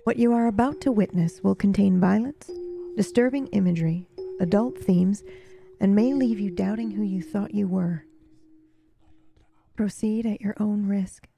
What you are about to witness will contain violence, disturbing imagery, adult themes, and may leave you doubting who you thought you were. Proceed at your own risk.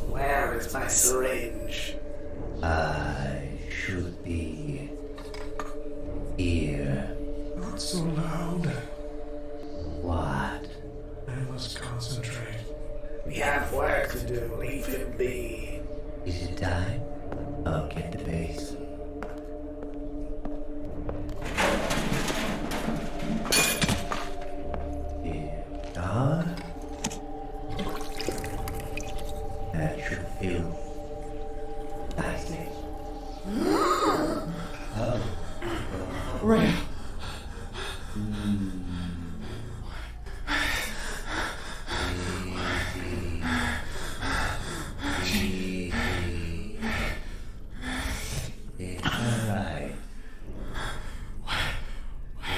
Where is my syringe? I should be here. Not so loud. What? I must concentrate. We have work to do. Leave him be. Is it time? I'll get the base. Here, dog. That should feel nicely. Oh. Rhea. Easy. It's alright.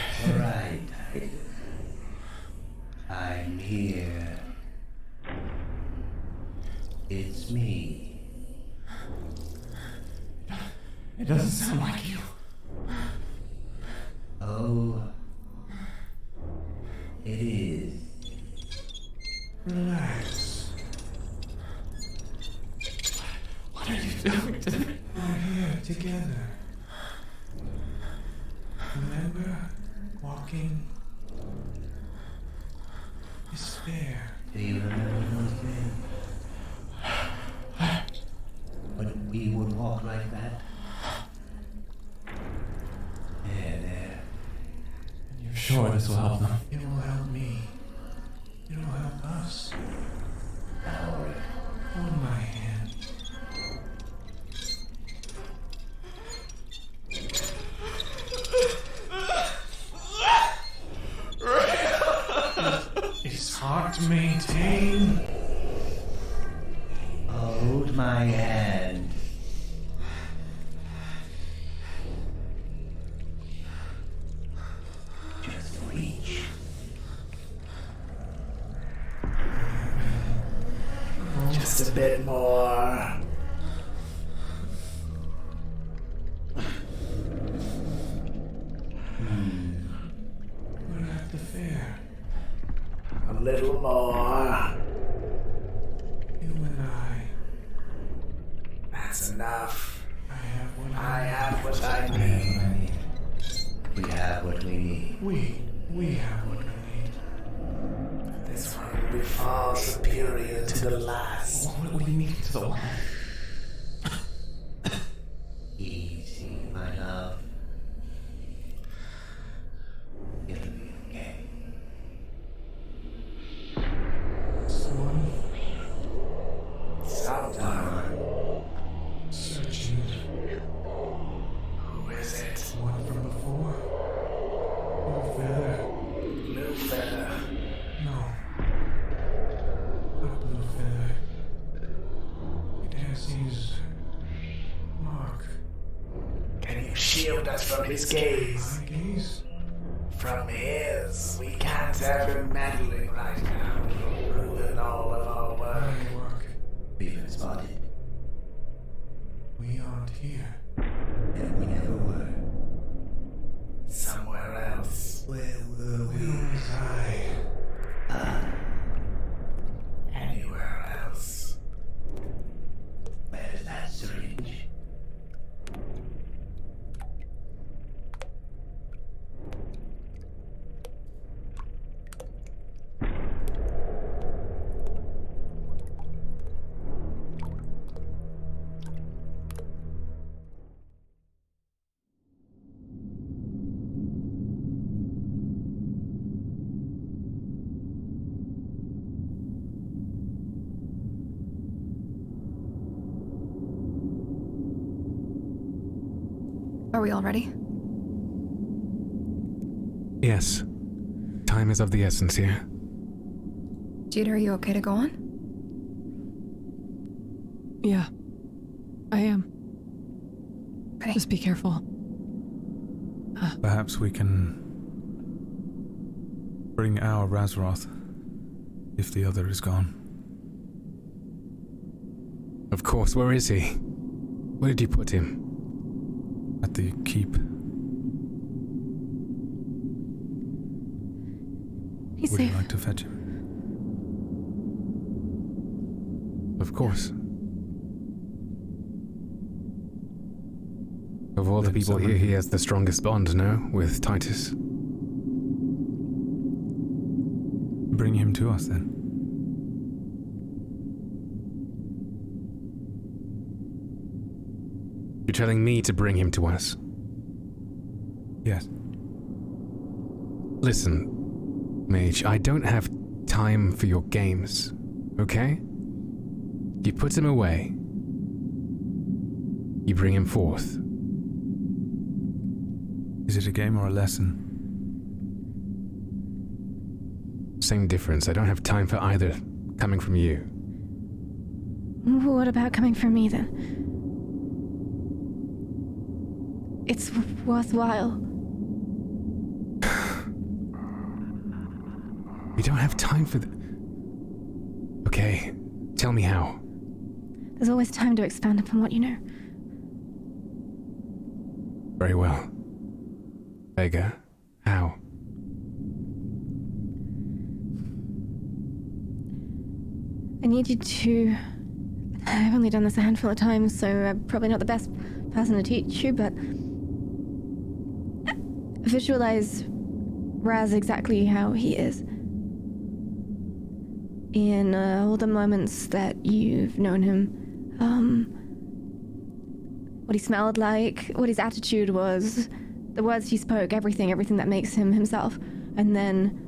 It's alright. I'm here. It's me. It doesn't sound like you. Oh, it is. Relax. What are you doing to me? We're here together. Remember? Walking. Despair. Do you remember those days? When we would walk like that? There. You're sure this will help them? It will help me. It will help us. Now, Hold my hand. It's hard to maintain. hold my hand. Just reach. Just a bit more. We're at the fair. A little more. You and I. That's enough. I have what I need. We have what we need. We have what we need. This one will be far superior to the last. What do you mean to the last? Easy, my love. It'll be okay. Someone. Searching. Who is it? One from before. us from his gaze. My gaze? From his. We can't have him meddling right now. He'll ruin all of our work. My work. We've been spotted, We aren't here. and we never were. Somewhere else. Where were Where was I? Anywhere else. Where's that syringe? Are we all ready? Yes. Time is of the essence here. Jeter, are you okay to go on? Yeah, I am. Okay. Just be careful. Perhaps we can bring our Razroth if the other is gone. Of course, where is he? Where did you put him? At the keep. He's Would safe. you like to fetch him? Of course. Of all the Then people here, someone- he has the strongest bond, no? With Titus. Bring him to us then. You're telling me to bring him to us? Yes. Listen, Mage, I don't have time for your games, okay? You put him away. You bring him forth. Is it a game or a lesson? Same difference. I don't have time for either coming from you. What about coming from me then? It's worthwhile. We don't have time for Okay, tell me how. There's always time to expand upon what you know. Very well. Vega, how? I need you to... I've only done this a handful of times, so I'm probably not the best person to teach you, but... Visualize Raz exactly how he is. In all the moments that you've known him. What he smelled like, what his attitude was, the words he spoke, everything that makes him himself. And then...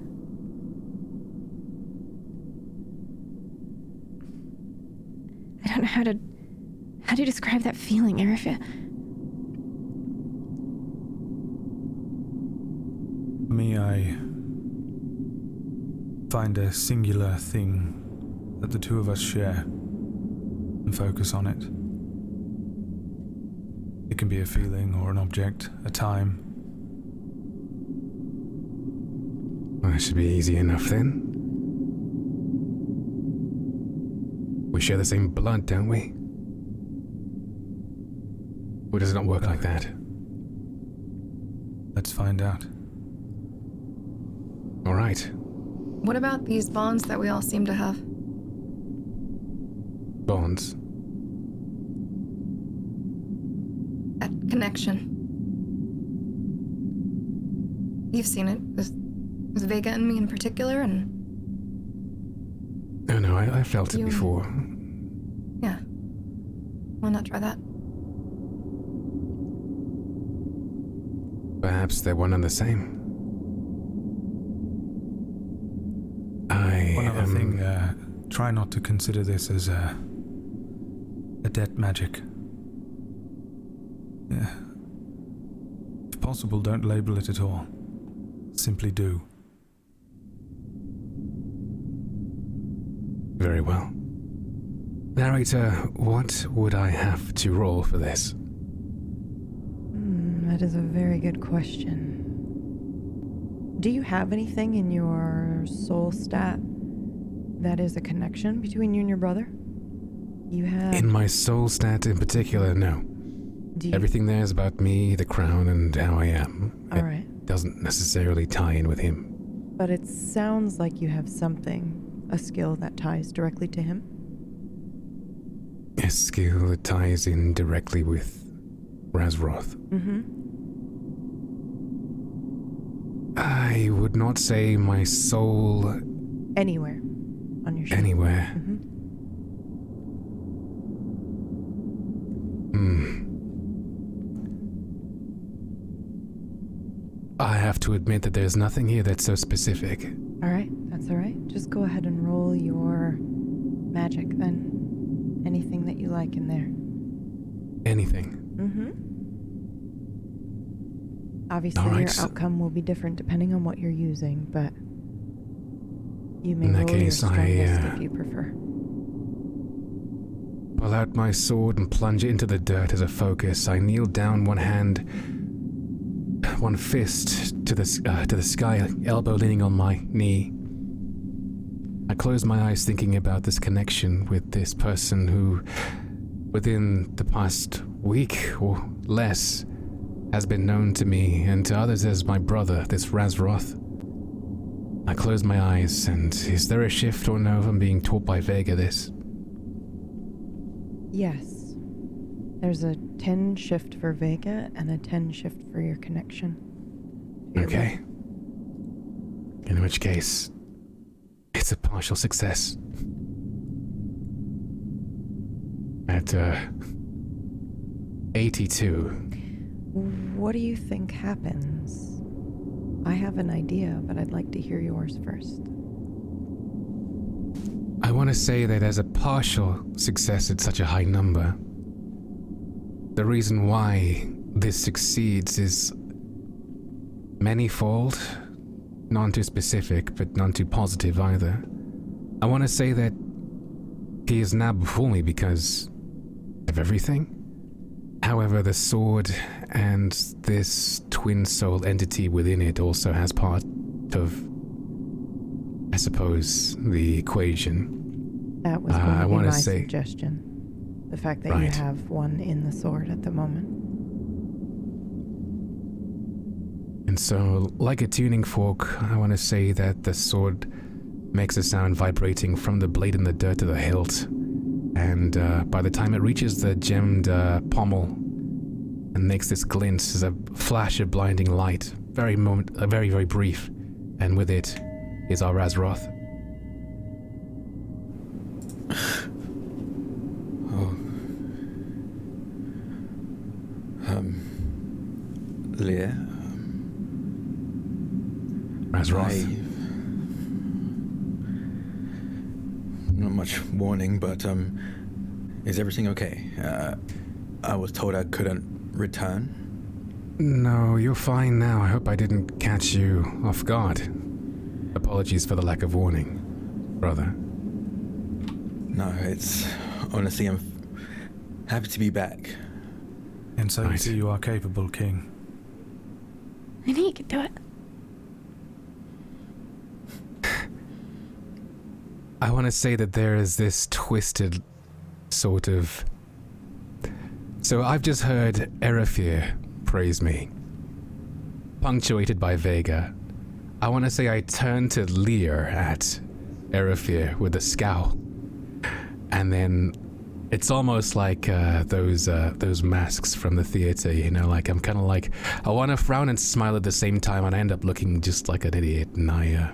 I don't know how to do you describe that feeling, Arifia? For me, I find a singular thing that the two of us share and focus on it. It can be a feeling or an object, a time. Well, that should be easy enough then. We share the same blood, don't we? Or does it not work like that? Let's find out. All right. What about these bonds that we all seem to have? Bonds. That connection. You've seen it with Vega and me in particular, and Oh no, I felt it You- before. yeah. Why not try that? Perhaps they're one and the same. One other thing, try not to consider this as a debt magic. Yeah. If possible, don't label it at all. Simply do. Very well. Narrator, what would I have to roll for this? That is a very good question. Do you have anything in your soul stat that is a connection between you and your brother? You have... In my soul stat in particular, no. Everything there is about me, the crown, and how I am. Alright. It doesn't necessarily tie in with him. But it sounds like you have something, a skill that ties directly to him. A skill that ties in directly with Razroth. Mm-hmm. I would not say my soul... Anywhere on your sheet. Anywhere. Mm-hmm. I have to admit that there's nothing here that's so specific. Alright, that's alright. Just go ahead and roll your magic then. Anything that you like in there. Anything. Mm-hmm. Obviously, All right, your outcome will be different depending on what you're using, but you may in that roll case, your strongest if you prefer. Pull out my sword and plunge it into the dirt as a focus. I kneel down, one hand, one fist to the sky, elbow leaning on my knee. I close my eyes thinking about this connection with this person who, within the past week or less, has been known to me and to others as my brother, this Razroth. I close my eyes, and is there a shift or no if I'm being taught by Vega this? Yes. There's a 10 shift for Vega and a 10 shift for your connection. Okay. In which case, it's a partial success. At 82. What do you think happens? I have an idea, but I'd like to hear yours first. I want to say that as a partial success at such a high number, the reason why this succeeds is manifold, none too specific, but none too positive either. I want to say that he is now before me because of everything. However, the sword and this twin soul entity within it also has part of, I suppose, the equation. That was going to be my say, suggestion. The fact that you have one in the sword at the moment. And so, like a tuning fork, I want to say that the sword makes a sound vibrating from the blade in the dirt to the hilt. And by the time it reaches the gemmed pommel and makes this glint as a flash of blinding light, very, very brief, and with it is our Razroth. Leah? Razroth. Not much warning, but is everything okay? I was told I couldn't return. No, you're fine now. I hope I didn't catch you off guard. Apologies for the lack of warning, brother. No, it's... honestly, I'm happy to be back. And so you see you are capable, King. I knew you could do it. I want to say that there is this twisted sort of... So I've just heard Erefir praise me, punctuated by Vega. I want to say I turned to leer at Erefir with a scowl. And then it's almost like those masks from the theater, you know, like I'm kind of like, I want to frown and smile at the same time, and I end up looking just like an idiot, and I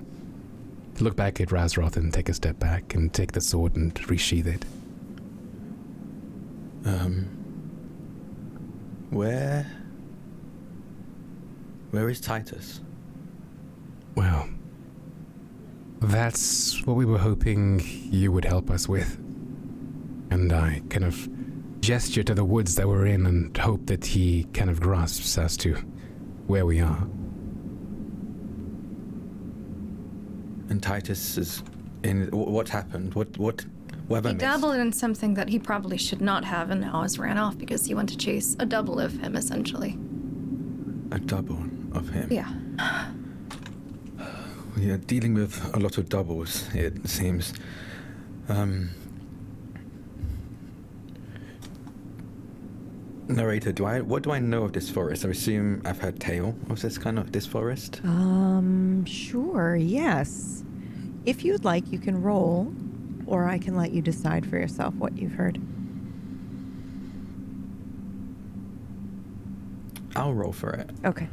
look back at Razroth and take a step back and take the sword and resheath it. Where is Titus? Well, that's what we were hoping you would help us with. And I kind of gesture to the woods that we're in and hope that he kind of grasps as to where we are. And Titus is in... What happened? What have I He missed? dabbled in something that he probably should not have and now has ran off because he went to chase a double of him, essentially. A double of him? Yeah. We are dealing with a lot of doubles, it seems. Narrated, what do I know of this forest? I assume I've heard tale of this forest? Sure, yes. If you'd like, you can roll, or I can let you decide for yourself what you've heard. I'll roll for it. Okay.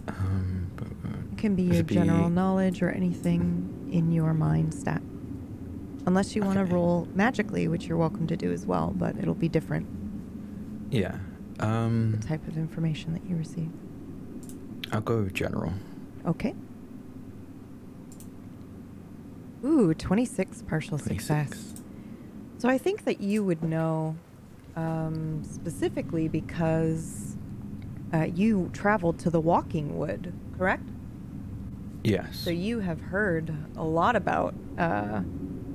It can be your Should general be- knowledge or anything in your mind stat. Unless you want to Okay. roll magically, which you're welcome to do as well, but it'll be different, Yeah. the type of information that you receive. I'll go with general. Okay. Ooh, 26 partial 26. success. So I think that you would know specifically because you traveled to the Walking Wood, correct? Yes. So you have heard a lot about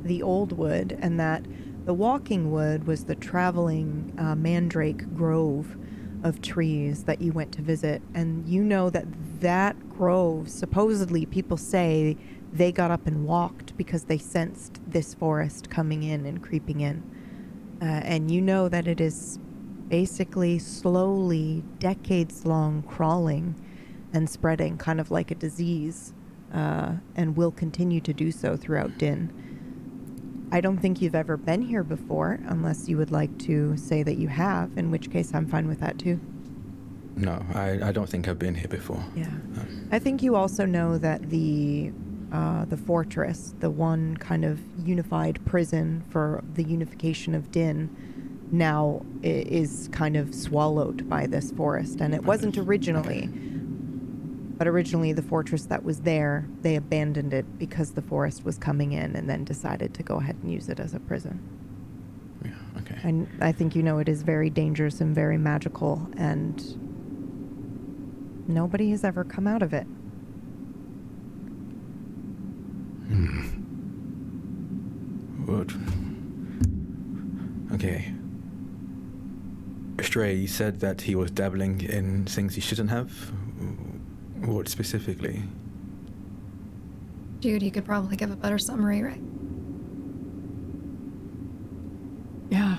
the Old Wood, and that the Walking Wood was the traveling mandrake grove of trees that you went to visit. And you know that that grove, supposedly people say they got up and walked because they sensed this forest coming in and creeping in. And you know that it is basically slowly, decades-long crawling and spreading, kind of like a disease, and will continue to do so throughout Din. I don't think you've ever been here before, unless you would like to say that you have, in which case I'm fine with that too. No, I don't think I've been here before. Yeah. I think you also know that the fortress, the one kind of unified prison for the unification of Din, now is kind of swallowed by this forest. And it wasn't originally. But originally the fortress that was there, they abandoned it because the forest was coming in, and then decided to go ahead and use it as a prison. Yeah, okay. And I think you know it is very dangerous and very magical, and nobody has ever come out of it. Good. Okay. Stray, you said that he was dabbling in things he shouldn't have? What specifically? Dude, you could probably give a better summary, right? Yeah,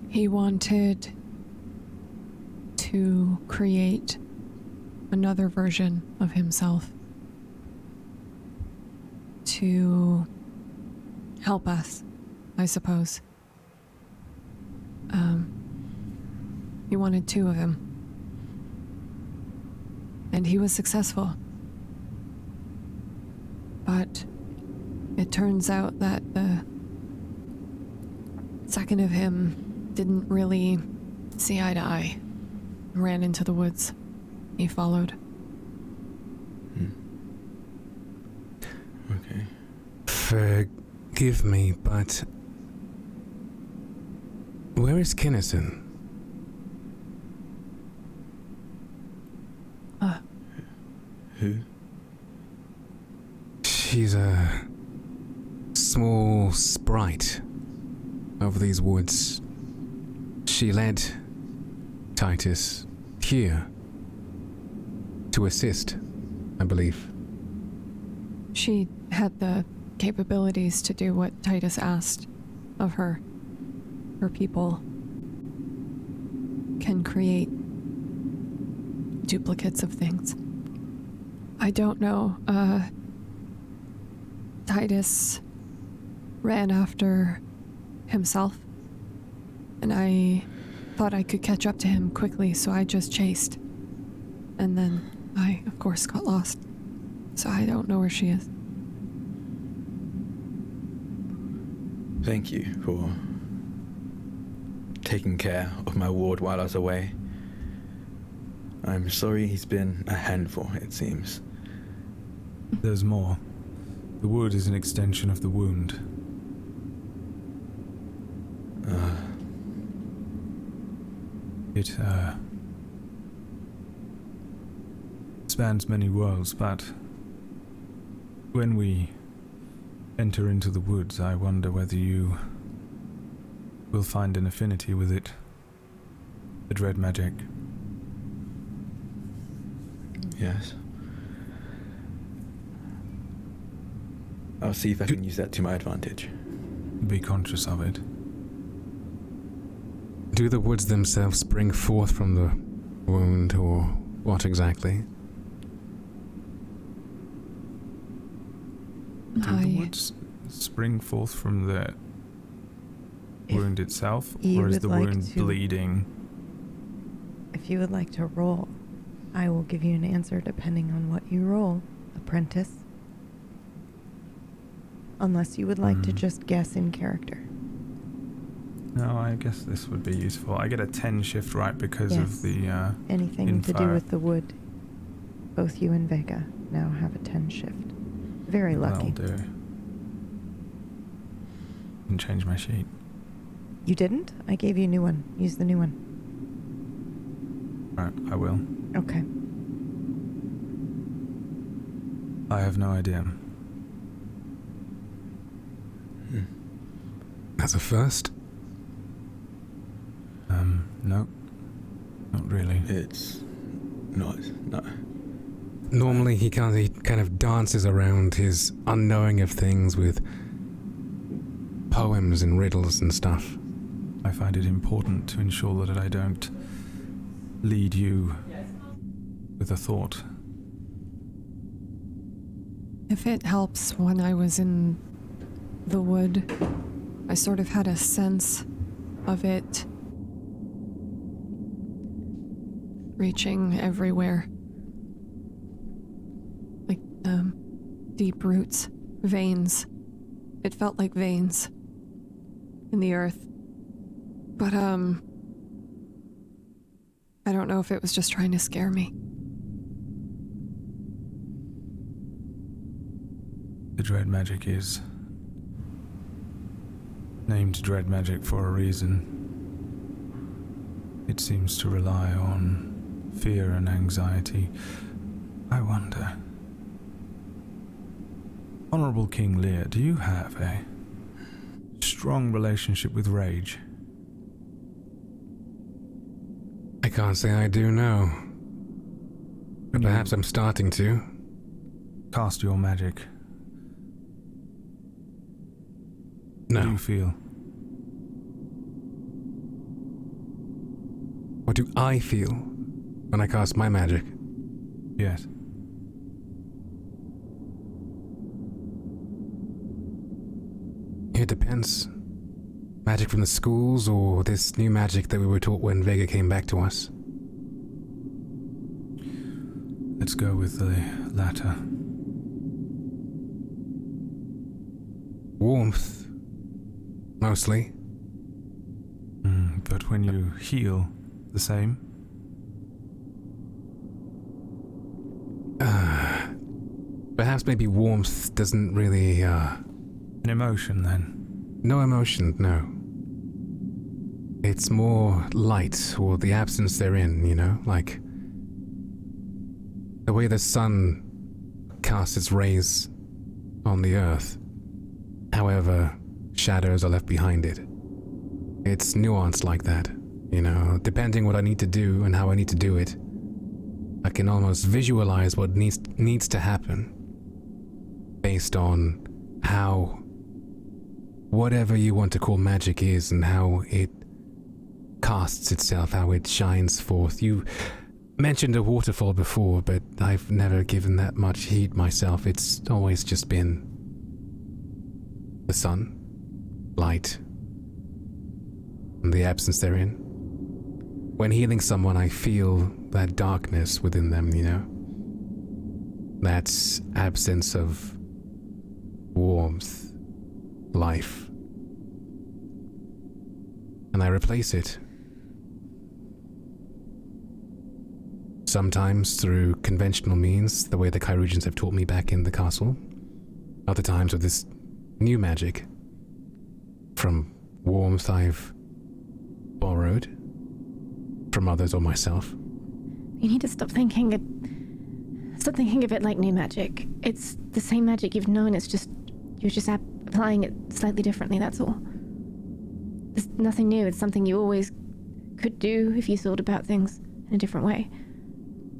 he wanted to create another version of himself to help us, I suppose. He wanted two of him. And he was successful. But it turns out that the second of him didn't really see eye to eye. Ran into the woods. He followed. Okay. Forgive me, but where is Kinnison? Who? She's a small sprite of these woods. She led Titus here to assist, I believe. She had the capabilities to do what Titus asked of her. Her people can create duplicates of things. I don't know. Titus ran after himself, and I thought I could catch up to him quickly, so I just chased. And then I, of course, got lost. So I don't know where she is. Thank you for taking care of my ward while I was away. I'm sorry he's been a handful, it seems. There's more. The wood is an extension of the wound. It spans many worlds, but when we enter into the woods, I wonder whether you we'll find an affinity with it. The dread magic. Yes. I'll see if I can use that to my advantage. Be conscious of it. Do the woods themselves spring forth from the wound, or what exactly? Do the woods spring forth from the wound itself, or is the wound bleeding? If you would like to roll, I will give you an answer depending on what you roll, apprentice. Unless you would like to just guess in character. No, I guess this would be useful. I get a 10 shift right because of the anything info. to do with the wood. Both you and Vega now have a 10 shift. Very lucky. That'll do. Didn't change my sheet. You didn't? I gave you a new one. Use the new one. Right, I will. Okay. I have no idea. That's a first. No. Not really. It's not. No. Normally he kind of dances around his unknowing of things with poems and riddles and stuff. I find it important to ensure that I don't lead you with a thought. If it helps, when I was in the wood, I sort of had a sense of it reaching everywhere. Like, deep roots, veins. It felt like veins in the earth. But, I don't know if it was just trying to scare me. The dread magic is named dread magic for a reason. It seems to rely on fear and anxiety. I wonder, Honorable King Leah, do you have a strong relationship with rage? I can't say I do know. But perhaps I'm starting to. Cast your magic. No. What do you feel? What do I feel when I cast my magic? Yes. It depends. Magic from the schools, or this new magic that we were taught when Vega came back to us? Let's go with the latter. Warmth, mostly. But when you heal, the same? Perhaps maybe warmth doesn't really, An emotion, then? No emotion, no. It's more light, or the absence therein, you know? Like the way the sun casts its rays on the earth. However, shadows are left behind it. It's nuanced like that, you know? Depending what I need to do and how I need to do it, I can almost visualize what needs to happen based on how whatever you want to call magic is and how it casts itself, how it shines forth. You mentioned a waterfall before, but I've never given that much heed myself. It's always just been the sun, light, and the absence therein. When healing someone, I feel that darkness within them, you know? That absence of warmth, life. And I replace it. Sometimes through conventional means, the way the Kyrugians have taught me back in the castle. Other times with this new magic. From warmth I've borrowed from others or myself. You need to stop thinking of it like new magic. It's the same magic you've known, it's just you're just applying it slightly differently, that's all. It's nothing new. It's something you always could do if you thought about things in a different way.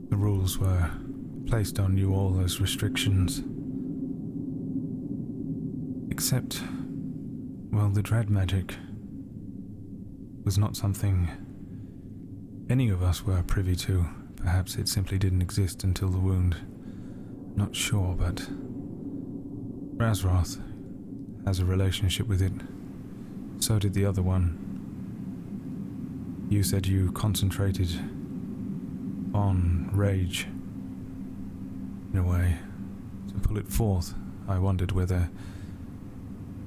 The rules were placed on you all as restrictions. Except, well, the dread magic was not something any of us were privy to. Perhaps it simply didn't exist until the wound. Not sure, but Razroth has a relationship with it. So did the other one. You said you concentrated on rage, in a way, to pull it forth. I wondered whether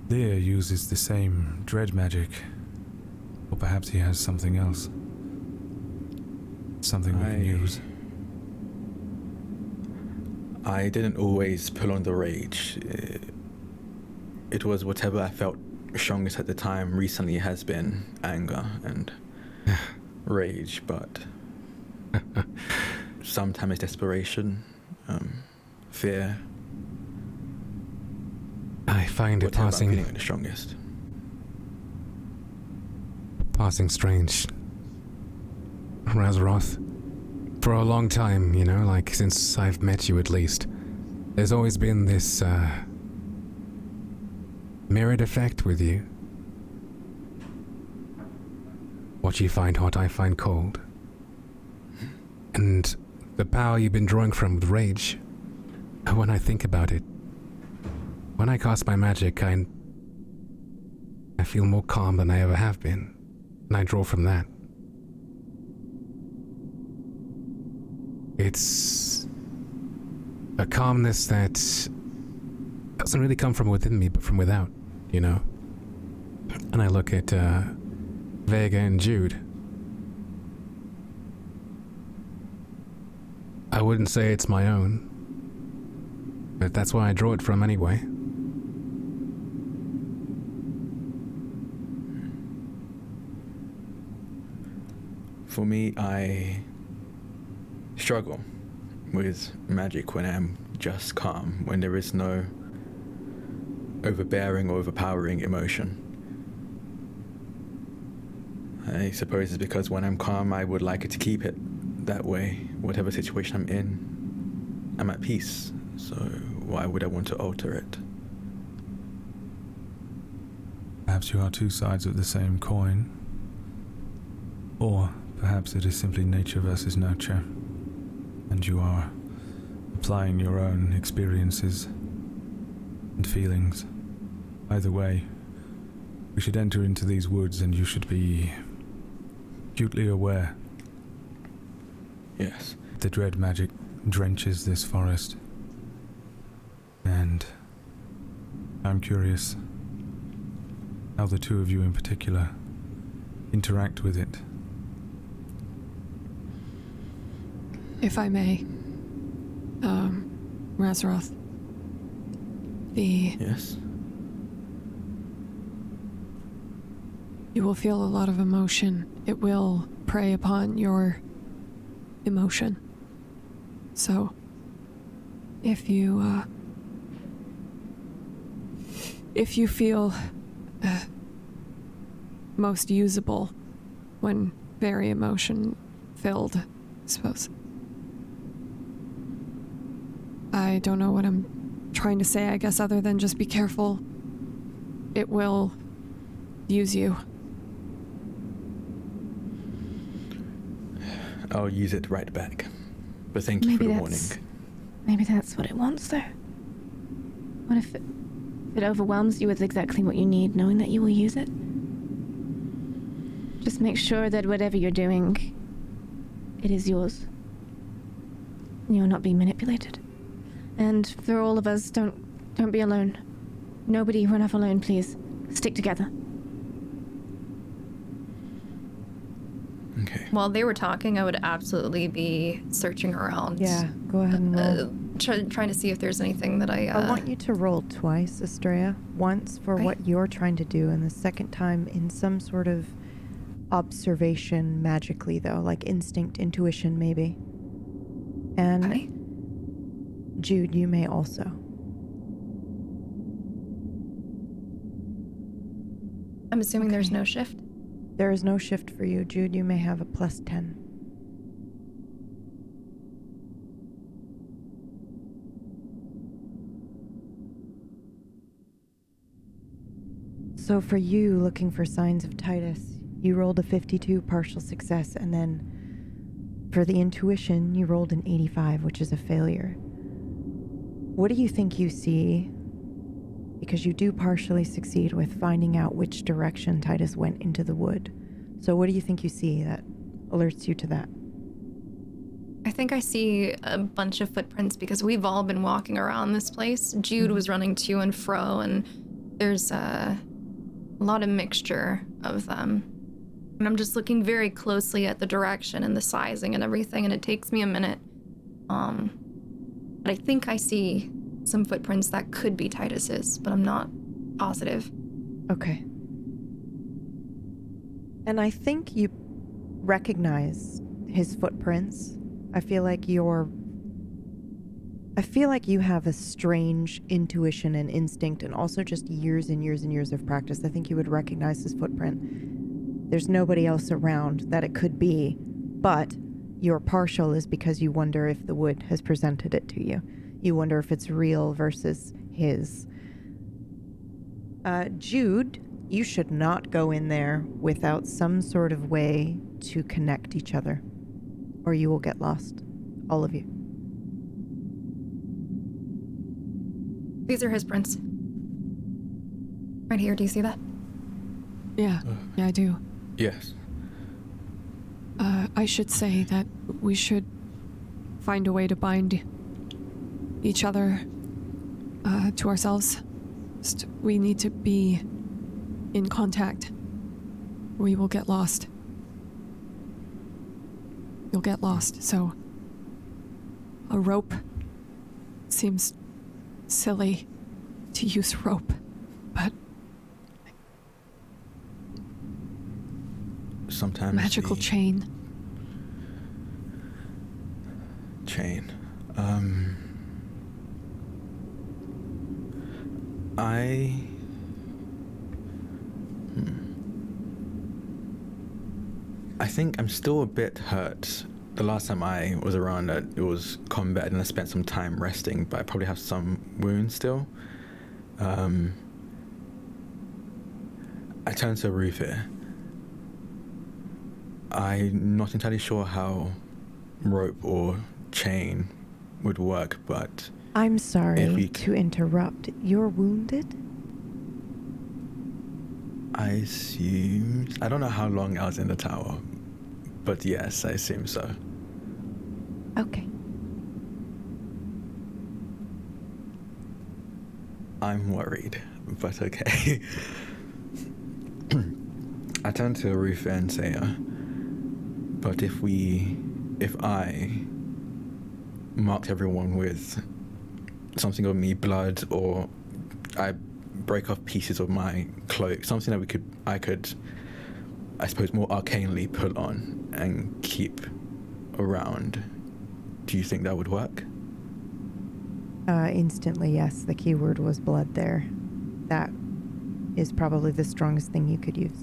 Leah uses the same dread magic, or perhaps he has something else. Something we can use. I didn't always pull on the rage. It was whatever I felt strongest at the time. Recently has been anger and rage, but sometimes desperation, fear. I find it whatever I'm passing feeling the strongest. Passing strange. Razroth. For a long time, you know, like since I've met you at least, there's always been this mirrored effect with you. What you find hot, I find cold. And the power you've been drawing from with rage, when I think about it, when I cast my magic, I feel more calm than I ever have been, and I draw from that. It's a calmness that doesn't really come from within me, but from without, you know? And I look at Vega and Jude. I wouldn't say it's my own, but that's where I draw it from anyway. For me, I struggle with magic when I'm just calm, when there is no overbearing or overpowering emotion. I suppose it's because when I'm calm, I would like it to keep it that way. Whatever situation I'm in, I'm at peace, so why would I want to alter it? Perhaps you are two sides of the same coin. Or perhaps it is simply nature versus nurture, and you are applying your own experiences and feelings. Either way, we should enter into these woods and you should be acutely aware. Yes. The dread magic drenches this forest, and I'm curious how the two of you in particular interact with it. If I may, Razroth, Yes? you will feel a lot of emotion. It will prey upon your emotion. So, if you feel most usable when very emotion-filled, I suppose. I don't know what I'm trying to say, I guess, other than just be careful. It will use you. I'll use it right back. But thank you for the warning. Maybe that's what it wants, though. What if it overwhelms you with exactly what you need, knowing that you will use it? Just make sure that whatever you're doing, it is yours. You're not being manipulated. And for all of us, don't be alone. Nobody run off alone, please. Stick together. Okay. While they were talking, I would absolutely be searching around. Yeah, go ahead and roll. Trying to see if there's anything that I want you to roll twice, Estrella. Once for what you're trying to do, and the second time in some sort of observation magically, though, like instinct, intuition, maybe. And Okay. Jude, you may also. I'm assuming there's no shift. There is no shift for you, Jude. You may have a +10. So for you, looking for signs of Titus, you rolled a 52, partial success, and then for the intuition, you rolled an 85, which is a failure. What do you think you see? Because you do partially succeed with finding out which direction Titus went into the wood. So what do you think you see that alerts you to that? I think I see a bunch of footprints because we've all been walking around this place. Jude was running to and fro, and there's a lot of mixture of them. And I'm just looking very closely at the direction and the sizing and everything, and it takes me a minute. But I think I see some footprints that could be Titus's, but I'm not positive. Okay. And I think you recognize his footprints. I feel like you have a strange intuition and instinct, and also just years and years and years of practice. I think you would recognize his footprint. There's nobody else around that it could be, but your partial is because you wonder if the wood has presented it to you. You wonder if it's real versus his. Jude, you should not go in there without some sort of way to connect each other, or you will get lost. All of you. These are his prints. Right here, do you see that? Yeah, I do. Yes. I should say that we should find a way to bind each other to ourselves. We need to be in contact. We will get lost. You'll get lost, so a rope seems silly to use rope, but Sometimes magical the chain. I think I'm still a bit hurt. The last time I was around, it was combat, and I spent some time resting, but I probably have some wounds still. I turn to Rufus. I'm not entirely sure how rope or chain would work, but I'm sorry if we to interrupt. You're wounded? I assume... I don't know how long I was in the tower, but yes, I assume so. Okay. I'm worried, but okay. I turn to Ruth and say, but if I marked everyone with something of me, blood, or I break off pieces of my cloak, something that I could, I suppose, more arcanely put on and keep around, do you think that would work? Instantly, yes. The key word was blood there. That is probably the strongest thing you could use.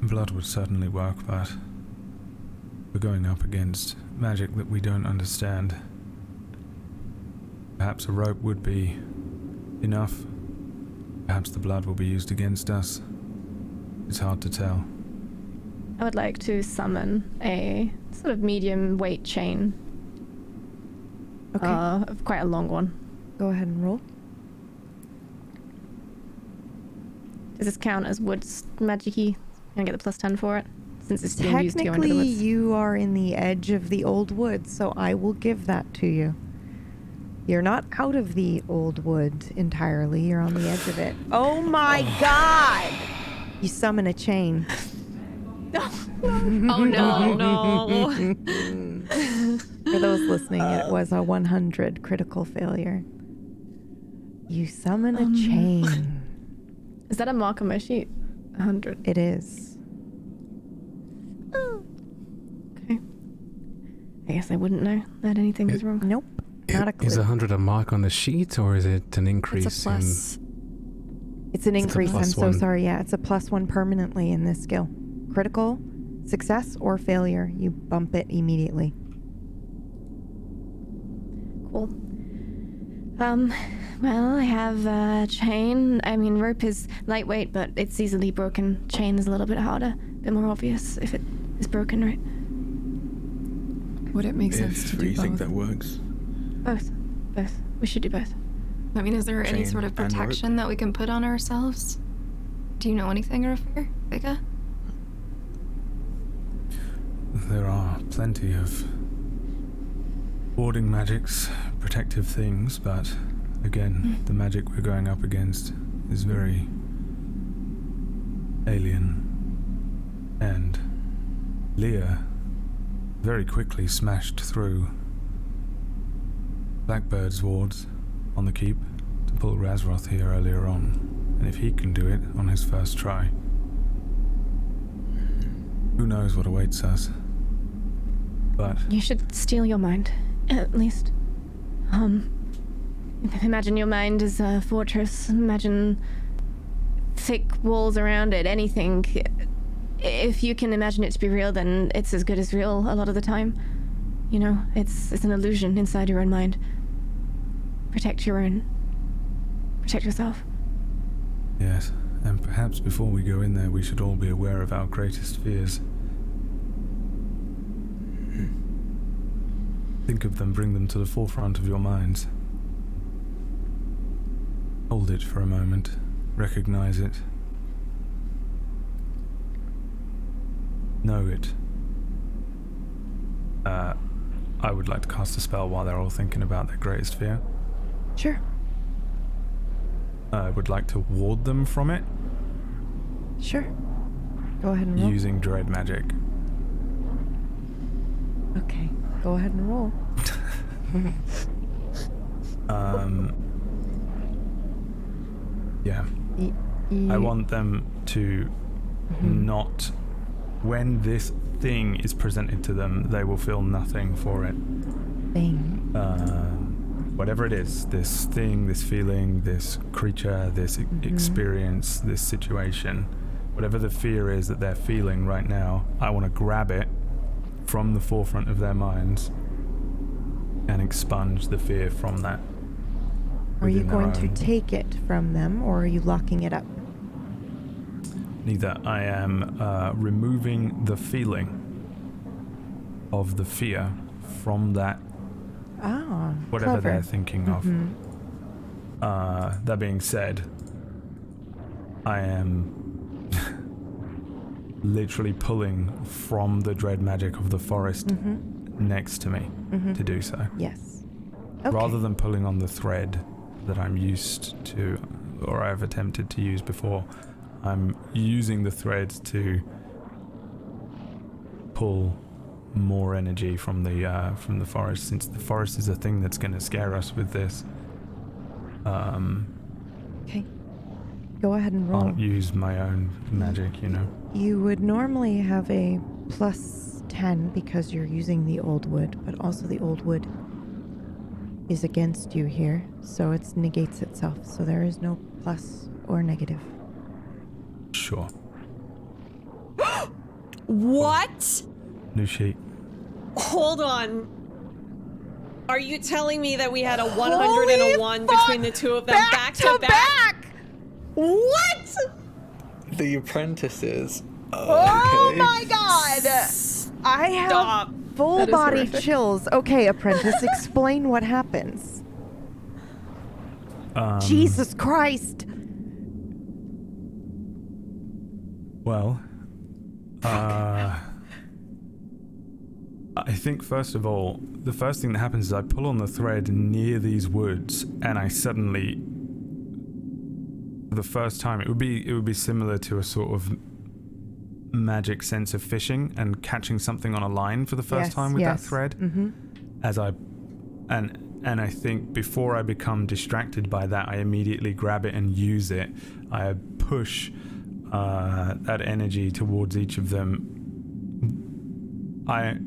Blood would certainly work, but we're going up against magic that we don't understand. Perhaps a rope would be enough. Perhaps the blood will be used against us. It's hard to tell. I would like to summon a sort of medium weight chain. Okay. Of quite a long one. Go ahead and roll. Does this count as woods magic-y? Can I get the +10 for it? Since it's being used to go into the Technically, woods. you are in the edge of the old wood, so I will give that to you. You're not out of the old wood entirely. You're on the edge of it. Oh my god! You summon a chain. Oh no. For those listening, it was a 100 critical failure. You summon a chain. Is that a mark on my sheet? 100. It is. Okay. I guess I wouldn't know that anything was wrong. Nope. Not a clue. Is 100 a mark on the sheet, or is it an increase It's a plus. It's an increase. I'm so +1. sorry. Yeah, it's a +1 permanently in this skill. Critical, success, or failure. You bump it immediately. Cool. Well, I have chain. I mean, rope is lightweight, but it's easily broken. Chain is a little bit harder, a bit more obvious if it is broken, right? Would it make sense to If do you think both? that works. Both. We should do both. I mean, is there any Chain sort of and rope. protection that we can put on ourselves? Do you know anything, Rafir? Vega? There are plenty of warding magics, protective things, but again, the magic we're going up against is very alien. And Leah very quickly smashed through Blackbird's wards on the keep to pull Razroth here earlier on. And if he can do it on his first try, who knows what awaits us. But You should steal your mind, at least. Imagine your mind is a fortress. Imagine thick walls around it, anything. If you can imagine it to be real, then it's as good as real a lot of the time. You know, it's an illusion inside your own mind. Protect yourself. yes, and perhaps before we go in there, we should all be aware of our greatest fears. Think of them, bring them to the forefront of your minds. Hold it for a moment, recognize it. Know it. I would like to cast a spell while they're all thinking about their greatest fear. Sure. I would like to ward them from it Sure. Go ahead and roll. using dread magic. Okay. Go ahead and roll. Yeah. Y- I want them to not, when this thing is presented to them, they will feel nothing for it. Thing. Whatever it is, this thing, this feeling, this creature, this experience, this situation, whatever the fear is that they're feeling right now, I want to grab it from the forefront of their minds and expunge the fear from that. Are you within their going to own. take it from them, or are you locking it up? Neither. I am removing the feeling of the fear from that, Ah, whatever clever. they're thinking of. That being said, I am literally pulling from the dread magic of the forest next to me to do so. Yes. Okay. Rather than pulling on the thread that I'm used to, or I've attempted to use before, I'm using the thread to pull more energy from the forest, since the forest is a thing that's going to scare us with this. Okay. Go ahead and roll. Can't use my own magic, you know. You would normally have a +10 because you're using the old wood, but also the old wood is against you here, so it negates itself. So there is no plus or negative. Sure. What? New sheet. Hold on. Are you telling me that we had a 100 and a 1 between the two of them back to back? What? The apprentices. Oh my god! I have Stop. full That is body horrific. chills. Okay, apprentice, explain what happens. Jesus Christ! Well, I think first of all, the first thing that happens is I pull on the thread near these woods, and I suddenly, for the first time, it would be similar to a sort of magic sense of fishing and catching something on a line for the first time with that thread. As I, and I think before I become distracted by that, I immediately grab it and use it. I push that energy towards each of them. I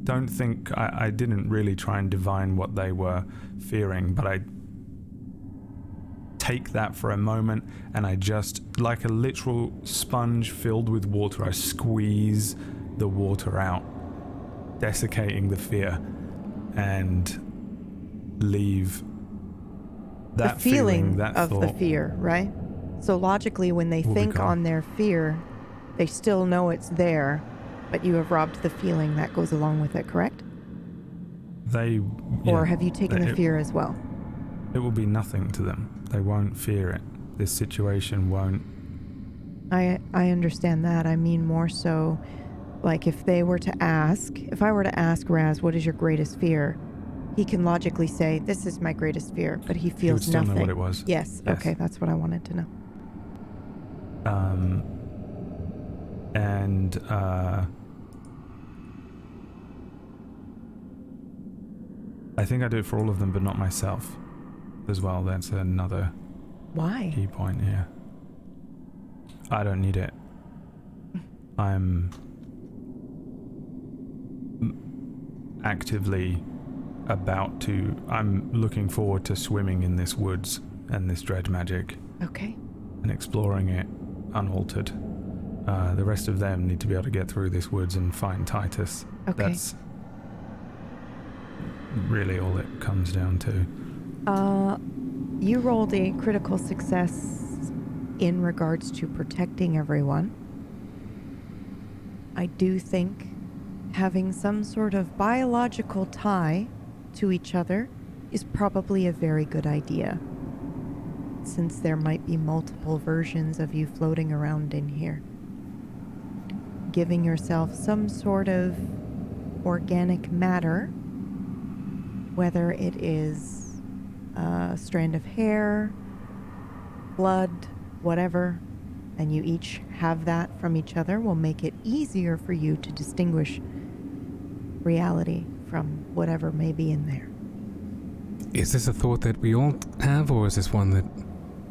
don't think I didn't really try and divine what they were fearing, but I take that for a moment, and I just, like a literal sponge filled with water, I squeeze the water out, desiccating the fear, and leave that the feeling that of thought. the fear, right? So logically, when they Will be think gone. on their fear, they still know it's there, but you have robbed the feeling that goes along with it, correct? Or have you taken the fear as well? It will be nothing to them. They won't fear it. This situation won't. I understand that. I mean more so, like if I were to ask Raz, what is your greatest fear? He can logically say, this is my greatest fear, but he feels He would still nothing. know what it was. Yes. Okay, that's what I wanted to know. I think I do it for all of them, but not myself as well. That's another Why? key point here. I don't need it. I'm actively I'm looking forward to swimming in this woods and this dread magic. Okay. And exploring it unaltered. The rest of them need to be able to get through this woods and find Titus. Okay. That's really all it comes down to. You rolled a critical success in regards to protecting everyone. I do think having some sort of biological tie to each other is probably a very good idea, since there might be multiple versions of you floating around in here. Giving yourself some sort of organic matter, whether it is a strand of hair, blood, whatever, and you each have that from each other, will make it easier for you to distinguish reality from whatever may be in there. Is this a thought that we all have, or is this one that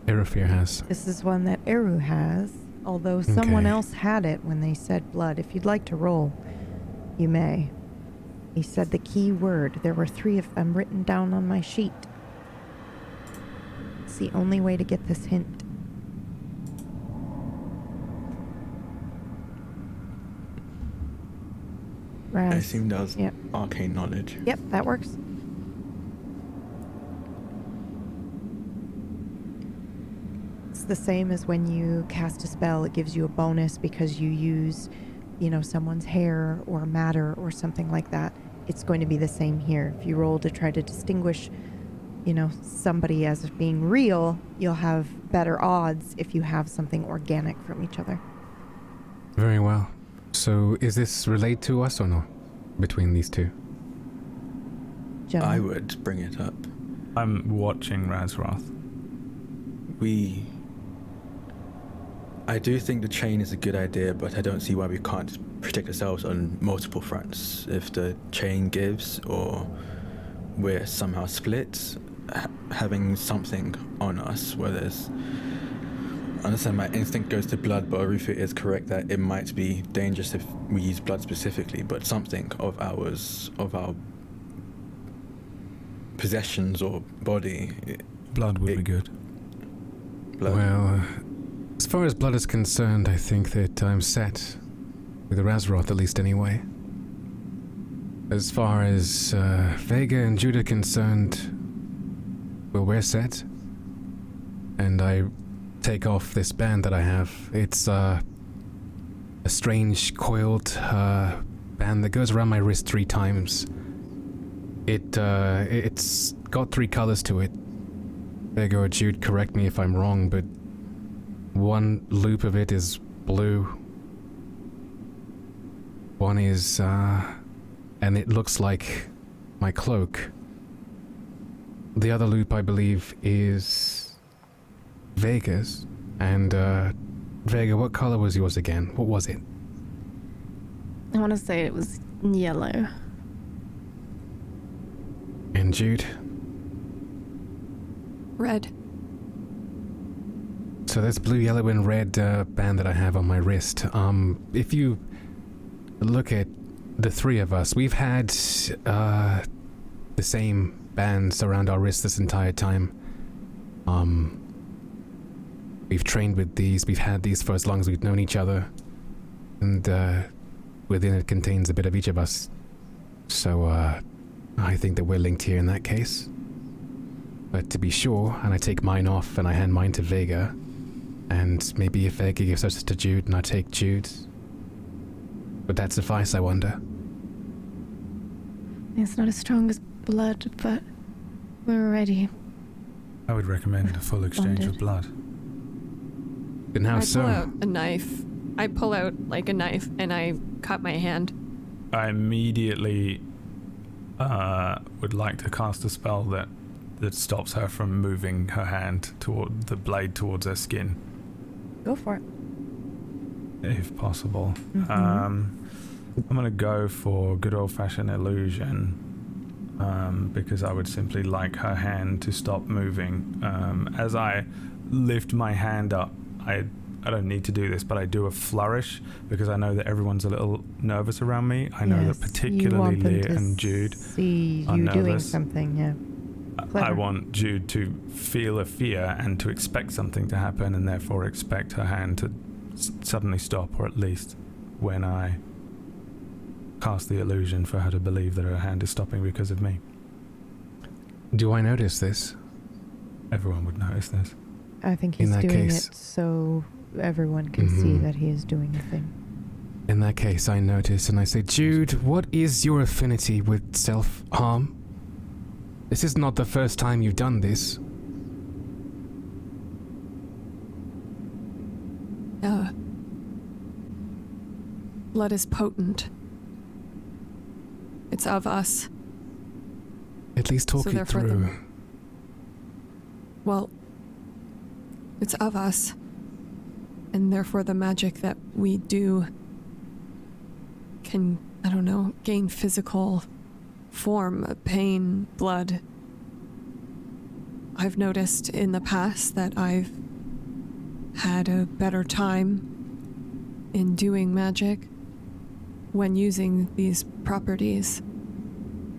Erafir has? This is one that Eru has, although someone Okay. else had it when they said blood. If you'd like to roll, you may. He said the key word. There were 3 of them written down on my sheet. It's the only way to get this hint. Raz. I assume that was Yep. arcane knowledge. Yep, that works. It's the same as when you cast a spell. It gives you a bonus because you use, someone's hair or matter or something like that. It's going to be the same here. If you roll to try to distinguish, somebody as being real, you'll have better odds if you have something organic from each other. Very well. So is this relayed to us or not? Between these two? Gentlemen. I would bring it up. I'm watching Razroth. I do think the chain is a good idea, but I don't see why we can't protect ourselves on multiple fronts. If the chain gives, or we're somehow split, having something on us, whether it's... I understand my instinct goes to blood, but Arufia is correct that it might be dangerous if we use blood specifically, but something of our possessions or body. Blood would be good. Blood. Well, as far as blood is concerned, I think that I'm set. With Razroth, at least, anyway. As far as Vega and Judah concerned, well, we're set. And I take off this band that I have. It's a strange coiled band that goes around my wrist 3 times. It's got 3 colors to it. Vega or Jude, correct me if I'm wrong, but one loop of it is blue. One is, and it looks like my cloak. The other loop, I believe, is Vega's. And, Vega, what color was yours again? What was it? I want to say it was yellow. And Jude? Red. So that's blue, yellow, and red band that I have on my wrist. If you look at the 3 of us, we've had the same bands around our wrists this entire time. We've trained with these, we've had these for as long as we've known each other. And within it contains a bit of each of us. So I think that we're linked here in that case. But to be sure, and I take mine off and I hand mine to Vega. And maybe if Vega gives hers to Jude and I take Jude's. Would that suffice, I wonder? It's not as strong as blood, but we're already. I would recommend a full exchange of blood. Then how so? I pull out a knife. I pull out like a knife and I cut my hand. I immediately would like to cast a spell that stops her from moving her hand toward the blade towards her skin, Go for it. if possible. Mhm. I'm going to go for good old-fashioned illusion, because I would simply like her hand to stop moving. As I lift my hand up, I don't need to do this, but I do a flourish because I know that everyone's a little nervous around me. I know that particularly Leah and Jude see are you doing nervous. something, yeah. I Clever. want Jude to feel a fear and to expect something to happen, and therefore expect her hand to suddenly stop, or at least when I cast the illusion, for her to believe that her hand is stopping because of me. Do I notice this? Everyone would notice this. I think In he's that doing case- it so everyone can see Mhm. that he is doing a thing. In that case, I notice and I say, Jude, what is your affinity with self-harm? This is not the first time you've done this. Blood is potent. It's of us. At least talk So it therefore through. Well, it's of us. And therefore the magic that we do can, I don't know, gain physical form, pain, blood. I've noticed in the past that I've had a better time in doing magic when using these properties.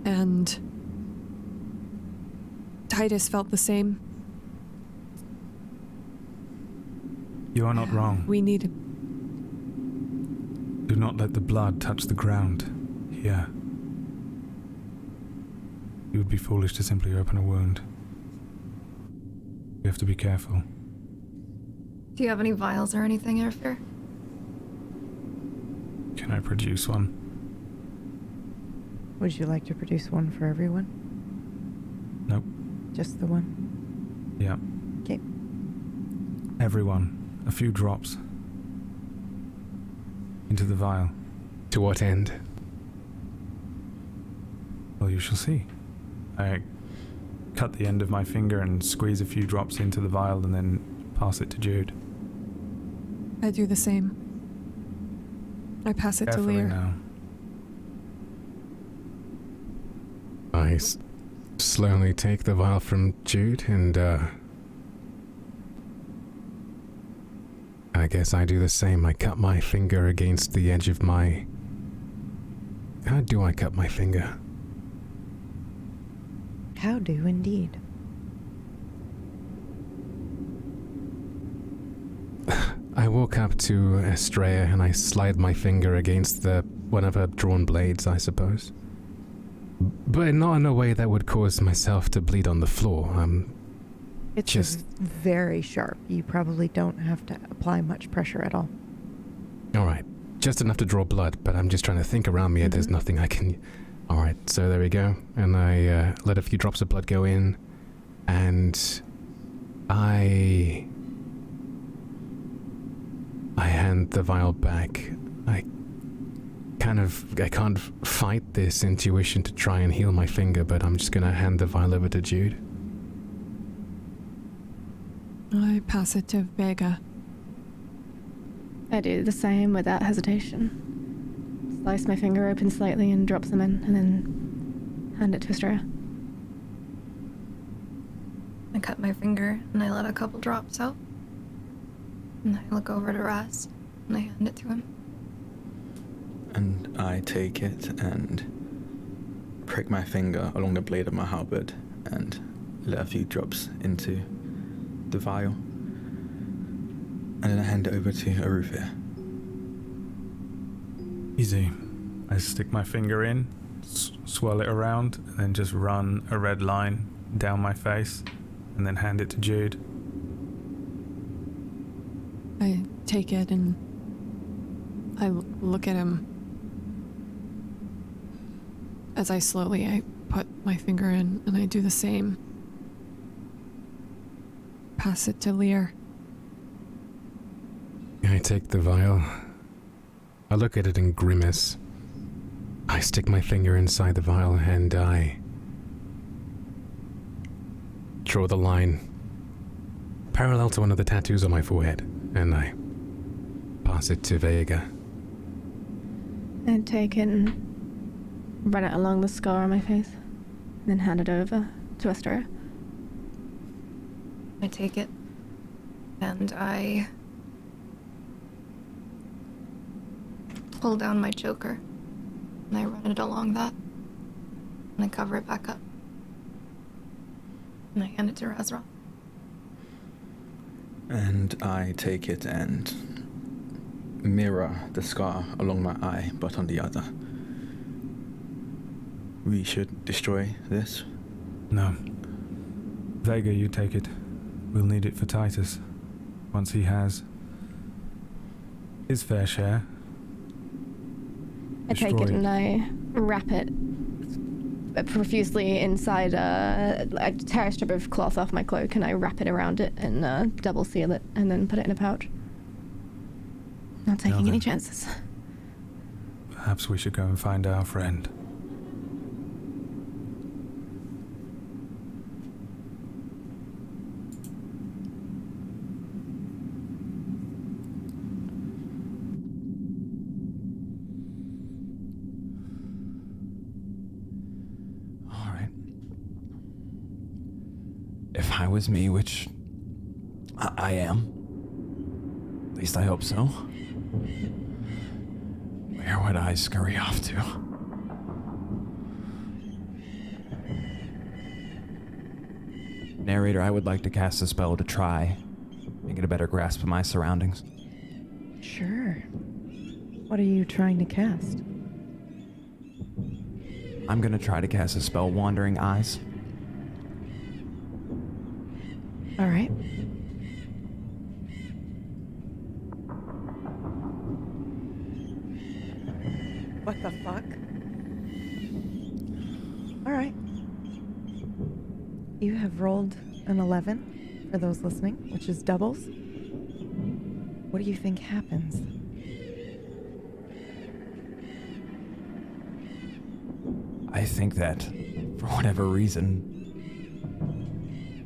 And Titus felt the same. You are not wrong. We need Do not let the blood touch the ground here. You would be foolish to simply open a wound. You have to be careful. Do you have any vials or anything, Airfare? Can I produce one? Would you like to produce one for everyone? Nope. Just the one? Yeah. Okay. Everyone, a few drops into the vial. To what end? Well, you shall see. I cut the end of my finger and squeeze a few drops into the vial and then pass it to Jude. I do the same. I pass it to Carefully Leah. now. I slowly take the vial from Jude and I guess I do the same. I cut my finger against the edge of my... How do I cut my finger? How do indeed. I walk up to Estrella and I slide my finger against one of her drawn blades, I suppose. But not in a way that would cause myself to bleed on the floor. It's Just- very sharp. You probably don't have to apply much pressure at all. Alright, just enough to draw blood, but I'm just trying to think around me and there's nothing I can... Alright, so there we go. And I let a few drops of blood go in, and I hand the vial back. I can't fight this intuition to try and heal my finger, but I'm just gonna hand the vial over to Jude. I pass it to Vega. I do the same without hesitation. Slice my finger open slightly and drop some in, and then hand it to Estrella. I cut my finger and I let a couple drops out. And I look over to Raz and I hand it to him. And I take it and prick my finger along the blade of my halberd and let a few drops into the vial. hand it over to Arufia. Easy. I stick my finger in, swirl it around, and then just run a red line down my face, and then hand it to Jude. I take it and I look at him. As I put my finger in and I do the same. Pass it to Leah. I take the vial. I look at it and grimace. I stick my finger inside the vial and I draw the line parallel to one of the tattoos on my forehead, and I pass it to Vega. And take it and run it along the scar on my face, and then hand it over to Astoria. I take it, and I pull down my choker, and I run it along that, and I cover it back up, and I hand it to Razroth. And I take it and mirror the scar along my eye, but on the other. We should destroy this? No. Vega, you take it. We'll need it for Titus. Once he has his fair share. I take it and I wrap it profusely inside I tear a strip of cloth off my cloak and I wrap it around it and double seal it and then put it in a pouch. Not taking any chances. Perhaps we should go and find our friend. If I was me, which I am, at least I hope so, where would I scurry off to? Narrator, I would like to cast a spell to try and get a better grasp of my surroundings. Sure. What are you trying to cast? I'm gonna try to cast a spell, Wandering Eyes. All right. What the fuck? All right. You have rolled an 11 for those listening, which is doubles. What do you think happens? I think that, for whatever reason,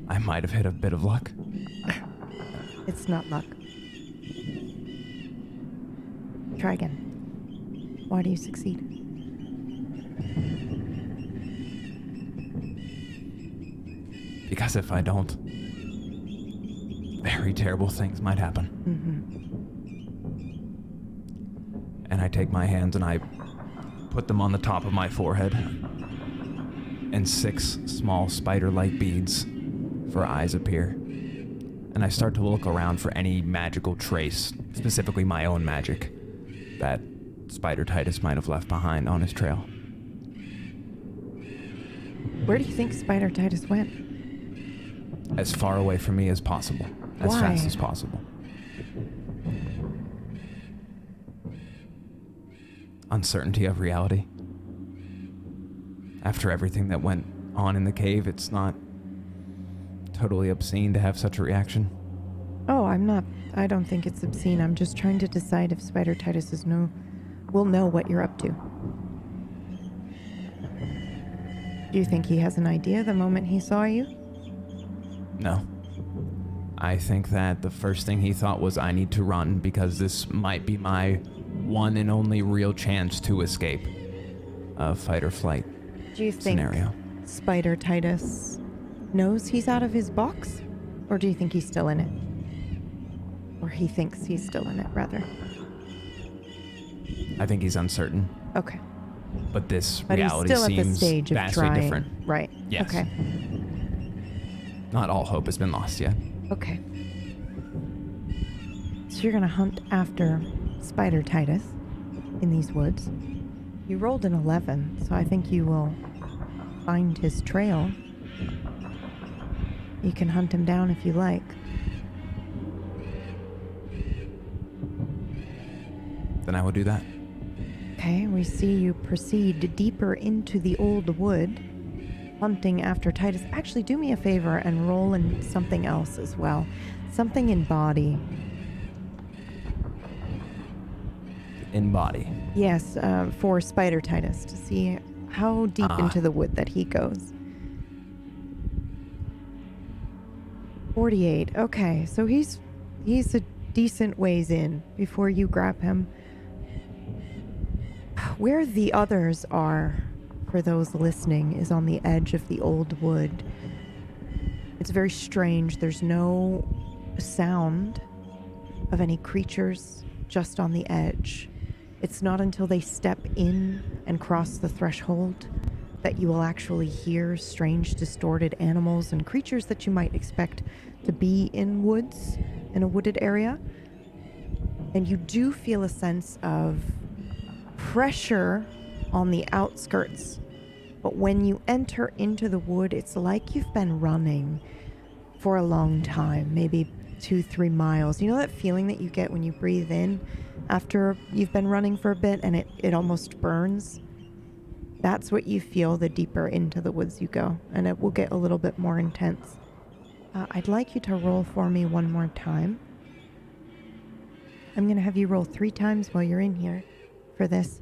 I might have hit a bit of luck. It's not luck. Try again. Why do you succeed? Because if I don't, very terrible things might happen. Mm-hmm. And I take my hands and I put them on the top of my forehead, and 6 small spider-like beads for eyes appear. And I start to look around for any magical trace, specifically my own magic, that Spider Titus might have left behind on his trail. Where do you think Spider Titus went? As far away from me as possible. As Why? fast as possible. Uncertainty of reality. After everything that went on in the cave, it's not totally obscene to have such a reaction. Oh, I don't think it's obscene. I'm just trying to decide if Spider Titus will know what you're up to. Do you think he has an idea the moment he saw you? No. I think that the first thing he thought was, I need to run because this might be my one and only real chance to escape a fight or flight Do you think scenario. Spider Titus knows he's out of his box? Or do you think he's still in it? Or he thinks he's still in it, rather. I think he's uncertain, Okay. but this But he's reality still at the seems stage of vastly trying. different. Right. Yes. Okay. Not all hope has been lost yet. Okay. So you're gonna hunt after Spider Titus in these woods. You rolled an 11, so I think you will find his trail. You can hunt him down if you like. Then I will do that. Okay, we see you proceed deeper into the old wood, hunting after Titus. Actually, do me a favor and roll in something else as well. Something in body. In body. Yes, for Spider Titus, to see how deep into the wood that he goes. 48. Okay, so he's a decent ways in before you grab him. Where the others are, for those listening, is on the edge of the old wood. It's very strange. There's no sound of any creatures, just on the edge. It's not until they step in and cross the threshold that you will actually hear strange, distorted animals and creatures that you might expect to be in woods, in a wooded area. And you do feel a sense of pressure on the outskirts. But when you enter into the wood, it's like you've been running for a long time, maybe 2-3 miles. You know that feeling that you get when you breathe in after you've been running for a bit and it almost burns? That's what you feel the deeper into the woods you go, and it will get a little bit more intense. I'd like you to roll for me one more time. I'm going to have you roll 3 times while you're in here for this.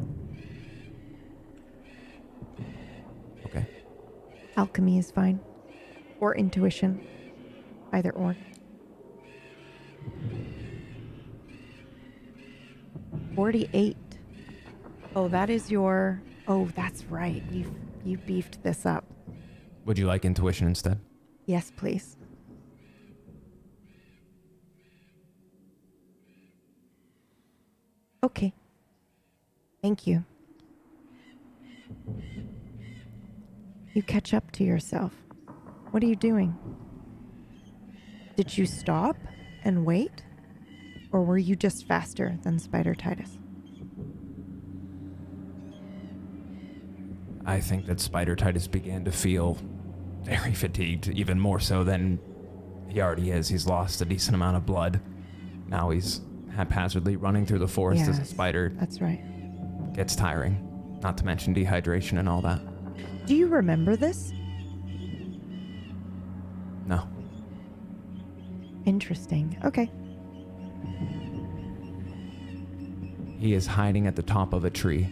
Okay. Alchemy is fine. Or intuition. Either or. 48. Oh, that is your... Oh, that's right. You beefed this up. Would you like intuition instead? Yes, please. Okay. Thank you. You catch up to yourself. What are you doing? Did you stop and wait? Or were you just faster than Spider Titus? I think that Spider Titus began to feel very fatigued, even more so than he already is. He's lost a decent amount of blood. Now he's haphazardly running through the forest as a spider. That's right. Gets tiring, not to mention dehydration and all that. Do you remember this? No. Interesting. Okay. He is hiding at the top of a tree.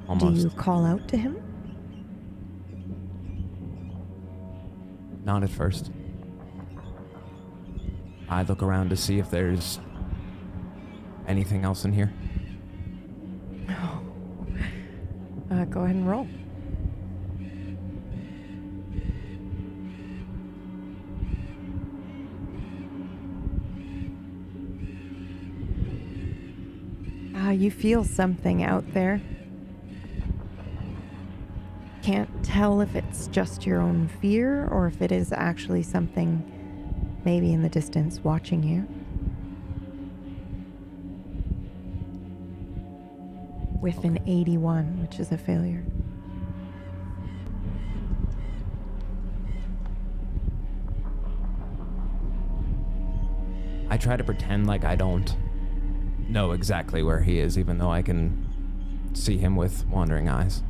Almost. Do you call out to him? Not at first. I look around to see if there's anything else in here. No. Go ahead and roll. You feel something out there. Can't tell if it's just your own fear or if it is actually something maybe in the distance watching you. With an 81, which is a failure. I try to pretend like I don't know exactly where he is, even though I can see him with wandering eyes.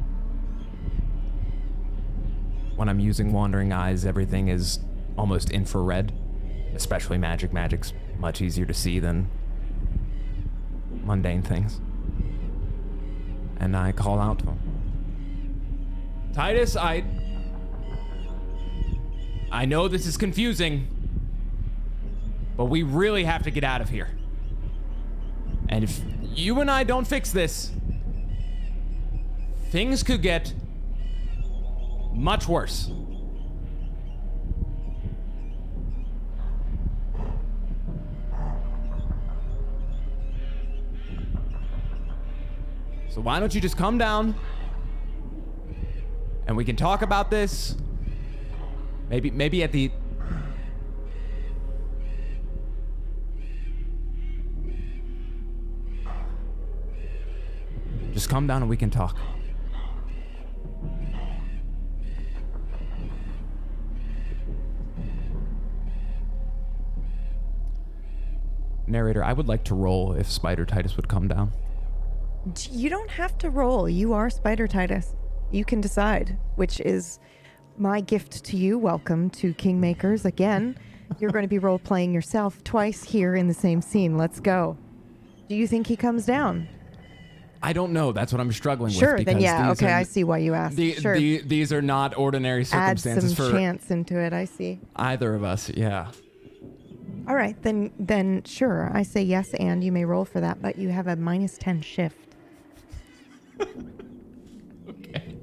When I'm using wandering eyes, everything is almost infrared, especially magic. Magic's much easier to see than mundane things. And I call out to him. Titus, I know this is confusing, but we really have to get out of here. And if you and I don't fix this, things could get much worse. So why don't you just come down and we can talk about this maybe at the calm down and we can talk. Narrator, I would like to roll if Spider Titus would come down. You don't have to roll. You are Spider Titus. You can decide, which is my gift to you. Welcome to Kingmakers. Again, you're going to be role-playing yourself twice here in the same scene. Let's go. Do you think he comes down? I don't know. That's what I'm struggling with. Sure, then yeah. These Okay, are, I see why you asked. Sure. These are not ordinary Add circumstances some for chance into it, I see. either of us. Yeah. All right, then sure. I say yes, and you may roll for that, but you have a -10 shift. Okay.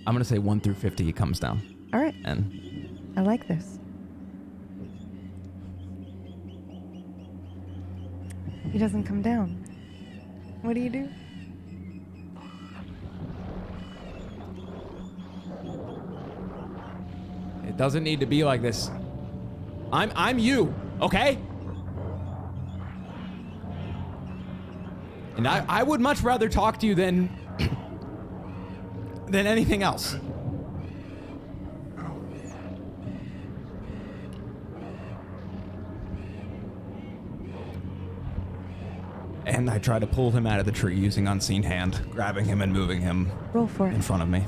I'm going to say 1 through 50 he comes down. All right. And I like this. He doesn't come down. What do you do? it doesn't need to be like this. I'm you, okay? And I would much rather talk to you than anything else. And I try to pull him out of the tree using unseen hand, grabbing him and moving him Roll for in it. front of me.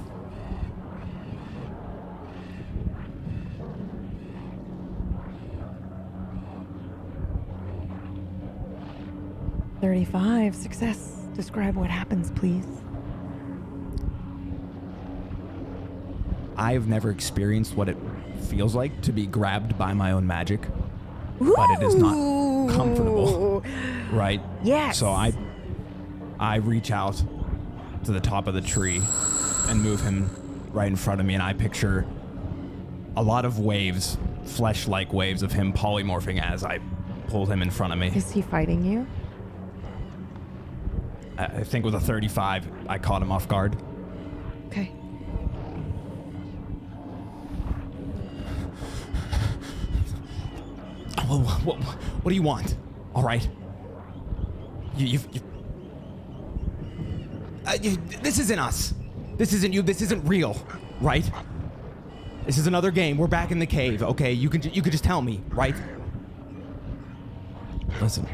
$35. Success. Describe what happens, please. I've never experienced what it feels like to be grabbed by my own magic, but it is not comfortable, right? Yes. So I reach out to the top of the tree and move him right in front of me, and I picture a lot of waves, flesh-like waves of him polymorphing as I pull him in front of me. Is he fighting you? I think with a 35, I caught him off guard. Okay. What do you want? All right. This isn't us. This isn't you. This isn't real, right? This is another game. We're back in the cave. Okay, you could just tell me, right? Listen.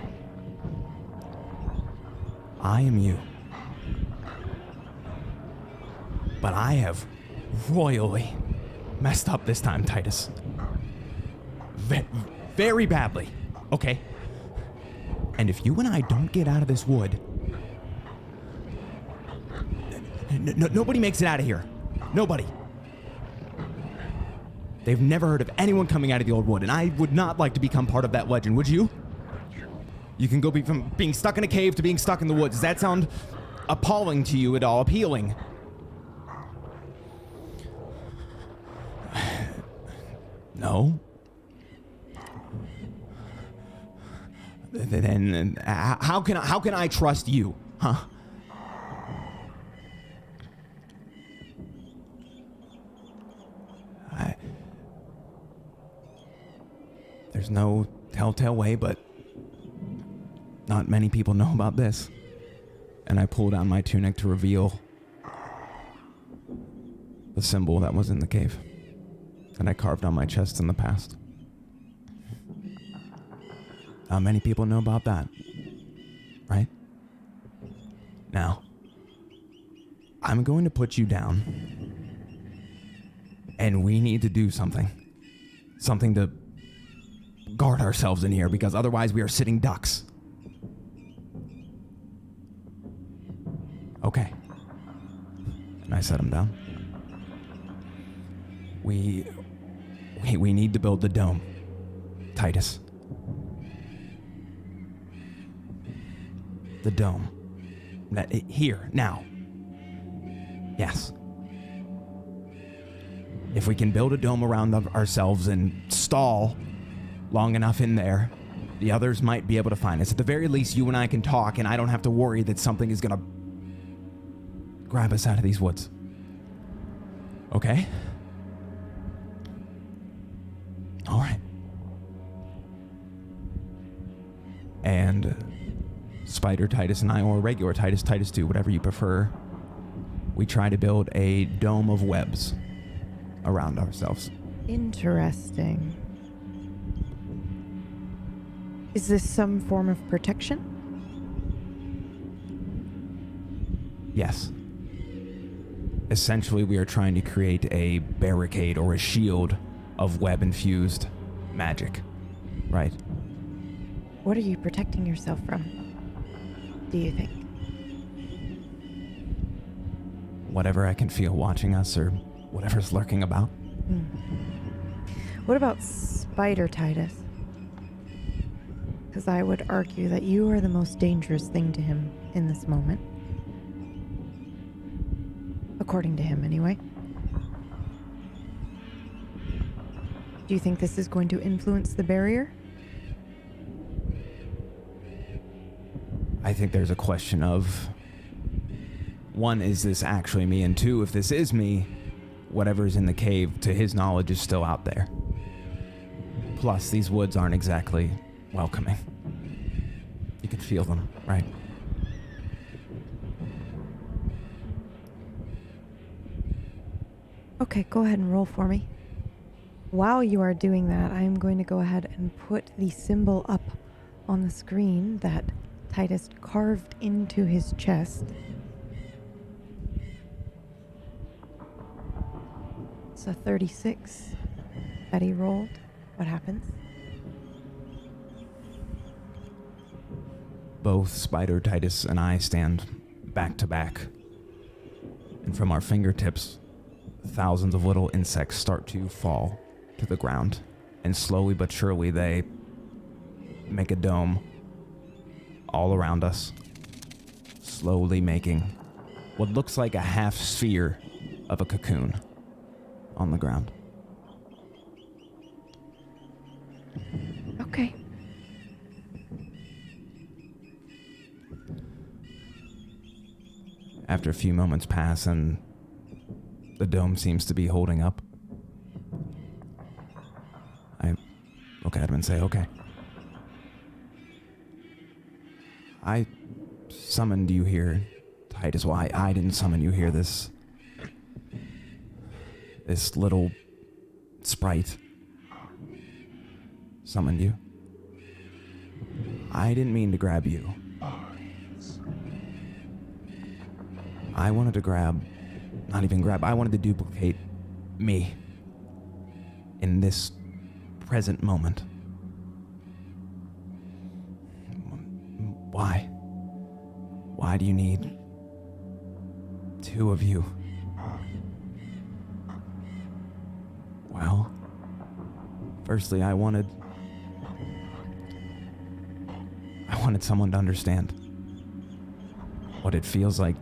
I am you. But I have royally messed up this time, Titus. Very badly, okay? And if you and I don't get out of this wood, nobody makes it out of here. Nobody. They've never heard of anyone coming out of the old wood, and I would not like to become part of that legend, would you? You can go from being stuck in a cave to being stuck in the woods. Does that sound appalling to you at all? Appealing? No? Then how can I trust you, huh? There's no telltale way, but not many people know about this. And I pull down my tunic to reveal the symbol that was in the cave that I carved on my chest in the past. Not many people know about that, right? Now, I'm going to put you down, and we need to do something to guard ourselves in here, because otherwise we are sitting ducks. Okay. And I set him down. We need to build the dome, Titus. The dome. Here, now. Yes. If we can build a dome around ourselves and stall long enough in there, the others might be able to find us. At the very least, you and I can talk, and I don't have to worry that something is gonna grab us out of these woods. Okay? All right. And Spider Titus and I, or regular Titus, Titus 2, whatever you prefer, we try to build a dome of webs around ourselves. Interesting. Is this some form of protection? Yes. Essentially, we are trying to create a barricade or a shield of web-infused magic. Right. What are you protecting yourself from, do you think? Whatever I can feel watching us, or whatever's lurking about. What about Spider Titus? Because I would argue that you are the most dangerous thing to him in this moment. According to him, anyway. Do you think this is going to influence the barrier? I think there's a question of, one, is this actually me? And two, if this is me, whatever's in the cave, to his knowledge, is still out there. Plus, these woods aren't exactly welcoming. You can feel them, right? Okay, go ahead and roll for me. While you are doing that, I am going to go ahead and put the symbol up on the screen that Titus carved into his chest. It's a 36 that he rolled. What happens? Both Spider Titus and I stand back to back. And from our fingertips, thousands of little insects start to fall to the ground. And slowly but surely they make a dome all around us, slowly making what looks like a half sphere of a cocoon on the ground. Okay. After a few moments pass and the dome seems to be holding up, I look at him and say, okay. I summoned you here, Titus. Well, I didn't summon you here. This little sprite summoned you. I didn't mean to grab you. I wanted to I wanted to duplicate me in this present moment. Why? Why do you need two of you? Well, firstly, I wanted someone to understand what it feels like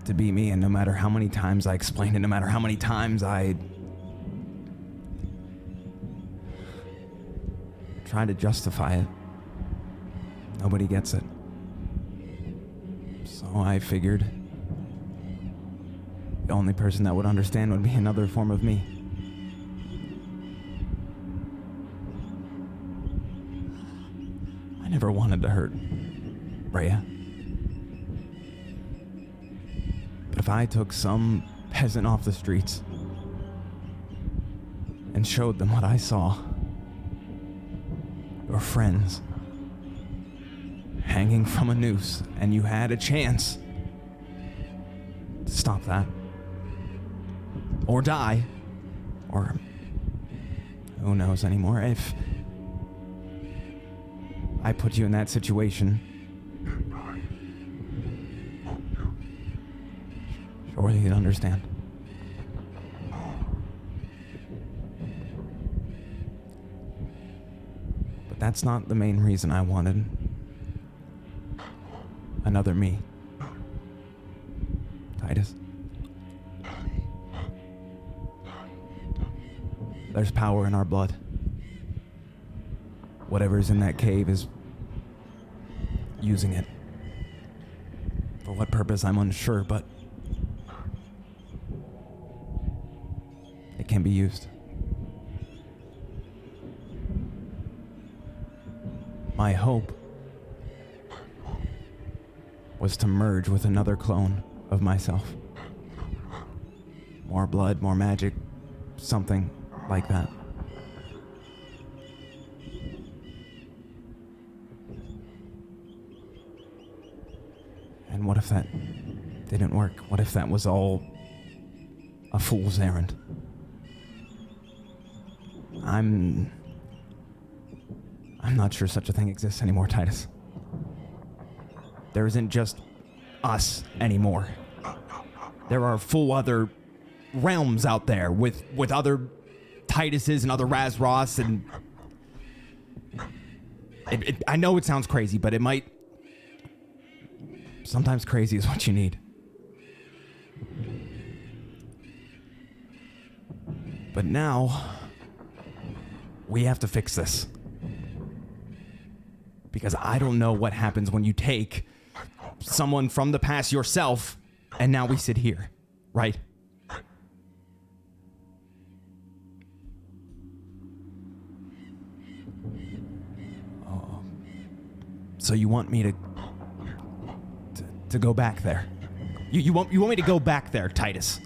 to be me, and no matter how many times I explain it, no matter how many times I try to justify it, nobody gets it. So I figured the only person that would understand would be another form of me. I never wanted to hurt Rhea. But if I took some peasant off the streets and showed them what I saw, your friends hanging from a noose, and you had a chance to stop that, or die, or who knows anymore, if I put you in that situation, surely you'd understand. But that's not the main reason I wanted another me. Titus. There's power in our blood. Whatever's in that cave is using it. For what purpose, I'm unsure, but it can be used. My hope was to merge with another clone of myself. More blood, more magic, something like that. And what if that didn't work? What if that was all a fool's errand? I'm not sure such a thing exists anymore, Titus. There isn't just us anymore. There are full other realms out there with other Tituses and other Razroths, and I know it sounds crazy, but it might. Sometimes crazy is what you need. But now we have to fix this. Because I don't know what happens when you take someone from the past yourself, and now we sit here, right? Oh. So you want me to go back there? You want me to go back there, Titus?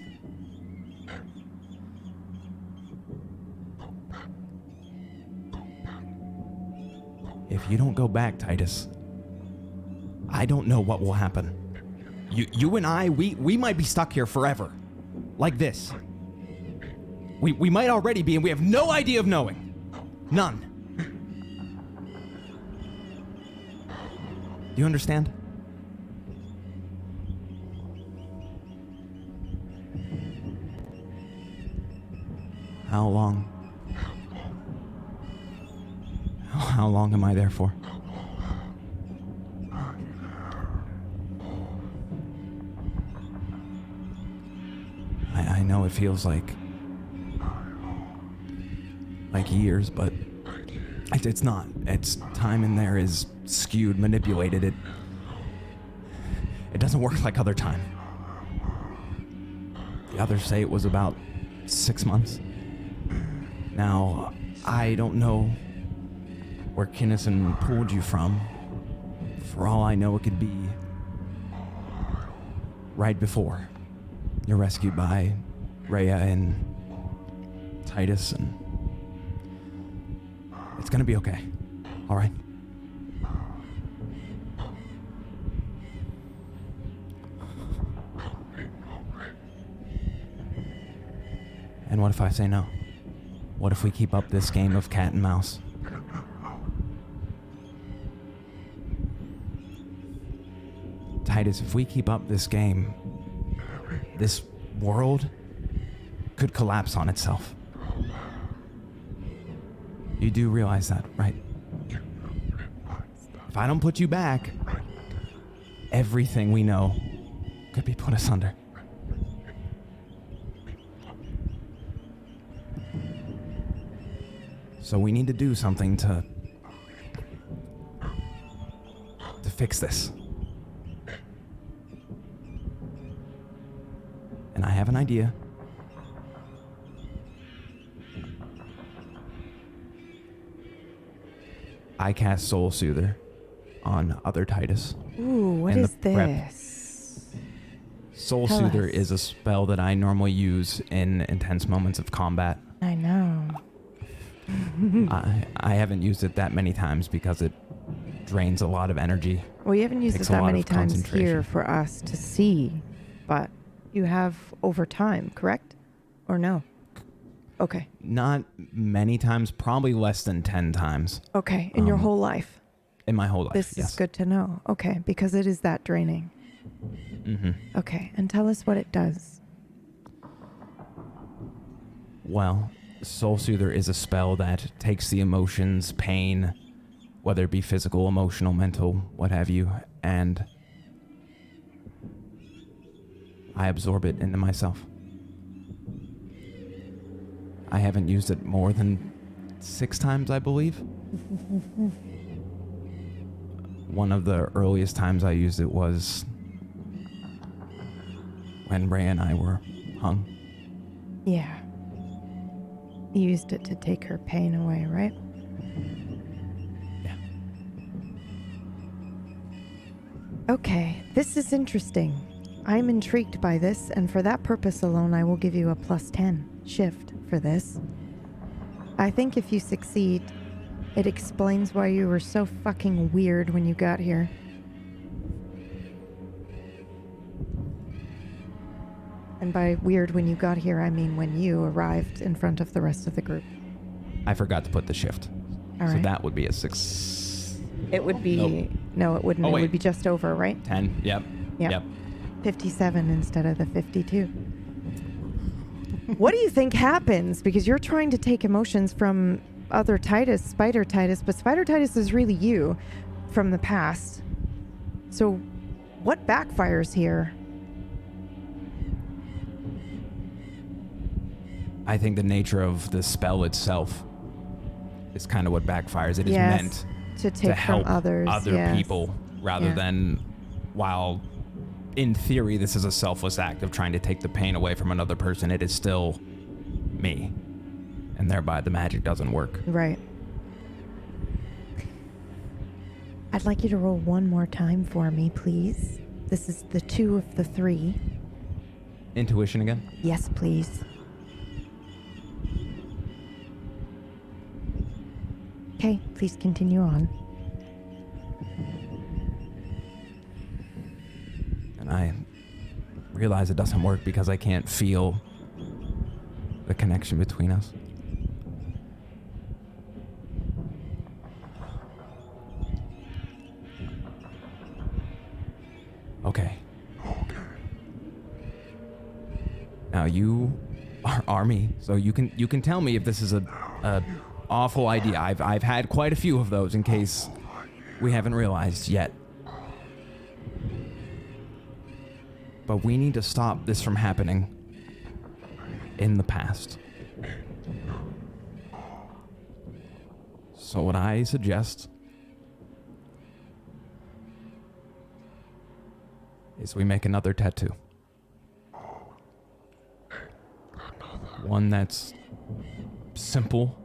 If you don't go back, Titus, I don't know what will happen. You and I, we might be stuck here forever. Like this. We might already be, and we have no idea of knowing. None. Do you understand? How long? How long am I there for? I know it feels like years, but it's not. It's time in there is skewed, manipulated. It doesn't work like other time. The others say it was about 6 months. Now, I don't know where Kinnison pulled you from. For all I know, it could be right before you're rescued by Rhea and Titus, and it's gonna be okay. All right? And what if I say no? What if we keep up this game of cat and mouse? Titus, if we keep up this game, this world could collapse on itself. You do realize that, right? If I don't put you back, everything we know could be put asunder. So we need to do something to fix this. And I have an idea. I cast Soul Soother on other Titus. Ooh, what is this? Soul Tell Soother us. is a spell that I normally use in intense moments of combat. I know. I haven't used it that many times because it drains a lot of energy. Well, you haven't used Takes it a that lot many of times concentration. here for us to see, but you have over time, correct? Or no? Okay. Not many times, probably less than 10 times Okay. In your whole life. in my whole life. This yes. is good to know. Okay. Because it is that draining. Mm-hmm. Okay. And tell us what it does. Well, Soul Soother is a spell that takes the emotions, pain, whether it be physical, emotional, mental, what have you, and I absorb it into myself. I haven't used it more than 6 times, I believe. One of the earliest times I used it was when Ray and I were hung. Yeah. You used it to take her pain away, right? Yeah. Okay, this is interesting. I'm intrigued by this, and for that purpose alone, I will give you a +10 shift for this. I think if you succeed, it explains why you were so fucking weird when you got here. And by weird when you got here, I mean when you arrived in front of the rest of the group. I forgot to put the shift. All So right. that would be a 6. It would be... Nope. No, it wouldn't. Oh, It wait. would be just over, right? 10. Yep. Yep. Yep. 57 instead of the 52. What do you think happens? Because you're trying to take emotions from other Titus, Spider Titus, but Spider Titus is really you from the past. So what backfires here? I think the nature of the spell itself is kind of what backfires. It is Yes, meant to take to help from others. other yes. people rather Yeah. than, while in theory this is a selfless act of trying to take the pain away from another person, it is still me. And thereby the magic doesn't work. Right. I'd like you to roll one more time for me, please. This is the 2 of the 3. Intuition again? Yes, please. Okay, please continue on. And I realize it doesn't work because I can't feel the connection between us. Okay. Now you are me, so you can tell me if this is a awful idea. I've had quite a few of those in case we haven't realized yet. But we need to stop this from happening in the past. So what I suggest is we make another tattoo. One that's simple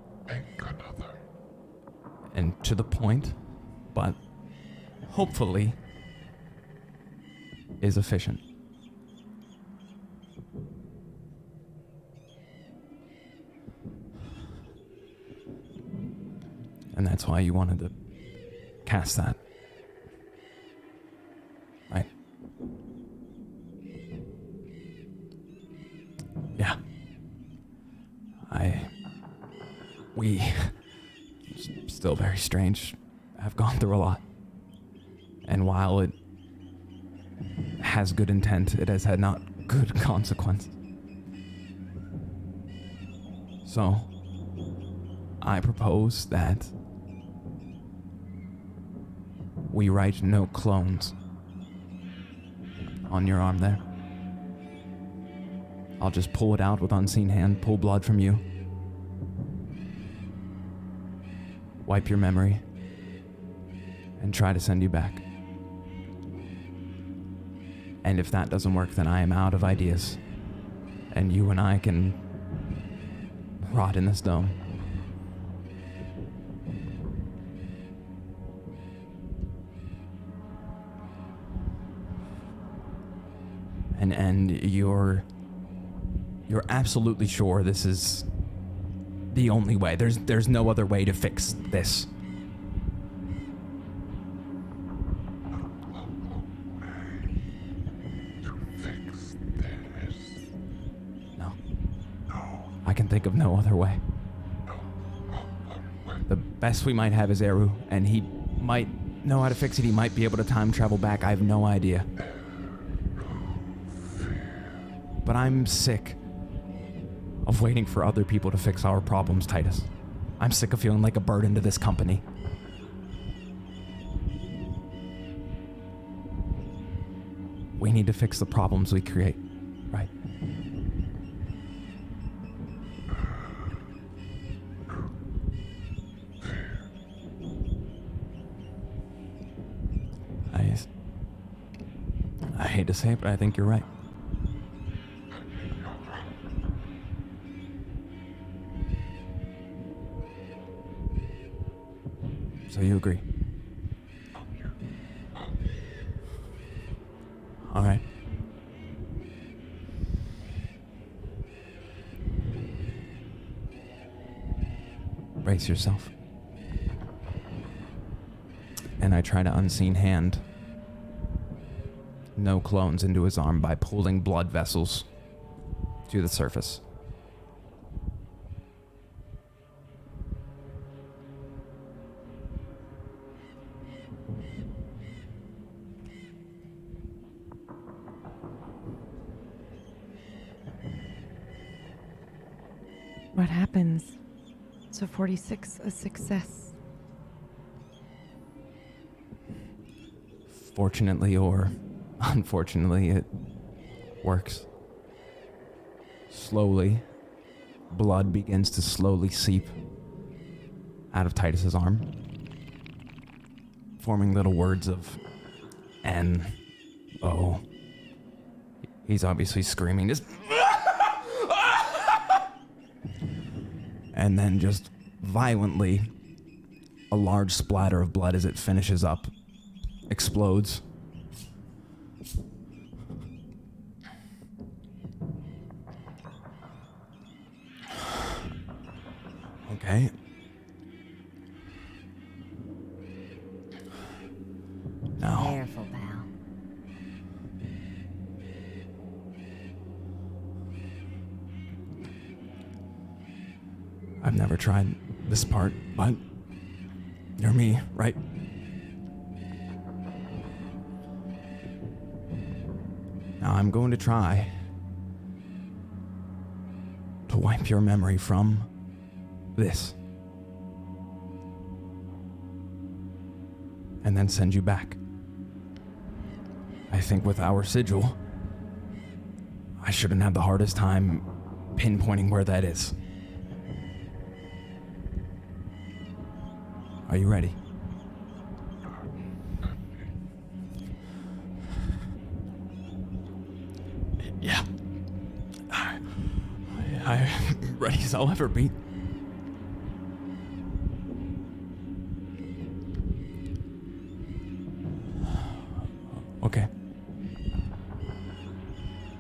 and to the point, but hopefully is efficient. And that's why you wanted to cast that. Right? Yeah. We, still very strange, have gone through a lot. And while it has good intent, it has had not good consequence. So, I propose that we write no clones on your arm there. I'll just pull it out with unseen hand, pull blood from you, wipe your memory, and try to send you back. And if that doesn't work, then I am out of ideas, and you and I can rot in this dome. And you're absolutely sure this is the only way. There's no other way to fix this. No. I can think of no other way. The best we might have is Eru, and he might know how to fix it. He might be able to time travel back. I have no idea. But I'm sick of waiting for other people to fix our problems, Titus. I'm sick of feeling like a burden to this company. We need to fix the problems we create, right? I hate to say it, but I think you're right. So you agree? All right. Brace yourself. And I try to unseen hand no clones into his arm by pulling blood vessels to the surface. What happens? So 46, a success. Fortunately or unfortunately, it works. Slowly, blood begins to slowly seep out of Titus's arm, forming little words of N-O. He's obviously screaming, just and then just violently, a large splatter of blood as it finishes up explodes. Okay. Now. Careful, pal. I've never tried this part, but you're me, right? Now I'm going to try to wipe your memory from this. And then send you back. I think with our sigil, I shouldn't have the hardest time pinpointing where that is. Are you ready? Yeah. I'm ready as I'll ever be. Okay.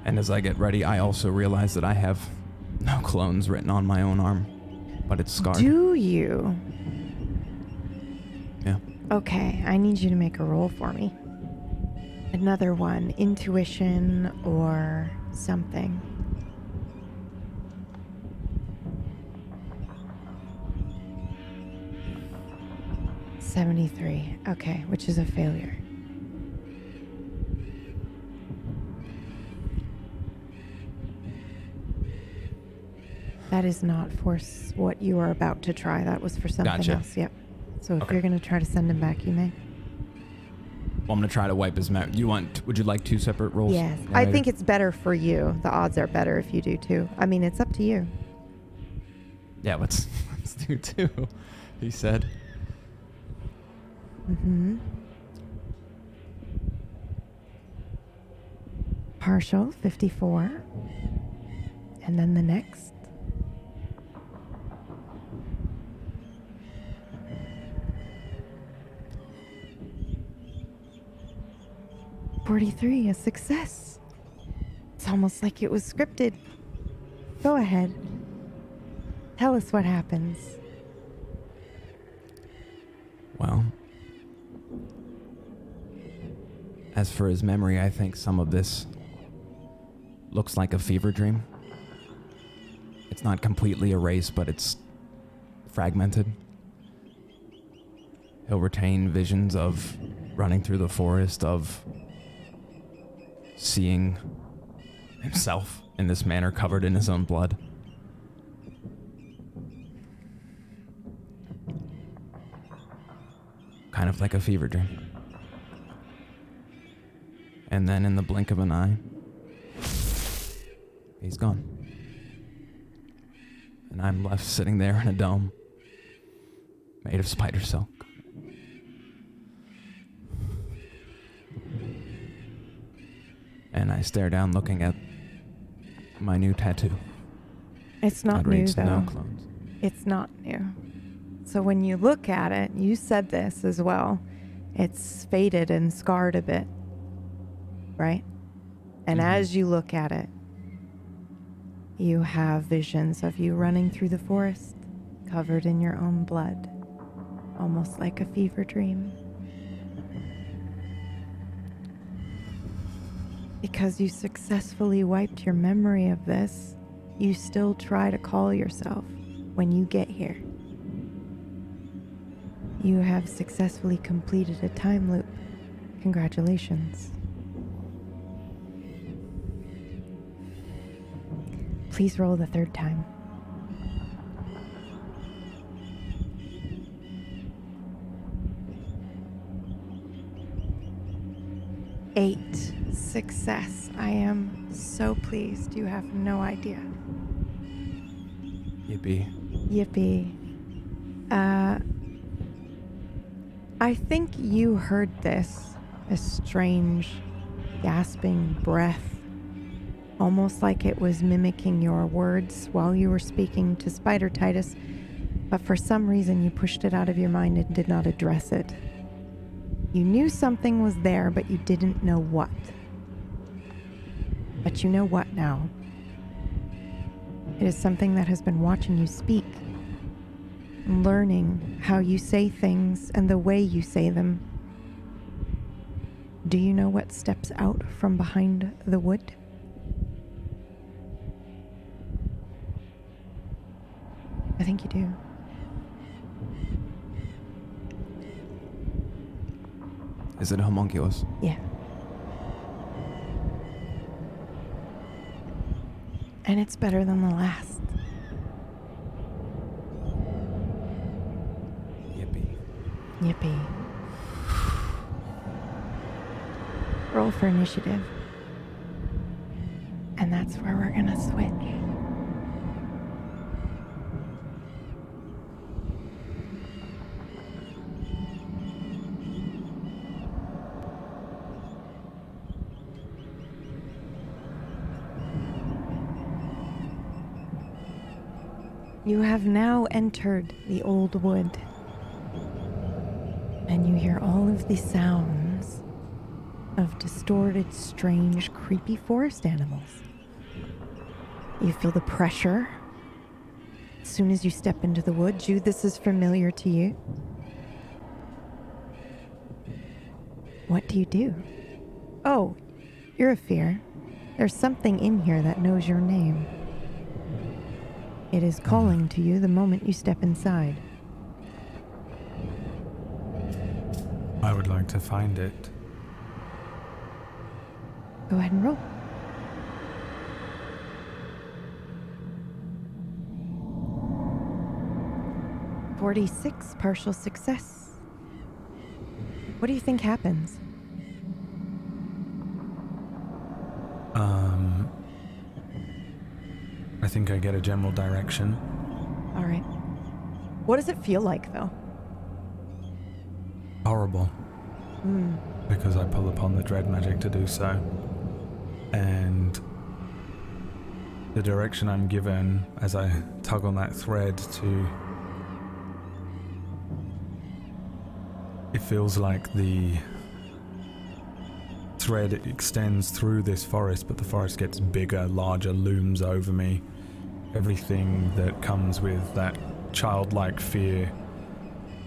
And as I get ready, I also realize that I have no clones written on my own arm, but it's scarred. Do you? Yeah. Okay, I need you to make a roll for me. Another one, intuition or something. $73. Okay, which is a failure. That is not for what you are about to try. That was for something Gotcha. else. Yep. So if Okay. you're going to try to send him back, you may. Well, I'm gonna try to wipe his memory. Would you like two separate rolls? Yes. I Narrated? think it's better for you. The odds are better if you do too. I mean, it's up to you. Yeah, let's do two, he said. Mm-hmm. Partial, 54. And then the next. $43, a success. It's almost like it was scripted. Go ahead. Tell us what happens. Well, as for his memory, I think some of this looks like a fever dream. It's not completely erased, but it's fragmented. He'll retain visions of running through the forest, of seeing himself in this manner covered in his own blood. Kind of like a fever dream. And then in the blink of an eye, he's gone. And I'm left sitting there in a dome made of spider silk. And I stare down looking at my new tattoo. It's not That new, reads, though. No clones. It's not new. So when you look at it, you said this as well. It's faded and scarred a bit, right? And as you look at it, you have visions of you running through the forest, covered in your own blood, almost like a fever dream. Because you successfully wiped your memory of this, you still try to call yourself when you get here. You have successfully completed a time loop. Congratulations. Please roll the third time. Eight. Success. I am so pleased. You have no idea. Yippee. Yippee. I think you heard this, a strange, gasping breath, almost like it was mimicking your words while you were speaking to Spider Titus, but for some reason you pushed it out of your mind and did not address it. You knew something was there, but you didn't know what. But you know what now. It is something that has been watching you speak, learning how you say things and the way you say them. Do you know what steps out from behind the wood? I think you do. Is it a homunculus? Yeah. And it's better than the last. Yippee. Yippee. Roll for initiative. And that's where we're gonna switch. You have now entered the old wood, and you hear all of the sounds of distorted, strange, creepy forest animals. You feel the pressure as soon as you step into the wood. Jude, this is familiar to you. What do you do? Oh, you're a fear. There's something in here that knows your name. It is calling to you the moment you step inside. I would like to find it. Go ahead and roll. .46, partial success. What do you think happens? I think I get a general direction. All right. What does it feel like, though? Horrible. Because I pull upon the dread magic to do so. And the direction I'm given as I tug on that thread to... It feels like the thread extends through this forest, but the forest gets bigger, larger, looms over me. Everything that comes with that childlike fear,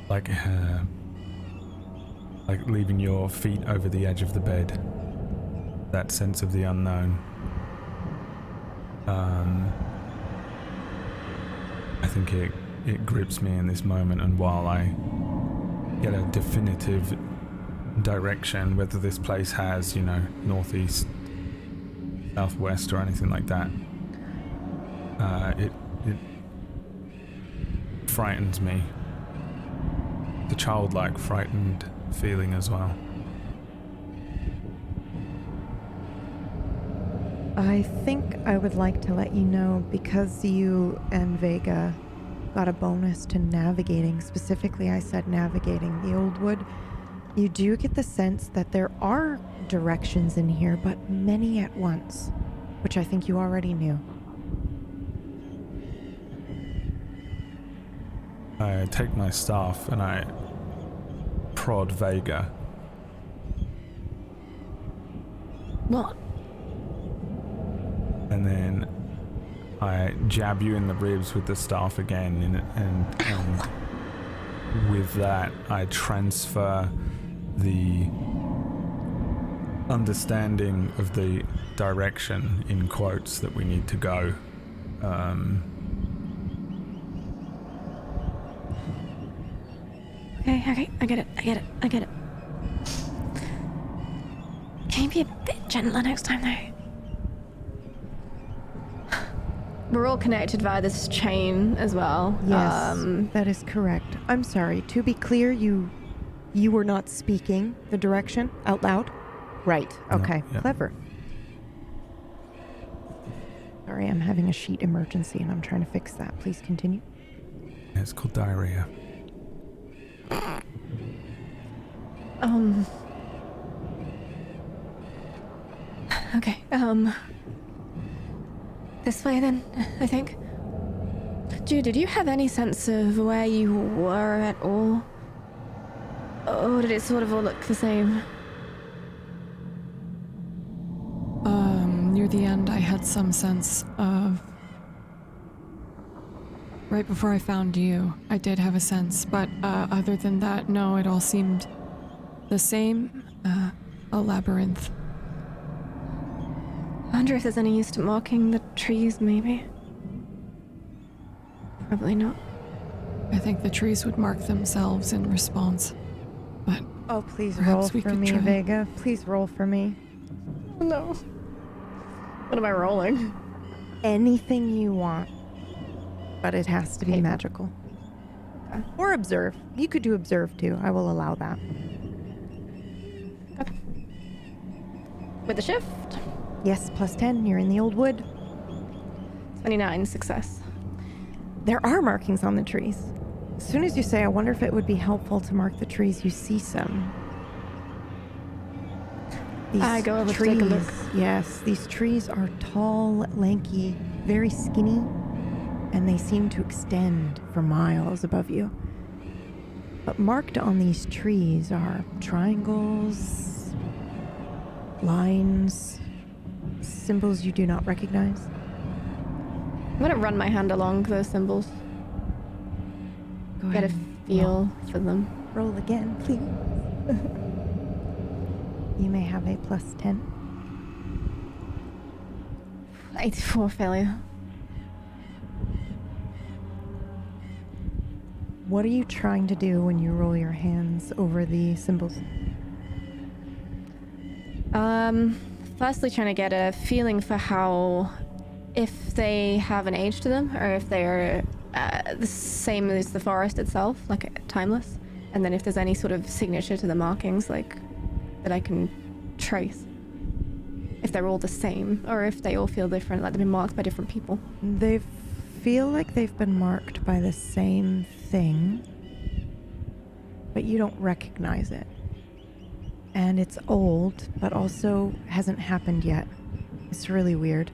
like leaving your feet over the edge of the bed, that sense of the unknown. I think it grips me in this moment, and while I get a definitive direction, whether this place has, northeast, southwest, or anything like that, it frightens me. The childlike, frightened feeling as well. I think I would like to let you know, because you and Vega got a bonus to navigating, specifically I said navigating the old wood, you do get the sense that there are directions in here, but many at once, which I think you already knew. I take my staff and I prod Vega. What? and then I jab you in the ribs with the staff again, and with that I transfer the understanding of the direction, in quotes, that we need to go. Okay, I get it. Can you be a bit gentler next time, though? We're all connected via this chain as well. Yes, that is correct. I'm sorry. To be clear, you were not speaking the direction out loud? Right. Okay. Yeah. Clever. Sorry, I'm having a sheet emergency and I'm trying to fix that. Please continue. Yeah, it's called diarrhea. Okay, this way then, I think. Jude, did you have any sense of where you were at all? Or did it sort of all look the same? Near the end, I had some sense of... Right before I found you, I did have a sense, but other than that, no, it all seemed the same. A labyrinth. I wonder if there's any use to marking the trees, maybe. Probably not. I think the trees would mark themselves in response. But Oh, please perhaps roll we for could me, try. Vega. Please roll for me. No. What am I rolling? Anything you want. But it has to be magical. Okay. Or observe. You could do observe too. I will allow that. With the shift? Yes, plus 10. You're in the old wood. 29, success. There are markings on the trees. As soon as you say, I wonder if it would be helpful to mark the trees, you see some. These I go over to trees, take a look. Yes, these trees are tall, lanky, very skinny, and they seem to extend for miles above you. But marked on these trees are triangles, lines, symbols you do not recognize. I'm gonna run my hand along those symbols. Go Get a ahead and feel for them. roll again, please. You may have a plus 10. 84 failure. What are you trying to do when you roll your hands over the symbols? Firstly trying to get a feeling for how, if they have an age to them, or if they're the same as the forest itself, like timeless, and then if there's any sort of signature to the markings, like, that I can trace. If they're all the same, or if they all feel different, like they've been marked by different people. They feel like they've been marked by the same thing, but you don't recognize it. And it's old, but also hasn't happened yet. It's really weird.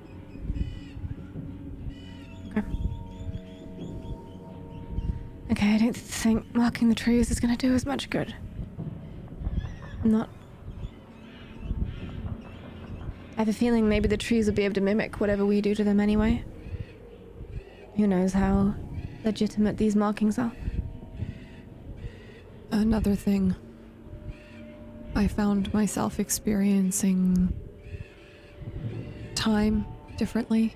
Okay, I don't think marking the trees is gonna do as much good. I'm not... I have a feeling maybe the trees will be able to mimic whatever we do to them anyway. Who knows how legitimate these markings are. Another thing, I found myself experiencing time differently.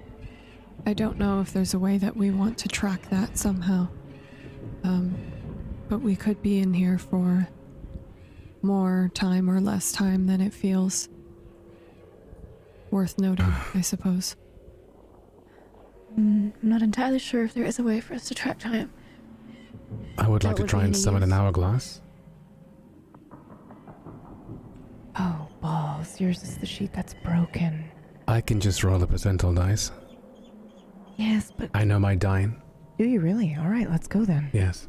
I don't know if there's a way that we want to track that somehow. But we could be in here for more time or less time than it feels. Worth noting, I suppose. I'm not entirely sure if there is a way for us to track time. I would like That to would try be and any summon an use. hourglass. Oh, balls. Yours is the sheet that's broken. I can just roll a percentile dice. Yes, but I know my dying. do you really? All right, let's go then. Yes.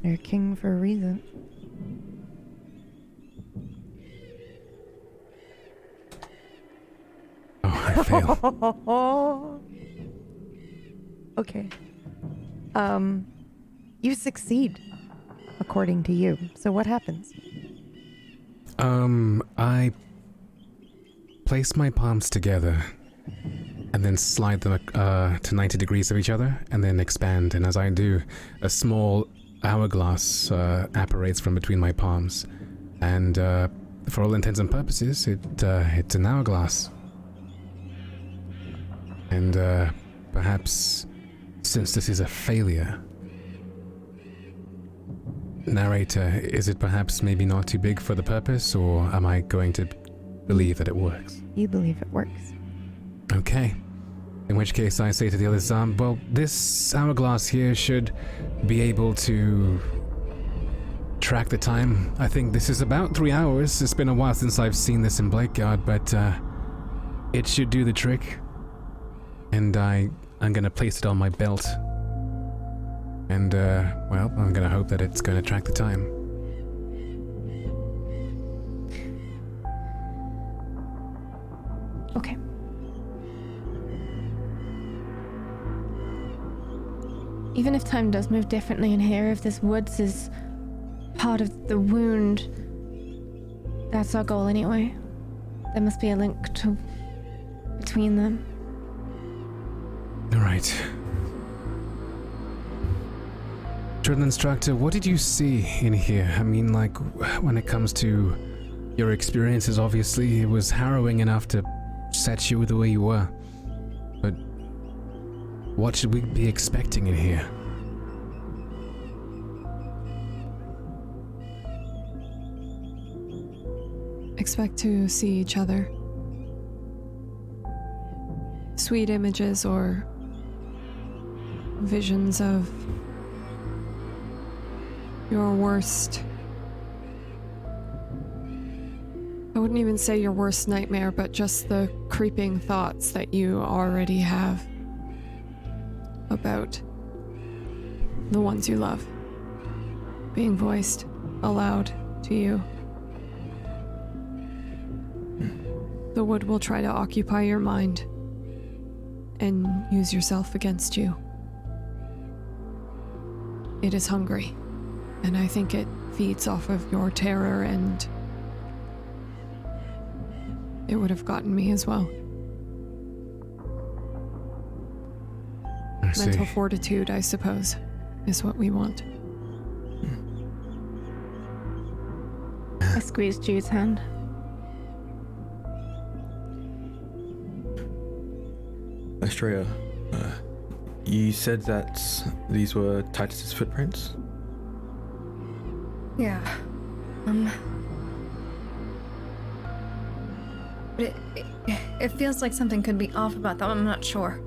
You're king for a reason. Oh, I fail. Okay. You succeed, according to you. So what happens? I place my palms together and then slide them to 90 degrees of each other, and then expand. And as I do, a small hourglass apparates from between my palms. And for all intents and purposes, it's an hourglass. And perhaps, since this is a failure, narrator, is it perhaps maybe not too big for the purpose, or am I going to believe that it works? You believe it works. Okay. In which case I say to the others, well, this hourglass here should be able to track the time. I think this is about 3 hours. It's been a while since I've seen this in Blakeguard, but it should do the trick. And I'm gonna place it on my belt. And, well, I'm gonna hope that it's gonna track the time. Okay. Even if time does move differently in here, if this woods is part of the wound, that's our goal anyway. There must be a link between them. Alright. Drill Instructor, what did you see in here? I mean, like, when it comes to your experiences, obviously, it was harrowing enough to set you the way you were. But what should we be expecting in here? Expect to see each other. Sweet images or visions of your worst. I wouldn't even say your worst nightmare, but just the creeping thoughts that you already have about the ones you love being voiced aloud to you. The wood will try to occupy your mind and use yourself against you. It is hungry, and I think it feeds off of your terror, and it would have gotten me as well. I see. Mental fortitude, I suppose, is what we want. I squeezed Jude's hand. Estrella, you said that these were Titus's footprints? Yeah. But it feels like something could be off about that. I'm not sure.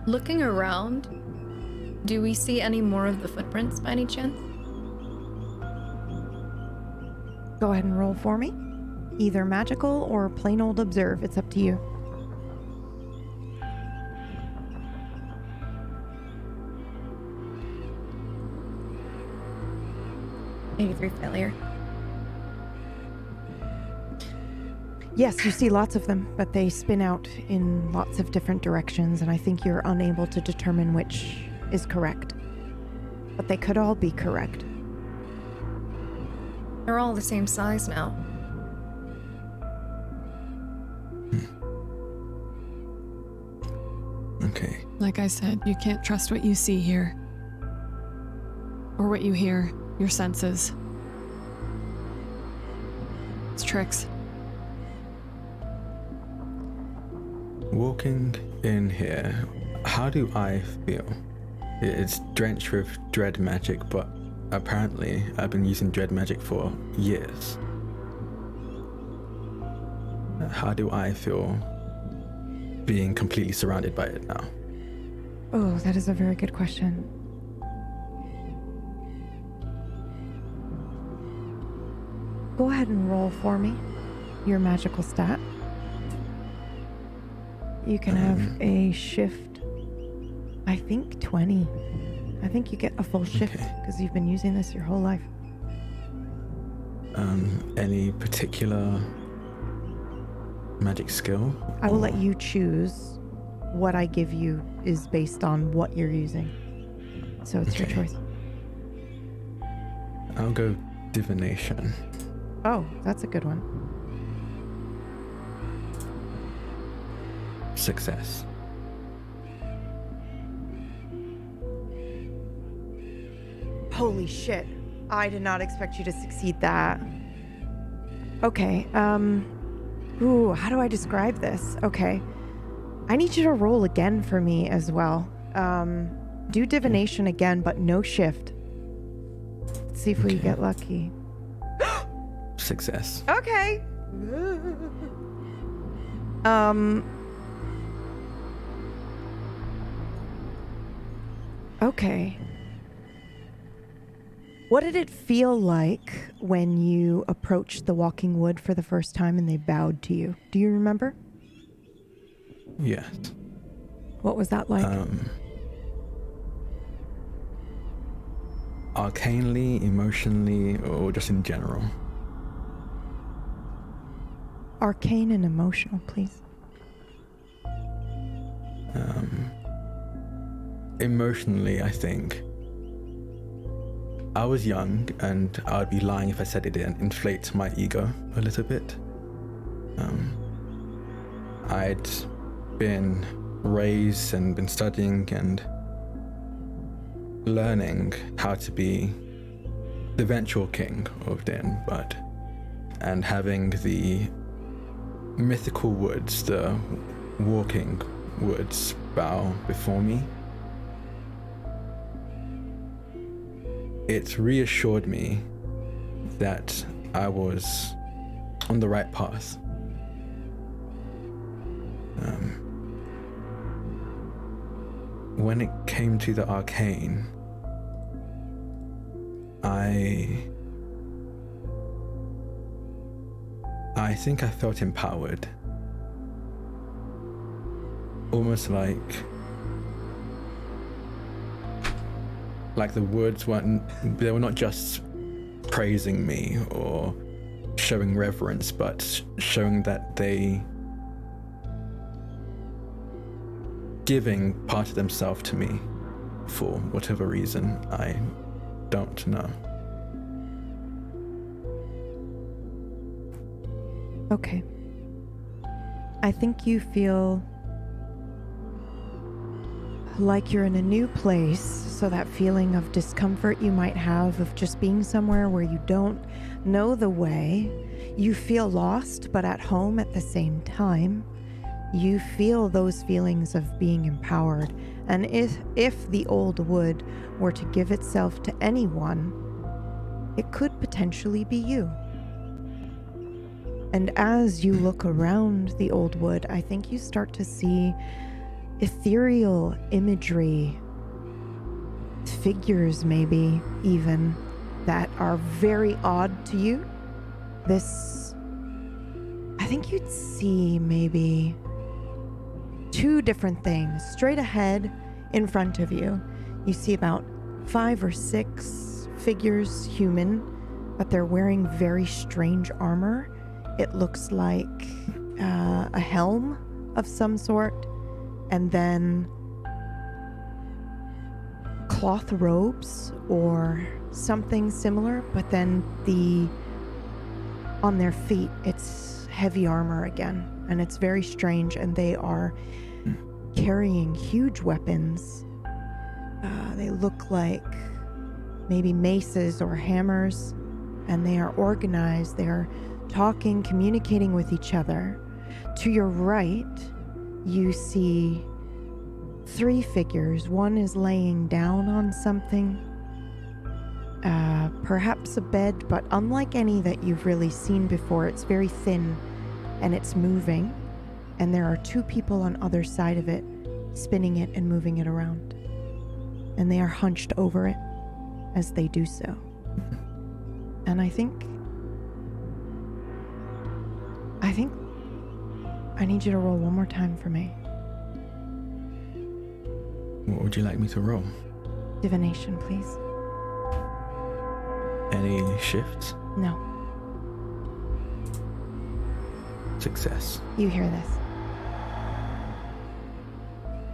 Looking around, do we see any more of the footprints by any chance? Go ahead and roll for me. Either magical or plain old observe. It's up to you. '83 failure. Yes, you see lots of them, but they spin out in lots of different directions, and I think you're unable to determine which is correct. But they could all be correct. They're all the same size now. Okay. Like I said, you can't trust what you see here. Or what you hear, your senses. It's tricks. Walking in here, how do I feel? It's drenched with dread magic, but apparently I've been using dread magic for years. How do I feel being completely surrounded by it now? Oh, that is a very good question. Go ahead and roll for me your magical stat. You can have a shift, I think 20. I think you get a full shift because you've been using this your whole life. Any particular magic skill? I will let you choose. What I give you is based on what you're using. So it's your choice. I'll go divination. Oh, that's a good one. Success. Holy shit. I did not expect you to succeed that. Okay, ooh, how do I describe this? Okay. I need you to roll again for me as well. Do divination again, but no shift. Let's see if we get lucky. Success. Okay. Okay. What did it feel like when you approached the walking wood for the first time and they bowed to you? Do you remember? Yes. What was that like? Arcanely, emotionally, or just in general? Arcane and emotional, please. Emotionally, I think. I was young, and I would be lying if I said it didn't inflate my ego a little bit. I'd been raised and been studying and learning how to be the eventual king of Din, and having the mythical woods, the walking woods, bow before me. It reassured me that I was on the right path. When it came to the arcane, I think I felt empowered. Almost like the words they were not just praising me or showing reverence, but showing that they giving part of themselves to me for whatever reason, I don't know. Okay. I think you feel like you're in a new place, so that feeling of discomfort you might have of just being somewhere where you don't know the way, you feel lost but at home at the same time. You feel those feelings of being empowered, and if the old wood were to give itself to anyone, it could potentially be you. And as you look around the old wood, I think you start to see ethereal imagery, figures maybe even, that are very odd to you. I think you'd see maybe 2 different things straight ahead in front of you. You see about 5 or 6 figures, human, but they're wearing very strange armor. It looks like a helm of some sort, and then cloth robes or something similar, but then on their feet it's heavy armor again, and it's very strange, and they are carrying huge weapons. They look like maybe maces or hammers, and they are organized. They are talking, communicating with each other. To your right, you see 3 figures. One is laying down on something, perhaps a bed, but unlike any that you've really seen before. It's very thin and it's moving, and there are 2 people on either side of it spinning it and moving it around, and they are hunched over it as they do so. And I think I need you to roll one more time for me. What would you like me to roll? Divination, please. Any shifts? No. Success. You hear this.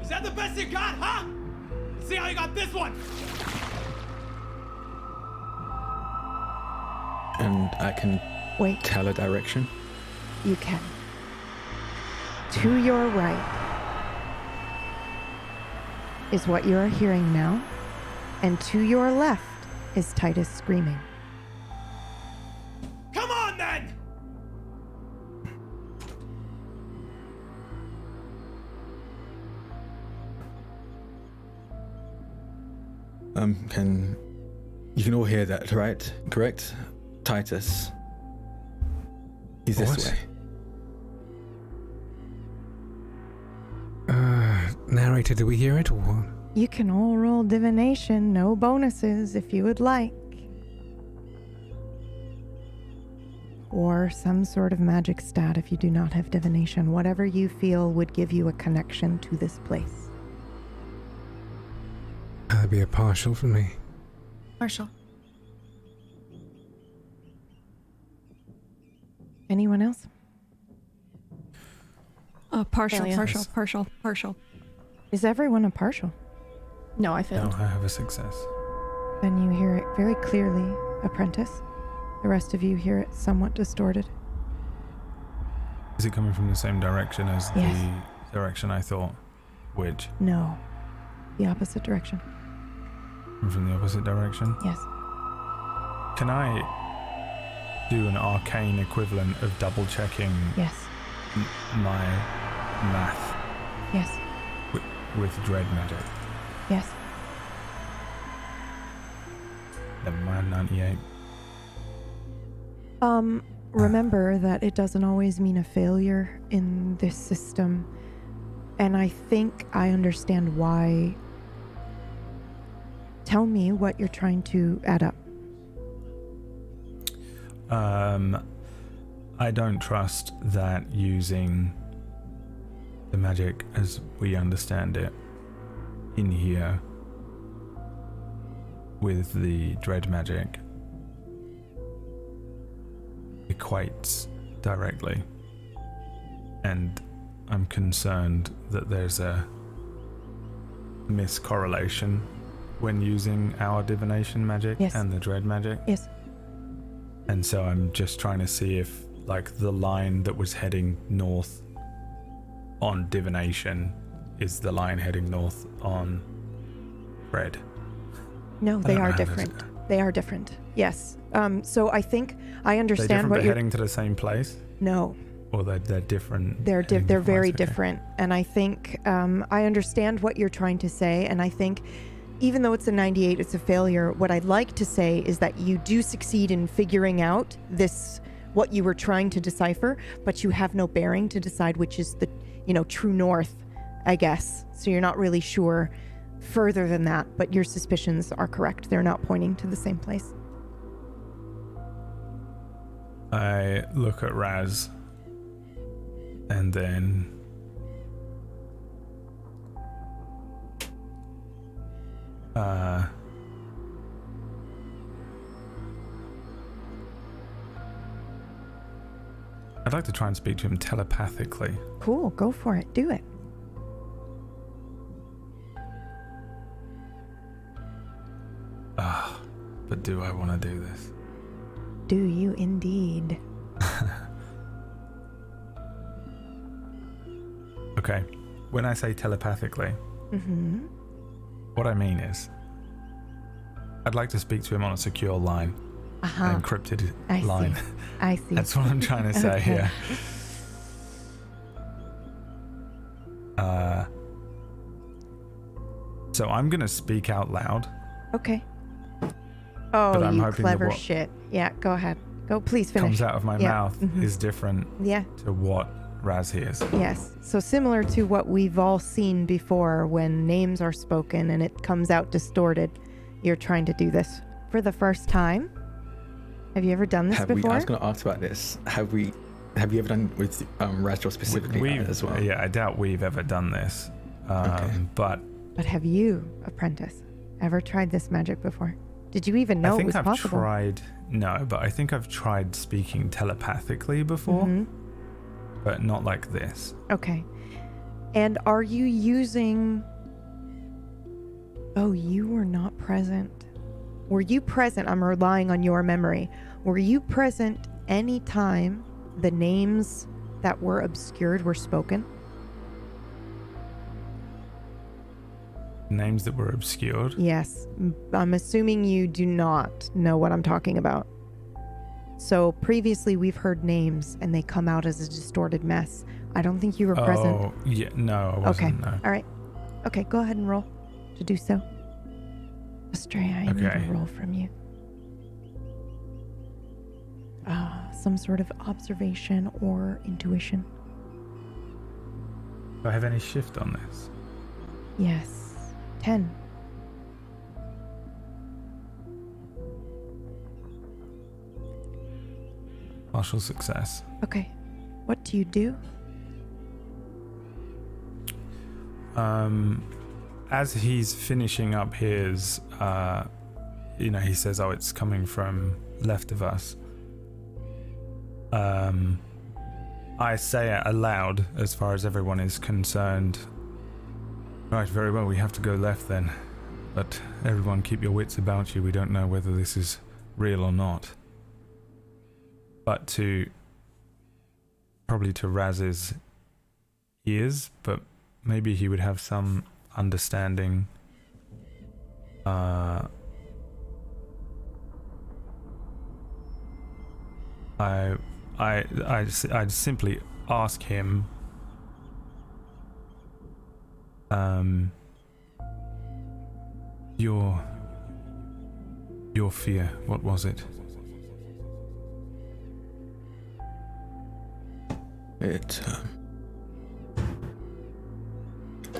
Is that the best you got, huh? See how you got this one? And I can Wait, tell a direction? you can. To your right is what you are hearing now, and to your left is Titus screaming. Come on then! You can all hear that, right? Correct? Titus. He's this What? way. Narrated, do we hear it or what? You can all roll divination, no bonuses if you would like. Or some sort of magic stat if you do not have divination. Whatever you feel would give you a connection to this place. That'd be a partial for me. Marshall. Anyone else? Partial, Leah. partial. Is everyone a partial? No, I No, failed. I have a success. Then you hear it very clearly, apprentice. The rest of you hear it somewhat distorted. Is it coming from the same direction as Yes. the direction I thought? Which? No. The opposite direction. From the opposite direction? Yes. Can I do an arcane equivalent of double checking Yes. my math Yes. with dread magic? Yes. Never mind, 98. Remember that it doesn't always mean a failure in this system. And I think I understand why. Tell me what you're trying to add up. I don't trust that using the magic as we understand it in here with the dread magic equates directly, and I'm concerned that there's a miscorrelation when using our divination magic Yes. and the dread magic. Yes. And so I'm just trying to see if, like, the line that was heading north on divination is the line heading north on dread. No, I they don't know are how this- different. They are different. Yes. So I think I They're understand different what but you're. heading to the same place, No, or they're different. they're heading they're different very ways? Okay. different, and I think I understand what you're trying to say, and I think even though it's a 98, it's a failure. What I'd like to say is that you do succeed in figuring out this what you were trying to decipher, but you have no bearing to decide which is the true north, I guess. So you're not really sure further than that, but your suspicions are correct. They're not pointing to the same place. I look at Raz, and then I'd like to try and speak to him telepathically. Cool, go for it. Do it. But do I want to do this? Do you indeed? Okay, when I say telepathically, Mm-hmm. what I mean is I'd like to speak to him on a secure line, an encrypted I see. line. I see. That's what I'm trying to say Okay. here. So I'm going to speak out loud. Okay. Oh, But I'm you hoping that clever what shit. Yeah, go ahead. Go, please finish. comes out of my Yeah, mouth mhm. is different Yeah, to what Raz hears. yes. So similar to what we've all seen before when names are spoken and it comes out distorted. You're trying to do this for the first time. Have you ever done this I before? was going to ask about this. Have you ever done with Razroth specifically We've, as well? Yeah, I doubt we've ever done this. Okay. But But have you, apprentice, ever tried this magic before? Did you even know I it think was I've possible? tried. No, but I think I've tried speaking telepathically before, Mhm. but not like this. Okay. And are you using... Oh, you were not present. Were you present? I'm relying on your memory. Were you present any time the names that were obscured were spoken? Names that were obscured. Yes. I'm assuming you do not know what I'm talking about. So previously we've heard names and they come out as a distorted mess. I don't think you were present. Oh, yeah, no, I wasn't. Okay. No. All right. Okay, go ahead and roll to do so. Astray, I need Okay. a roll from you. Some sort of observation or intuition. Do I have any shift on this? Yes. 10. Partial success. Okay. What do you do? As he's finishing up his, he says, "Oh, it's coming from left of us." I say it aloud, as far as everyone is concerned. Right, very well, we have to go left then. But everyone keep your wits about you, we don't know whether this is real or not. But probably to Raz's ears, but maybe he would have some understanding. I'd simply ask him, your fear, what was it?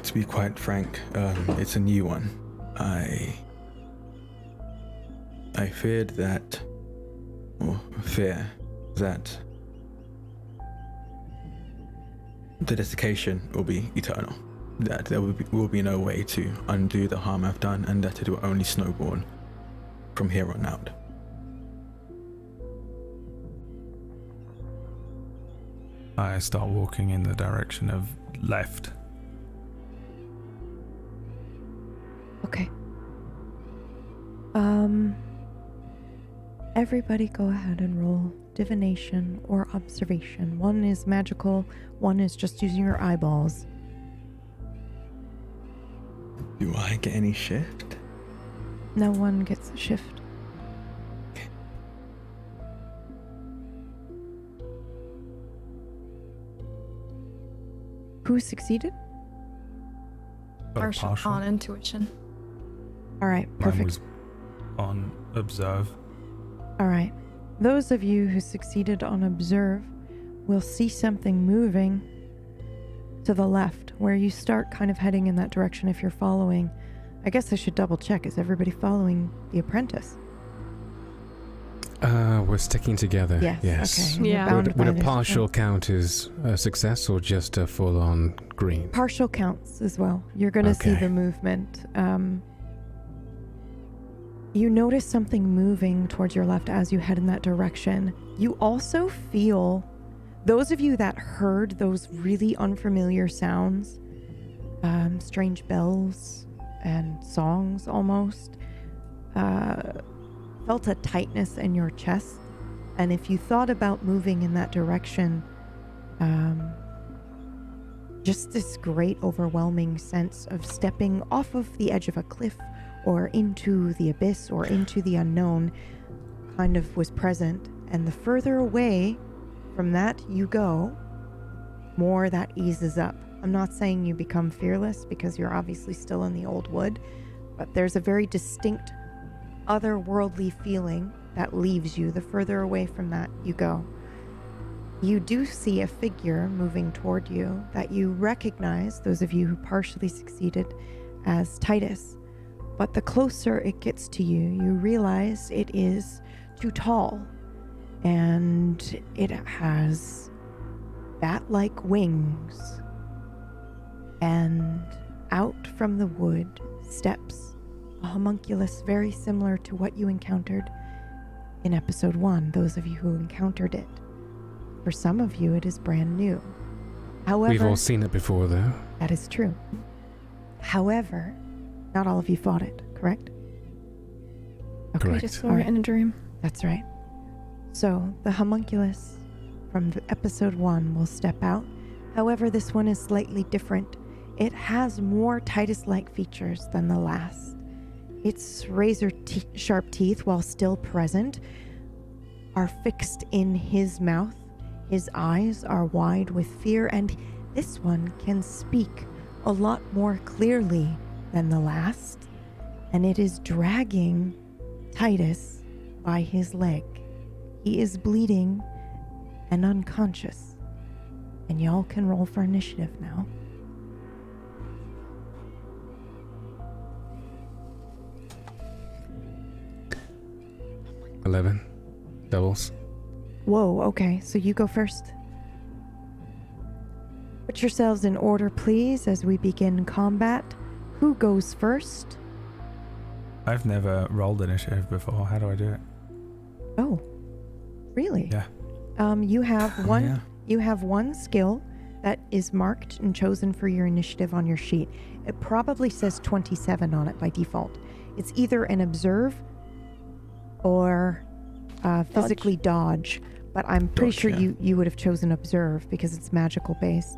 To be quite frank, it's a new one. I feared that, or fear that the desiccation will be eternal, that there will be no way to undo the harm I've done, and that it will only snowball from here on out. I start walking in the direction of left. Okay. Everybody go ahead and roll divination or observation. One is magical, one is just using your eyeballs. Do I get any shift? No one gets a shift. Who succeeded? Got a Partial on intuition. All right, Mine perfect. was on observe. All right. Those of you who succeeded on observe will see something moving to the left, where you start kind of heading in that direction if you're following. I guess I should double check. Is everybody following the apprentice? We're sticking together. Yes. Okay. Yeah. You're bound Would by a this partial chance. count as a success or just a full-on green? Partial counts as well. You're going to see Okay. the movement. You notice something moving towards your left as you head in that direction. You also feel, those of you that heard those really unfamiliar sounds, strange bells and songs almost, felt a tightness in your chest. And if you thought about moving in that direction, just this great overwhelming sense of stepping off of the edge of a cliff or into the abyss or into the unknown kind of was present. And the further away from that you go, more that eases up. I'm not saying you become fearless, because you're obviously still in the old wood, but there's a very distinct otherworldly feeling that leaves you the further away from that you go. You do see a figure moving toward you that you recognize, those of you who partially succeeded, as Titus. But the closer it gets to you, you realize it is too tall, and it has bat-like wings. And out from the wood steps a homunculus very similar to what you encountered in episode 1, those of you who encountered it. For some of you, it is brand new. However, We've all seen it before, though. that is true. However, not all of you fought it, correct? Okay, Correct. I just saw it in a dream. that's right. So, the homunculus from episode 1 will step out. However, this one is slightly different. It has more Titus-like features than the last. Its razor-sharp teeth, while still present, are fixed in his mouth. His eyes are wide with fear, and this one can speak a lot more clearly than the last. And it is dragging Titus by his leg. He is bleeding and unconscious. And y'all can roll for initiative now. $11 doubles. Whoa, okay, so you go first. Put yourselves in order, please, as we begin combat. Who goes first? I've never rolled initiative before. How do I do it? Oh, really? Yeah. You have one. Yeah. You have one skill that is marked and chosen for your initiative on your sheet. It probably says 27 on it by default. It's either an observe or physically dodge, but I'm pretty Dodge, sure yeah. you would have chosen observe because it's magical based.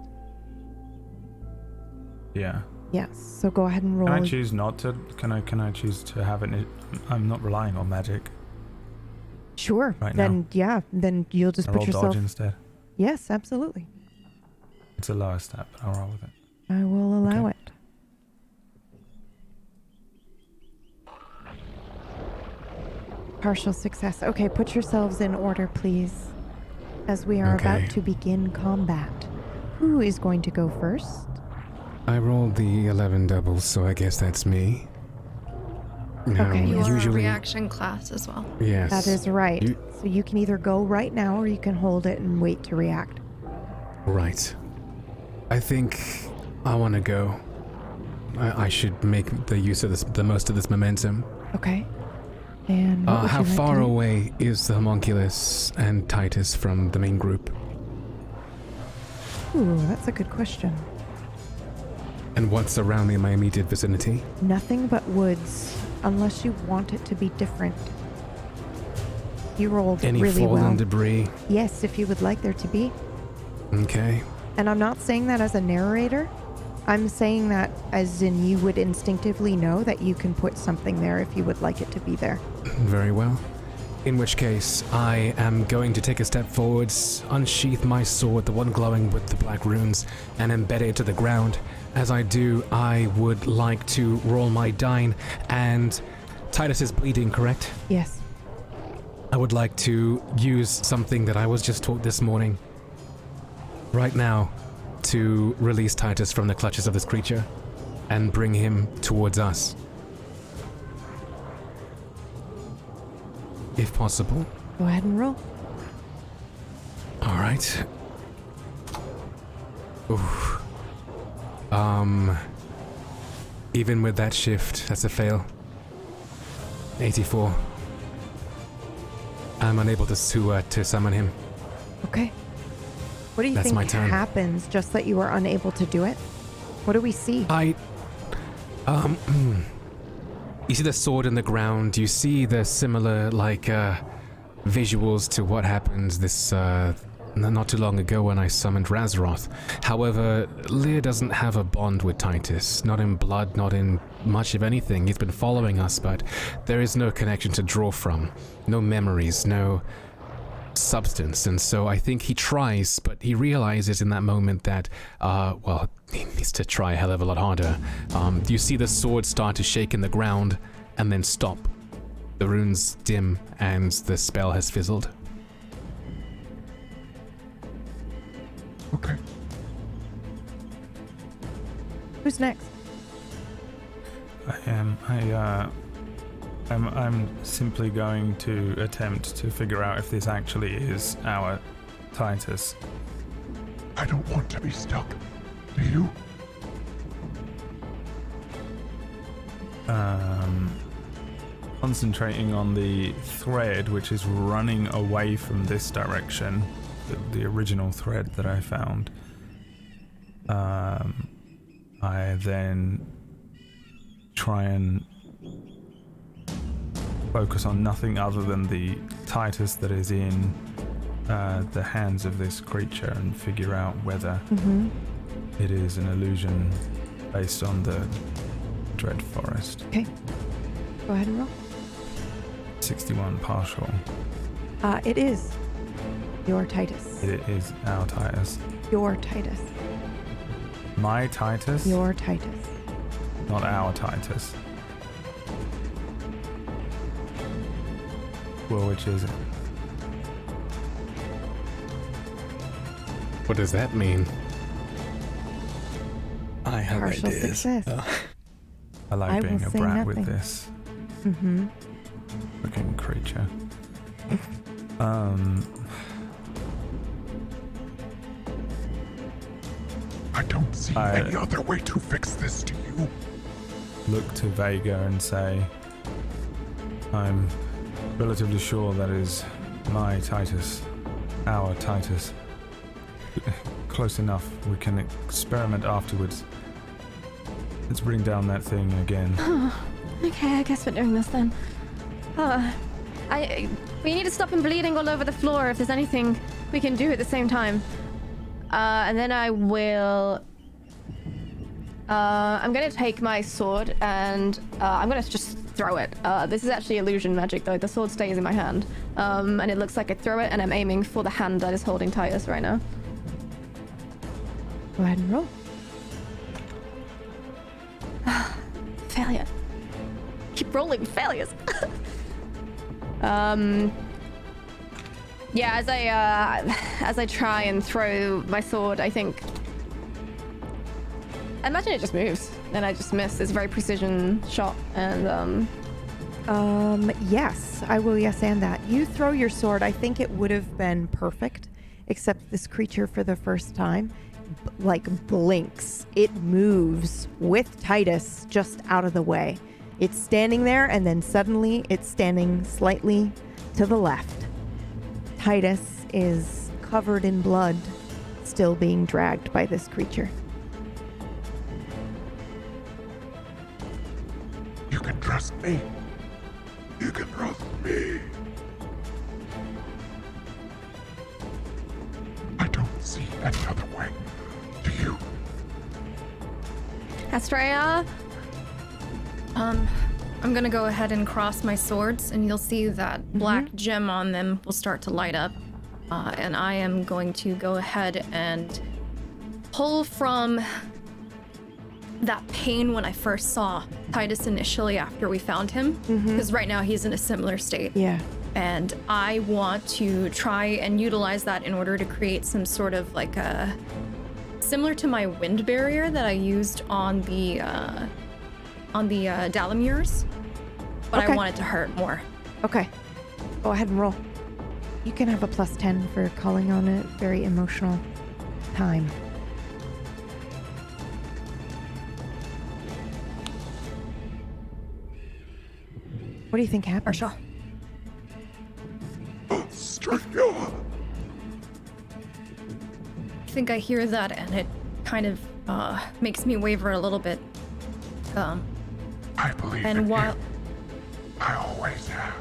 Yeah. Yes, so go ahead and roll. Can I choose not to? Can I choose to have it? I'm not relying on magic. Sure. Right then now. yeah, then you'll just I put roll yourself. dodge instead. Yes, absolutely. It's a lower stat, but I'll roll with it. I will allow Okay. it. Partial success. Okay, put yourselves in order, please, as we are Okay. about to begin combat. Who is going to go first? I rolled the 11 doubles, so I guess that's me. Now, Okay. You are a usually, reaction class as well. yes. That is right. You- So you can either go right now or you can hold it and wait to react. Right. I think I want to go. I should make the use of this, the most of this momentum. Okay. And what would How you like far to do? away is the homunculus and Titus from the main group? Ooh, that's a good question. And what's around me in my immediate vicinity? Nothing but woods, unless you want it to be different. You rolled Any really fallen well. debris? Yes, if you would like there to be. Okay. And I'm not saying that as a narrator. I'm saying that as in you would instinctively know that you can put something there if you would like it to be there. Very well. In which case, I am going to take a step forwards, unsheath my sword, the one glowing with the black runes, and embed it to the ground. As I do, I would like to roll my dine, and Titus is bleeding, correct? Yes. I would like to use something that I was just taught this morning, right now, to release Titus from the clutches of this creature and bring him towards us. If possible. Go ahead and roll. All right. Oof. Even with that shift, that's a fail. 84. I'm unable to summon him. Okay. What do you That's think my turn. happens just that you were unable to do it? What do we see? You see the sword in the ground. You see the similar, visuals to what happened this, not too long ago when I summoned Razroth. However, Leah doesn't have a bond with Titus. Not in blood, not in much of anything. He's been following us, but there is no connection to draw from. No memories, no substance. And so I think he tries, but he realizes in that moment that, he needs to try a hell of a lot harder. You see the sword start to shake in the ground and then stop. The runes dim and the spell has fizzled. Okay. Who's next? I'm simply going to attempt to figure out if this actually is our Titus. I don't want to be stuck. Do you? Concentrating on the thread which is running away from this direction, the original thread that I found. I then try and focus on nothing other than the Titus that is in the hands of this creature and figure out whether it is an illusion based on the Dread Forest. Okay. Go ahead and roll. 61 partial. It is your Titus. It is our Titus. Your Titus. My Titus? Your Titus. Not our Titus. Well, which is it? What does that mean? I have Partial ideas. success. I like I being will a say brat nothing. with this Mm-hmm. looking creature. I don't see any other way to fix this, do you? Look to Vega and say, I'm relatively sure that is my Titus, our Titus. Close enough. We can experiment afterwards. Let's bring down that thing again. Okay, I guess we're doing this then. We need to stop him bleeding all over the floor if there's anything we can do at the same time. And then I will... I'm gonna take my sword and I'm gonna just throw it. This is actually illusion magic though. The sword stays in my hand. And it looks like I throw it and I'm aiming for the hand that is holding Titus right now. Go ahead and roll. Failure. Keep rolling failures. Yeah, as I try and throw my sword, I imagine it just moves, and I just miss. It's a very precision shot, and Yes, I will yes and that. You throw your sword. I think it would have been perfect, except this creature for the first time, blinks. It moves with Titus just out of the way. It's standing there, and then suddenly it's standing slightly to the left. Titus is covered in blood, still being dragged by this creature. You can trust me. You can trust me. I don't see any other way. Do you? Astrea. I'm gonna go ahead and cross my swords, and you'll see that black gem on them will start to light up. And I am going to go ahead and pull from that pain when I first saw Titus initially after we found him, because right now he's in a similar state. Yeah. And I want to try and utilize that in order to create some sort of similar to my wind barrier that I used on the Dalamures, but Okay. I want it to hurt more. Okay. Go ahead and roll. You can have a +10 for calling on a very emotional time. What do you think happened? Marshall. Strength. I think I hear that, and it kind of makes me waver a little bit. I believe And in while you. I always have.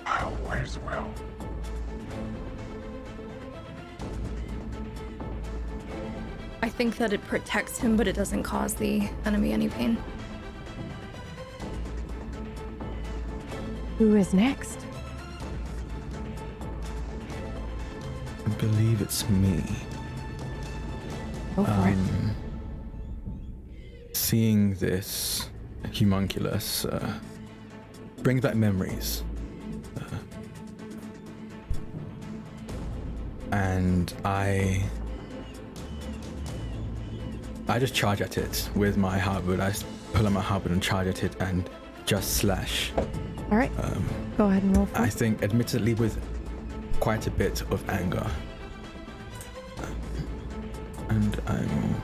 I always will. I think that it protects him, but it doesn't cause the enemy any pain. Who is next? I believe it's me. Go for it. Seeing this homunculus brings back memories. And I just charge at it with my halberd. I pull out my halberd and charge at it and just slash. All right. Go ahead and roll for I it. think, admittedly, with quite a bit of anger. And I'm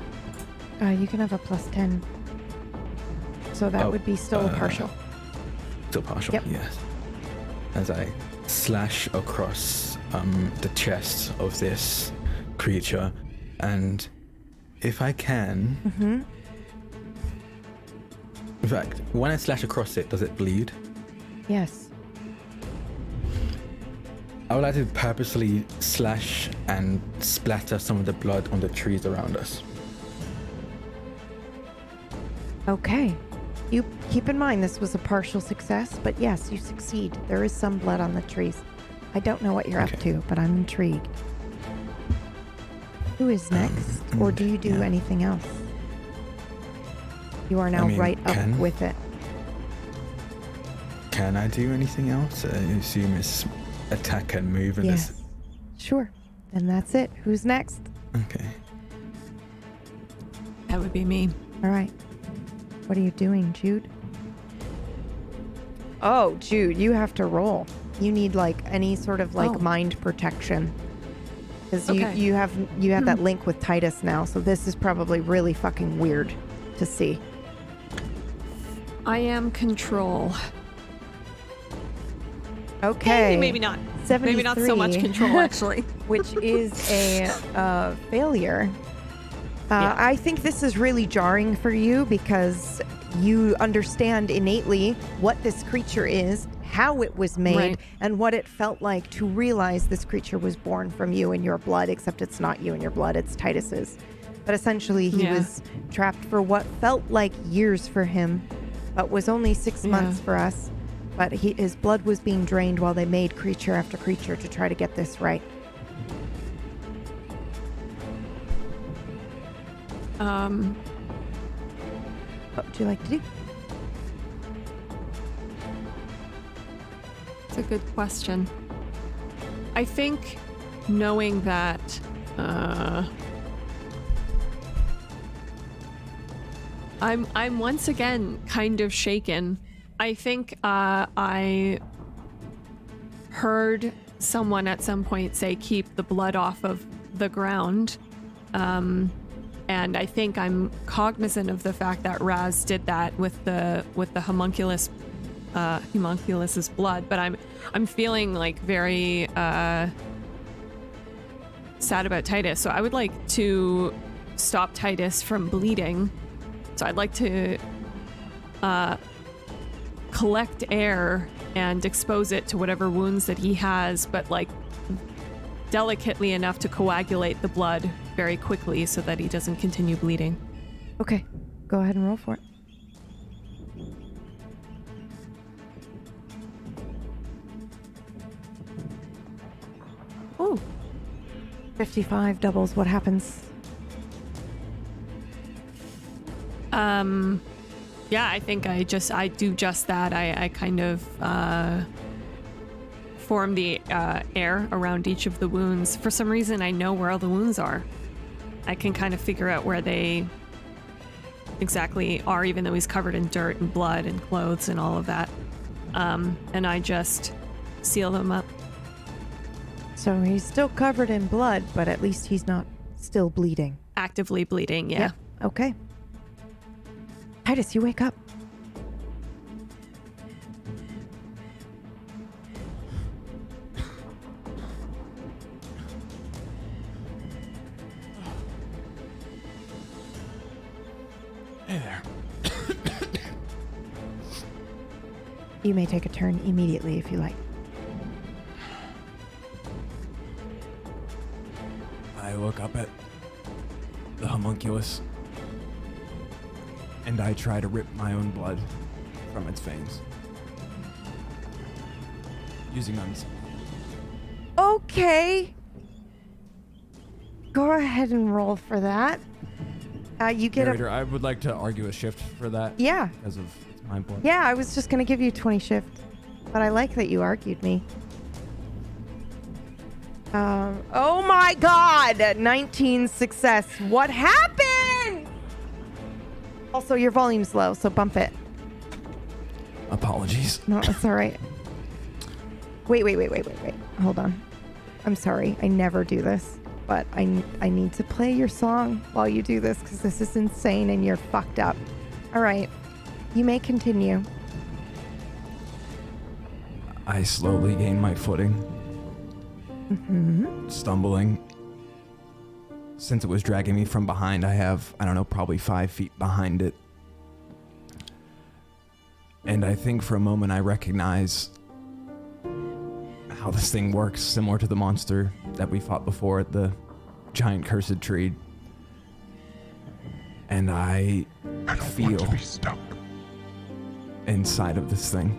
You can have a +10. So that would be still a partial. still partial, Yep. yes. As I slash across the chest of this creature, and if I can, in fact, when I slash across it, does it bleed? Yes. I would like to purposely slash and splatter some of the blood on the trees around us. Okay. You keep in mind this was a partial success, but yes, you succeed. There is some blood on the trees. I don't know what you're up to, but I'm intrigued. Who is next? Or do you do anything else? You are now right up with it. Can I do anything else? I assume it's attack and move and Yes. Sure. Then that's it. Who's next? Okay. That would be me. All right. What are you doing, Jude? Oh, Jude, you have to roll. You need like any sort of like mind protection. Because you have that link with Titus now, so this is probably really fucking weird to see. I am control. Okay. Maybe not. 73, Maybe not so much control, actually. Which is a failure. I think this is really jarring for you because you understand innately what this creature is, how it was made, and what it felt like to realize this creature was born from you and your blood, except it's not you and your blood, it's Titus's. But essentially he was trapped for what felt like years for him, but was only 6 months for us. But his blood was being drained while they made creature after creature to try to get this right. What would you like to do? It's a good question. I think knowing that I'm once again kind of shaken. I think I heard someone at some point say keep the blood off of the ground. And I think I'm cognizant of the fact that Raz did that with the homunculus's blood, but I'm feeling like very sad about Titus. So I would like to stop Titus from bleeding. So I'd like to collect air and expose it to whatever wounds that he has, but like delicately enough to coagulate the blood very quickly so that he doesn't continue bleeding. Okay, go ahead and roll for it. Ooh. 55 doubles. What happens? Yeah, I think I do just that. I kind of form the air around each of the wounds. For some reason, I know where all the wounds are. I can kind of figure out where they exactly are, even though he's covered in dirt and blood and clothes and all of that. And I just seal them up. So he's still covered in blood, but at least he's not still bleeding. Actively bleeding, yeah. Okay. Titus, you wake up. Hey there. You may take a turn immediately if you like. I look up at the homunculus and I try to rip my own blood from its veins. Using unseen. Okay. Go ahead and roll for that. You get Narrator, I would like to argue a shift for that. Yeah. Because of it's my blood. Yeah, I was just going to give you 20 shift. But I like that you argued me. Oh my god! 19 success. What happened? Also, your volume's low, so bump it. Apologies. No, it's alright. Wait. Hold on. I'm sorry. I never do this. But I need to play your song while you do this because this is insane and you're fucked up. Alright. You may continue. I slowly gain my footing. Stumbling. Since it was dragging me from behind, I have, I don't know, probably 5 feet behind it. And I think for a moment I recognize how this thing works, similar to the monster that we fought before at the giant cursed tree. And I I don't feel want to be stuck. inside of this thing.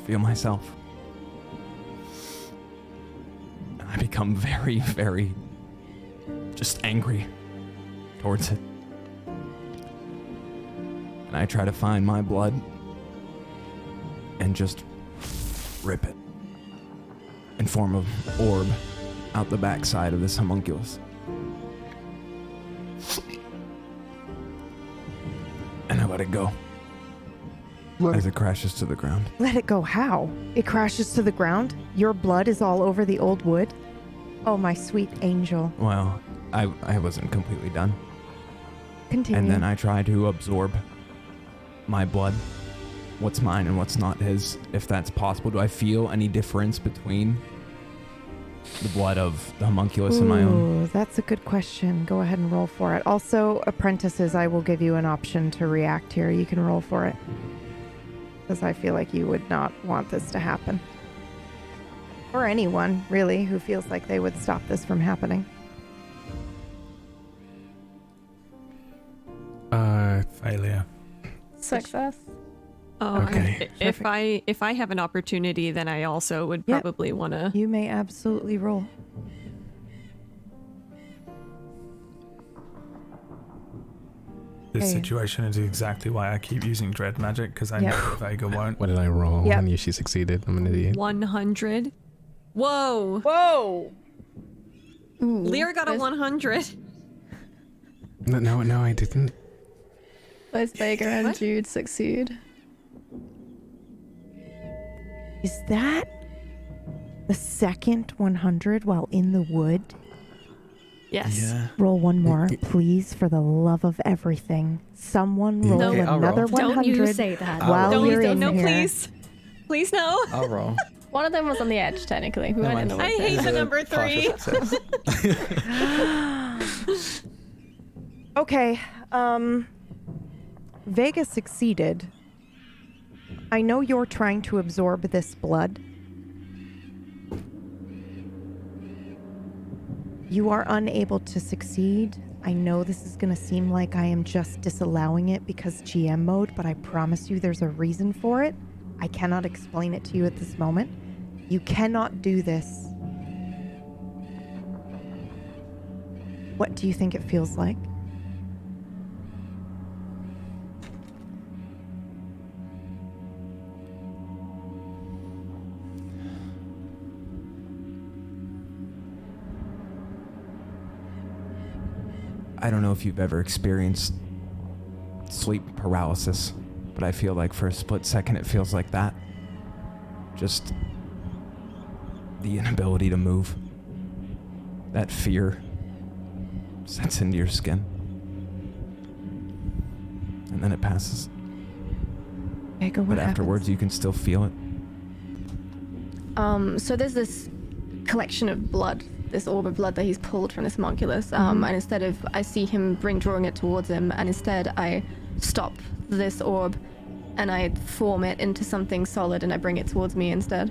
Feel myself. And I become very, very just angry towards it. And I try to find my blood and just rip it and form an orb out the backside of this homunculus. And I let it go as it crashes to the ground. Let it go how? It crashes to the ground? Your blood is all over the old wood? Oh, my sweet angel. Well, I wasn't completely done. Continue. And then I try to absorb my blood, what's mine and what's not his, if that's possible. Do I feel any difference between the blood of the homunculus and my own? Ooh, that's a good question. Go ahead and roll for it. Also, apprentices, I will give you an option to react here. You can roll for it. Because I feel like you would not want this to happen. Or anyone, really, who feels like they would stop this from happening. Failure. Success. Oh, Okay. If I have an opportunity, then I also would Yep. probably want to. You may absolutely roll. This Okay. situation is exactly why I keep using dread magic, because I know that Vega won't. What did I roll? Yep. I knew she succeeded. I'm an idiot. 100. Whoa. Whoa! Ooh, Leah got a both- 100. No, I didn't. Both Vega and What? Jude succeed. Is that the second 100 while in the wood? Yes. Yeah. Roll one more, please, for the love of everything. Someone roll Okay, I'll another roll. 100 Don't you say that. while I'll you're in no, here. please. Please, no. I'll roll. One of them was on the edge, technically. We Never weren't in the mind. woods. I hate This the is a number partial 3. success. Okay, Vega succeeded. I know you're trying to absorb this blood. You are unable to succeed. I know this is going to seem like I am just disallowing it because GM mode, but I promise you there's a reason for it. I cannot explain it to you at this moment. You cannot do this. What do you think it feels like? I don't know if you've ever experienced sleep paralysis, but I feel like for a split second it feels like that. Just the inability to move. That fear sets into your skin. And then it passes. Vega, what But happens? afterwards you can still feel it. So there's this collection of blood, this orb of blood that he's pulled from this homunculus. And instead of, I see him drawing it towards him, and instead I stop this orb and I form it into something solid and I bring it towards me instead.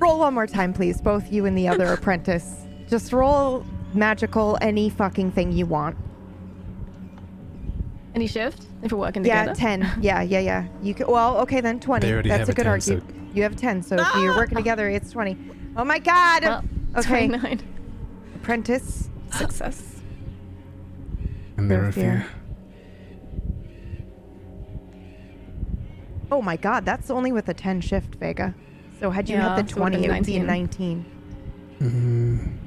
Roll one more time, please, both you and the other apprentice. Just roll magical, any fucking thing you want. Any shift? If we're working Yeah, together? 10. Yeah. You can, well, okay, then 20. They already That's have a a good 10, argument. You have 10, so if you're working together, it's 20. Oh my god! Well, Okay. 29. Apprentice. Success. And there Fear, are fear. fear. Oh my god, that's only with a 10 shift, Vega. So had you Yeah, had the so it would've 20, it been would be a 19. 19.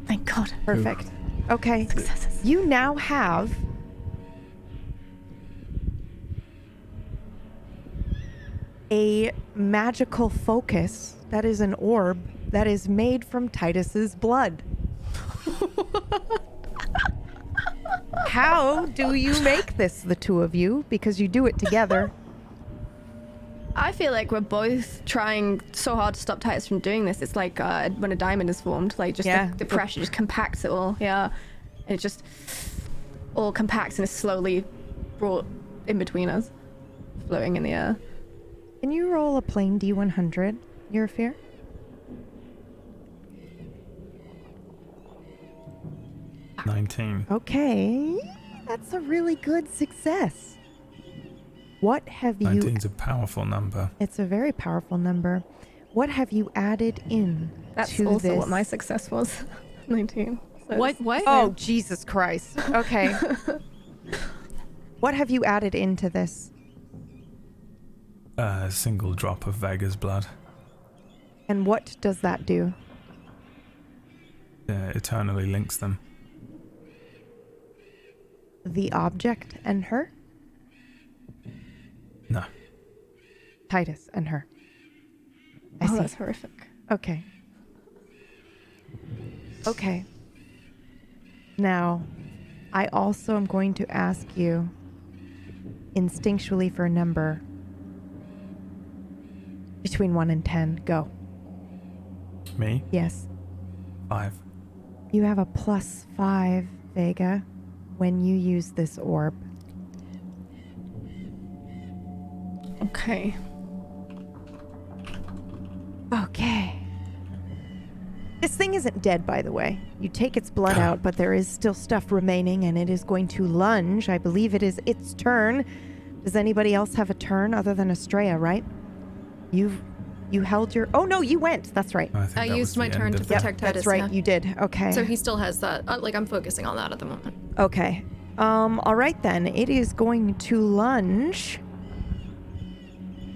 Thank God. Perfect. Okay. Successes. You now have a magical focus that is an orb that is made from Titus's blood. How do you make this, the two of you? Because you do it together. I feel like we're both trying so hard to stop Titus from doing this. It's like when a diamond is formed, like just Yeah. the pressure just compacts it all. Yeah. And it just all compacts and is slowly brought in between us, floating in the air. Can you roll a plain D100, your fear? Okay, that's a really good success. What have you... 19's a powerful number. It's a very powerful number. What have you added in That's to also this? what my success was. 19. So What? Oh, Jesus Christ. Okay. What have you added into this? A single drop of Vega's blood. And what does that do? Eternally links them. The object and her? No. Titus and her. I Oh, see. that's horrific. Okay. Okay. Now, I also am going to ask you instinctually for a number between 1 and 10. Go. Me? Yes. 5. You have a +5, Vega, when you use this orb. Okay. Okay. This thing isn't dead, by the way. You take its blood out, but there is still stuff remaining, and it is going to lunge. I believe it is its turn. Does anybody else have a turn other than Estrella, right? You held your... Oh, no, you went. That's right. I think I that was used the my end turn to of the- protect Titus. That's right. yeah. You did. Okay. So he still has that. Like, I'm focusing on that at the moment. Okay. All right, then. It is going to lunge.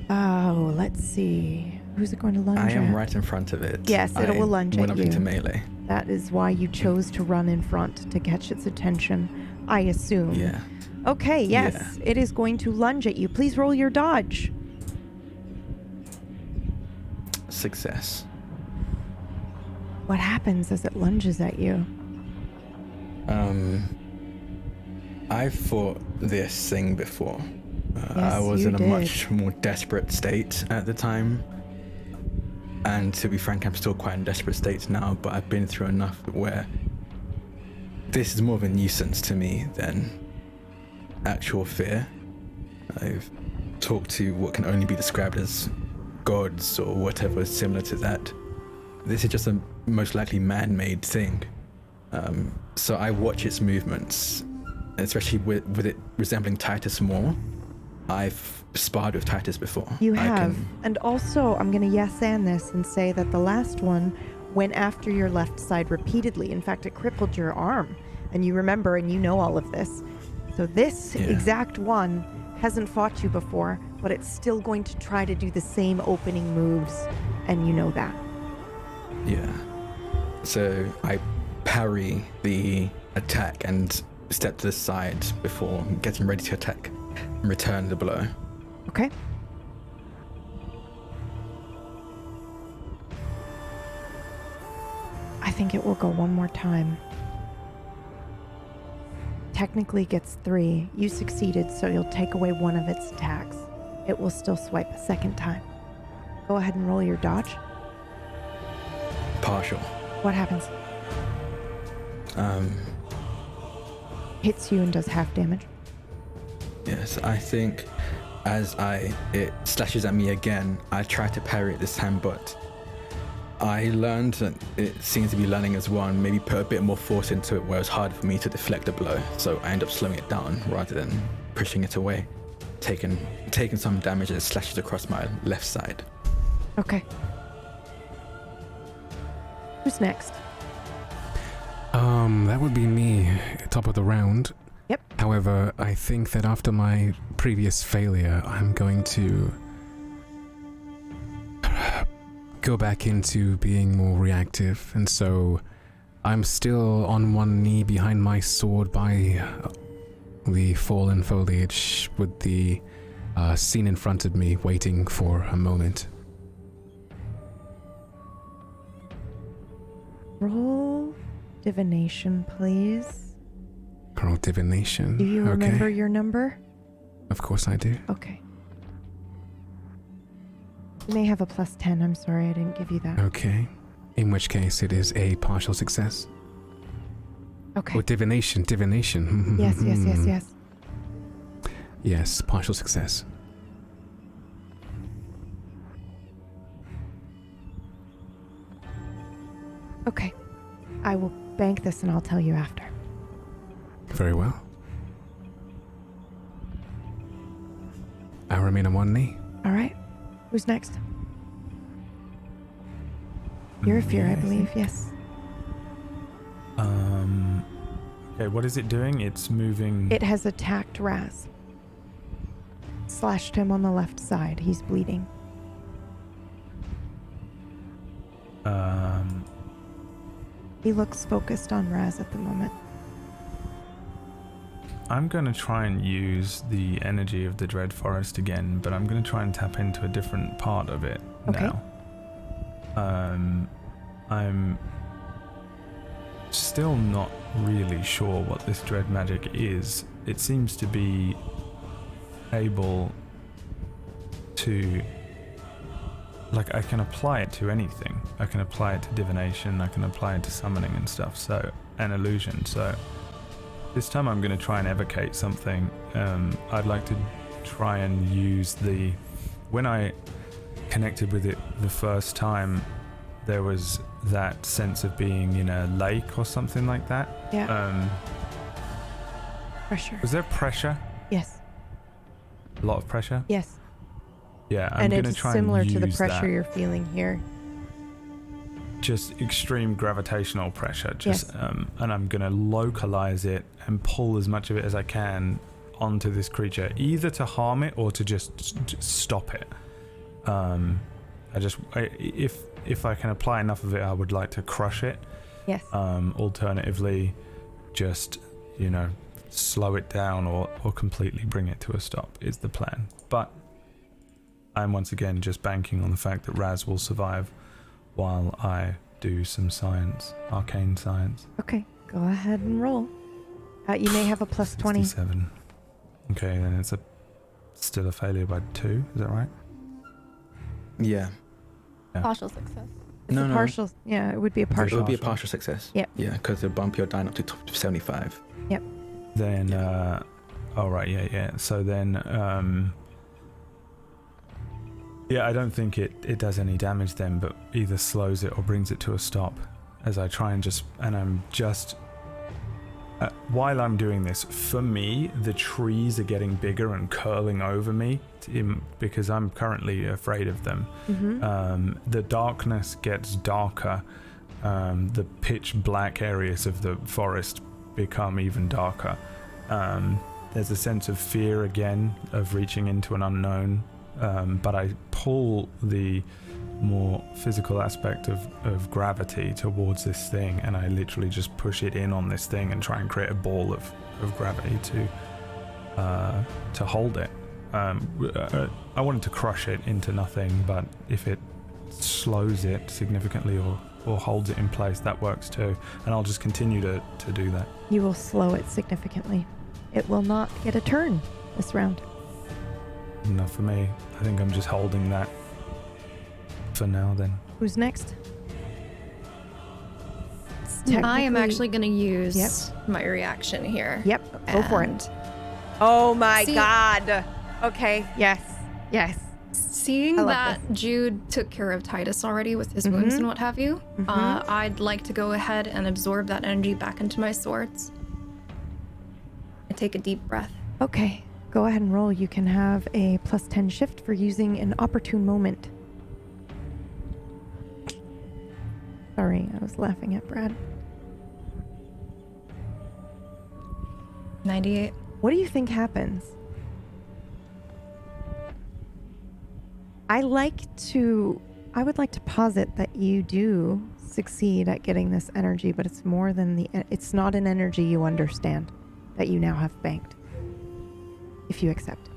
Oh, let's see. Who's it going to lunge I am at? right in front of it. Yes, it will lunge went at up into you. melee. That is why you chose to run in front, to catch its attention, I assume. Yeah. Okay, yes. It is going to lunge at you. Please roll your dodge. Success. What happens as it lunges at you? I've fought this thing before. Yes, I was you in a did. much more desperate state at the time. And to be frank, I'm still quite in a desperate state now, but I've been through enough where this is more of a nuisance to me than actual fear. I've talked to what can only be described as gods or whatever similar to that. This is just a most likely man-made thing. So I watch its movements, especially with it resembling Titus more. I've sparred with Titus before. You I have. can- And also, I'm going to yes-and this and say that the last one went after your left side repeatedly. In fact, it crippled your arm. And you remember and you know all of this. So this Yeah. exact one hasn't fought you before, but it's still going to try to do the same opening moves. And you know that. Yeah. So I parry the attack and step to the side before getting ready to attack and return the blow. Okay? I think it will go one more time. Technically gets 3. You succeeded, so you'll take away one of its attacks. It will still swipe a second time. Go ahead and roll your dodge. Partial. What happens? Hits you and does half damage. Yes, I think as it slashes at me again, I try to parry it this time, but I learned that it seems to be learning as well, and maybe put a bit more force into it where it's hard for me to deflect a blow. So I end up slowing it down rather than pushing it away, taking some damage as it slashes across my left side. Okay. Who's next? That would be me, top of the round. Yep. However, I think that after my previous failure, I'm going to go back into being more reactive, and so I'm still on one knee behind my sword by the fallen foliage with the scene in front of me, waiting for a moment. Roll divination, please. Roll divination. Do you okay. remember your number? Of course I do. Okay. You may have a +10. I'm sorry I didn't give you that. Okay. In which case it is a partial success. Okay. Or divination. Yes. Yes, partial success. Okay. I will bank this and I'll tell you after. Very well. I remain on one knee. All right. Who's next? You're a fear, I believe. Yes. Okay, what is it doing? It's moving. It has attacked Raz. Slashed him on the left side. He's bleeding. He looks focused on Raz at the moment. I'm going to try and use the energy of the Dread Forest again, but I'm going to try and tap into a different part of it now. I'm still not really sure what this Dread magic is. It seems to be able to... Like, I can apply it to anything. I can apply it to divination, I can apply it to summoning and stuff, so, and illusion, so... This time I'm going to try and evocate something. I'd like to try and use the... When I connected with it the first time, there was that sense of being in a lake or something like that. Yeah. Pressure. Was there pressure? Yes. A lot of pressure? Yes. Yeah, I'm going to it's try similar and use to the pressure that. you're feeling here. Just extreme gravitational pressure. Just, Yes. and I'm going to localize it and pull as much of it as I can onto this creature, either to harm it or to just stop it. If I can apply enough of it, I would like to crush it. Yes. Alternatively, just, slow it down or completely bring it to a stop is the plan. But I'm once again just banking on the fact that Raz will survive while I do some science, arcane science. Okay, go ahead and roll. You may have a plus 20. 67. Okay, then it's still a failure by 2, is that right? Yeah. Partial success. It's a partial. Yeah, it would be a It partial. would be a partial success. Yep. Yeah, because it'll bump your dying up to 75. Yep. Then, yeah. So then, yeah, I don't think it does any damage then, but either slows it or brings it to a stop as I try and I'm just... while I'm doing this, for me, the trees are getting bigger and curling over me because I'm currently afraid of them. Mm-hmm. The darkness gets darker. The pitch black areas of the forest become even darker. There's a sense of fear again of reaching into an unknown. But I pull the more physical aspect of gravity towards this thing, and I literally just push it in on this thing and try and create a ball of gravity to hold it. I wanted to crush it into nothing, but if it slows it significantly or holds it in place, that works too, and I'll just continue to do that. You will slow it significantly. It will not get a turn this round. Enough for me. I think I'm just holding that for now then. Who's next? I am actually going to use Yep. my reaction here. Yep, go for it. And Oh my See- god. Okay, yes. Seeing I love that Jude took care of Titus already with his wounds Mhm. and what have you, Mhm. I'd like to go ahead and absorb that energy back into my swords. I take a deep breath. Okay, go ahead and roll. You can have a plus 10 shift for using an opportune moment. Sorry, I was laughing at Brad. 98. What do you think happens? I would like to posit that you do succeed at getting this energy, but it's more than it's not an energy you understand that you now have banked. If you accept it.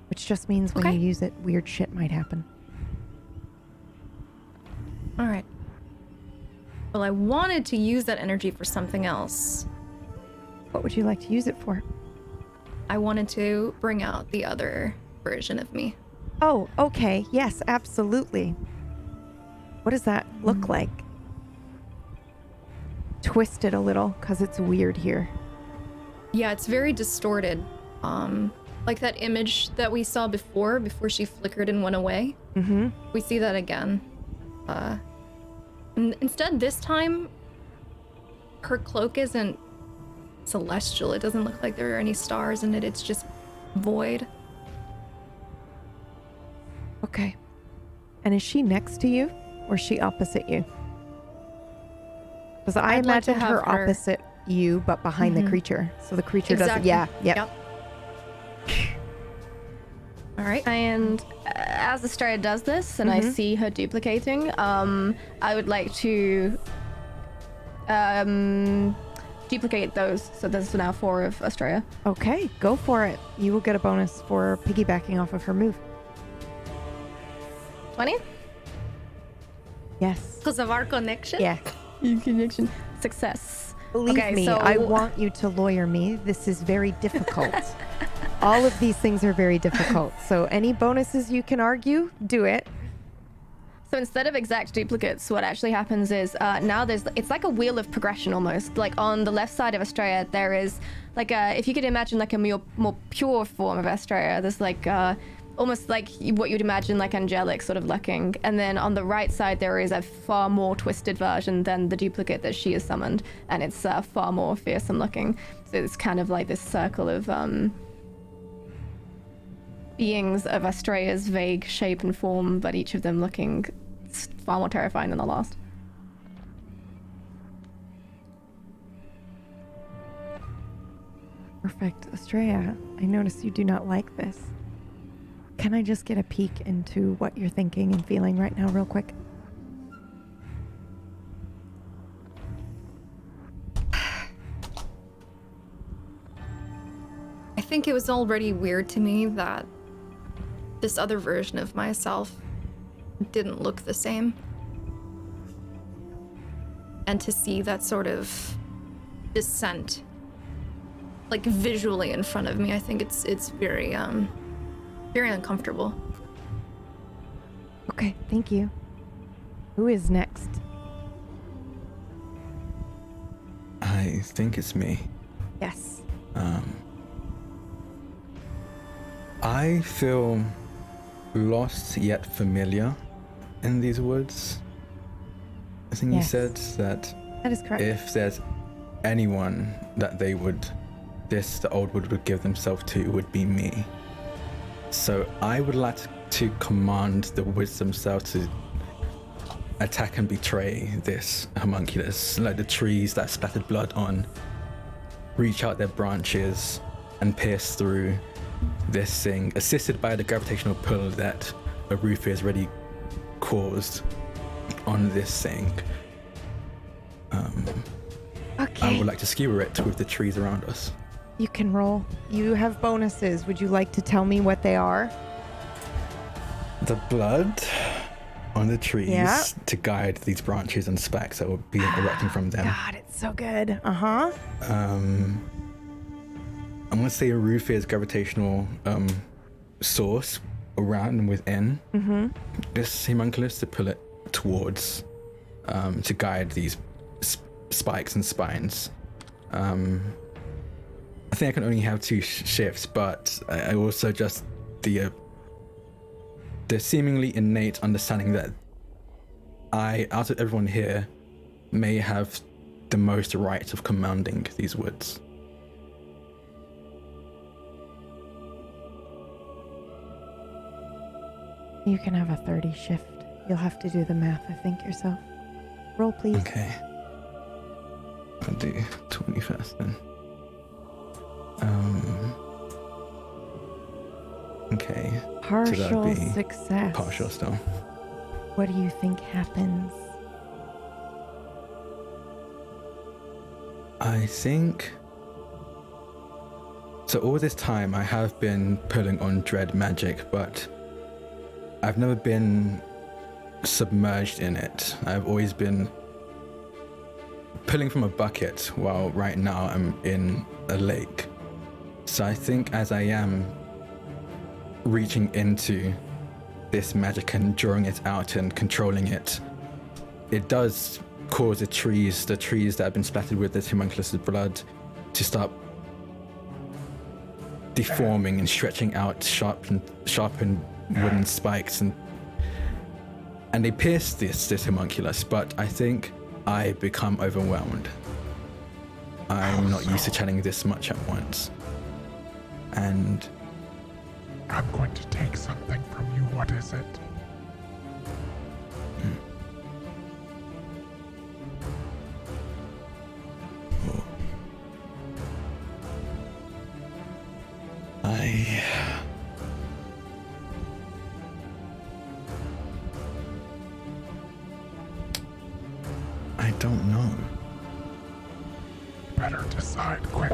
Which just means when Okay. you use it, weird shit might happen. All right. Well, I wanted to use that energy for something else. What would you like to use it for? I wanted to bring out the other version of me. Oh, okay. Yes, absolutely. What does that look like? Twist it a little, because it's weird here. Yeah, it's very distorted. Like that image that we saw before she flickered and went away. Mm-hmm. We see that again. Instead, this time, her cloak isn't celestial. It doesn't look like there are any stars in it. It's just void. Okay. And is she next to you, or is she opposite you? Because I I'd like to imagined have her her- opposite you, but behind the creature. So the creature doesn't. Exactly. Yeah. Yep. Yep. All right. And as Estrella does this, and I see her duplicating, I would like to duplicate those. So there's now 4 of Estrella. Okay, go for it. You will get a bonus for piggybacking off of her move. 20? Yes. Because of our connection? Yeah. Connection. Success. Believe Okay, me, so- I want you to lawyer me. This is very difficult. All of these things are very difficult. So any bonuses you can argue, do it. So instead of exact duplicates, what actually happens is now it's like a wheel of progression almost. Like on the left side of Estrella, there is like if you could imagine like a more pure form of Estrella, there's like almost like what you'd imagine like angelic sort of looking. And then on the right side, there is a far more twisted version than the duplicate that she has summoned. And it's far more fearsome looking. So it's kind of like this circle of beings of Estrella's vague shape and form, but each of them looking far more terrifying than the last. Perfect. Estrella, I notice you do not like this. Can I just get a peek into what you're thinking and feeling right now real quick? I think it was already weird to me that this other version of myself didn't look the same. And to see that sort of descent, like visually in front of me, I think it's very very uncomfortable. Okay, thank you. Who is next? I think it's me. Yes. I feel lost yet familiar in these woods. I think Yes. you said that That is correct. if there's anyone that the old wood would give themselves to, would be me. So I would like to command the woods themselves to attack and betray this homunculus, like the trees that splattered blood on, reach out their branches and pierce through this thing, assisted by the gravitational pull that Arufia has already caused on this thing. Okay. I would like to skewer it with the trees around us. You can roll. You have bonuses. Would you like to tell me what they are? The blood on the trees Yeah. to guide these branches and spikes that will be erupting from them. God, it's so good. Uh-huh. I'm gonna say Arufia's gravitational source around and within this homunculus to pull it towards, to guide these spikes and spines. I think I can only have 2 shifts, but I also just the seemingly innate understanding that I, out of everyone here, may have the most right of commanding these woods. You can have a 30 shift. You'll have to do the math, I think, yourself. Roll, please. Okay. I'll do 20 first then. Okay. Partial be success. Partial still. What do you think happens? I think... So all this time I have been pulling on dread magic, but I've never been submerged in it. I've always been pulling from a bucket, while right now I'm in a lake. So I think as I am reaching into this magic and drawing it out and controlling it, it does cause the trees that have been splattered with this homunculus's blood to start deforming and stretching out sharpened wooden spikes, and they pierce this homunculus, but I think I become overwhelmed. I'm not used to channeling this much at once. And I'm going to take something from you. What is it? I don't know. Better decide quick,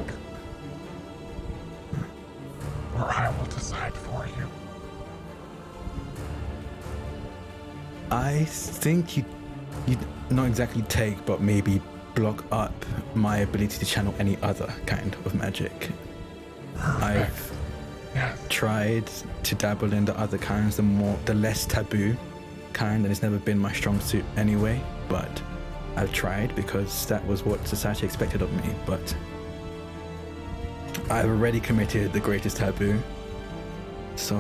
or I will decide for you. I think you not exactly take, but maybe block up my ability to channel any other kind of magic. I've tried to dabble in the other kinds, the less taboo kind, and it's never been my strong suit anyway, but I've tried because that was what society expected of me, but I've already committed the greatest taboo, so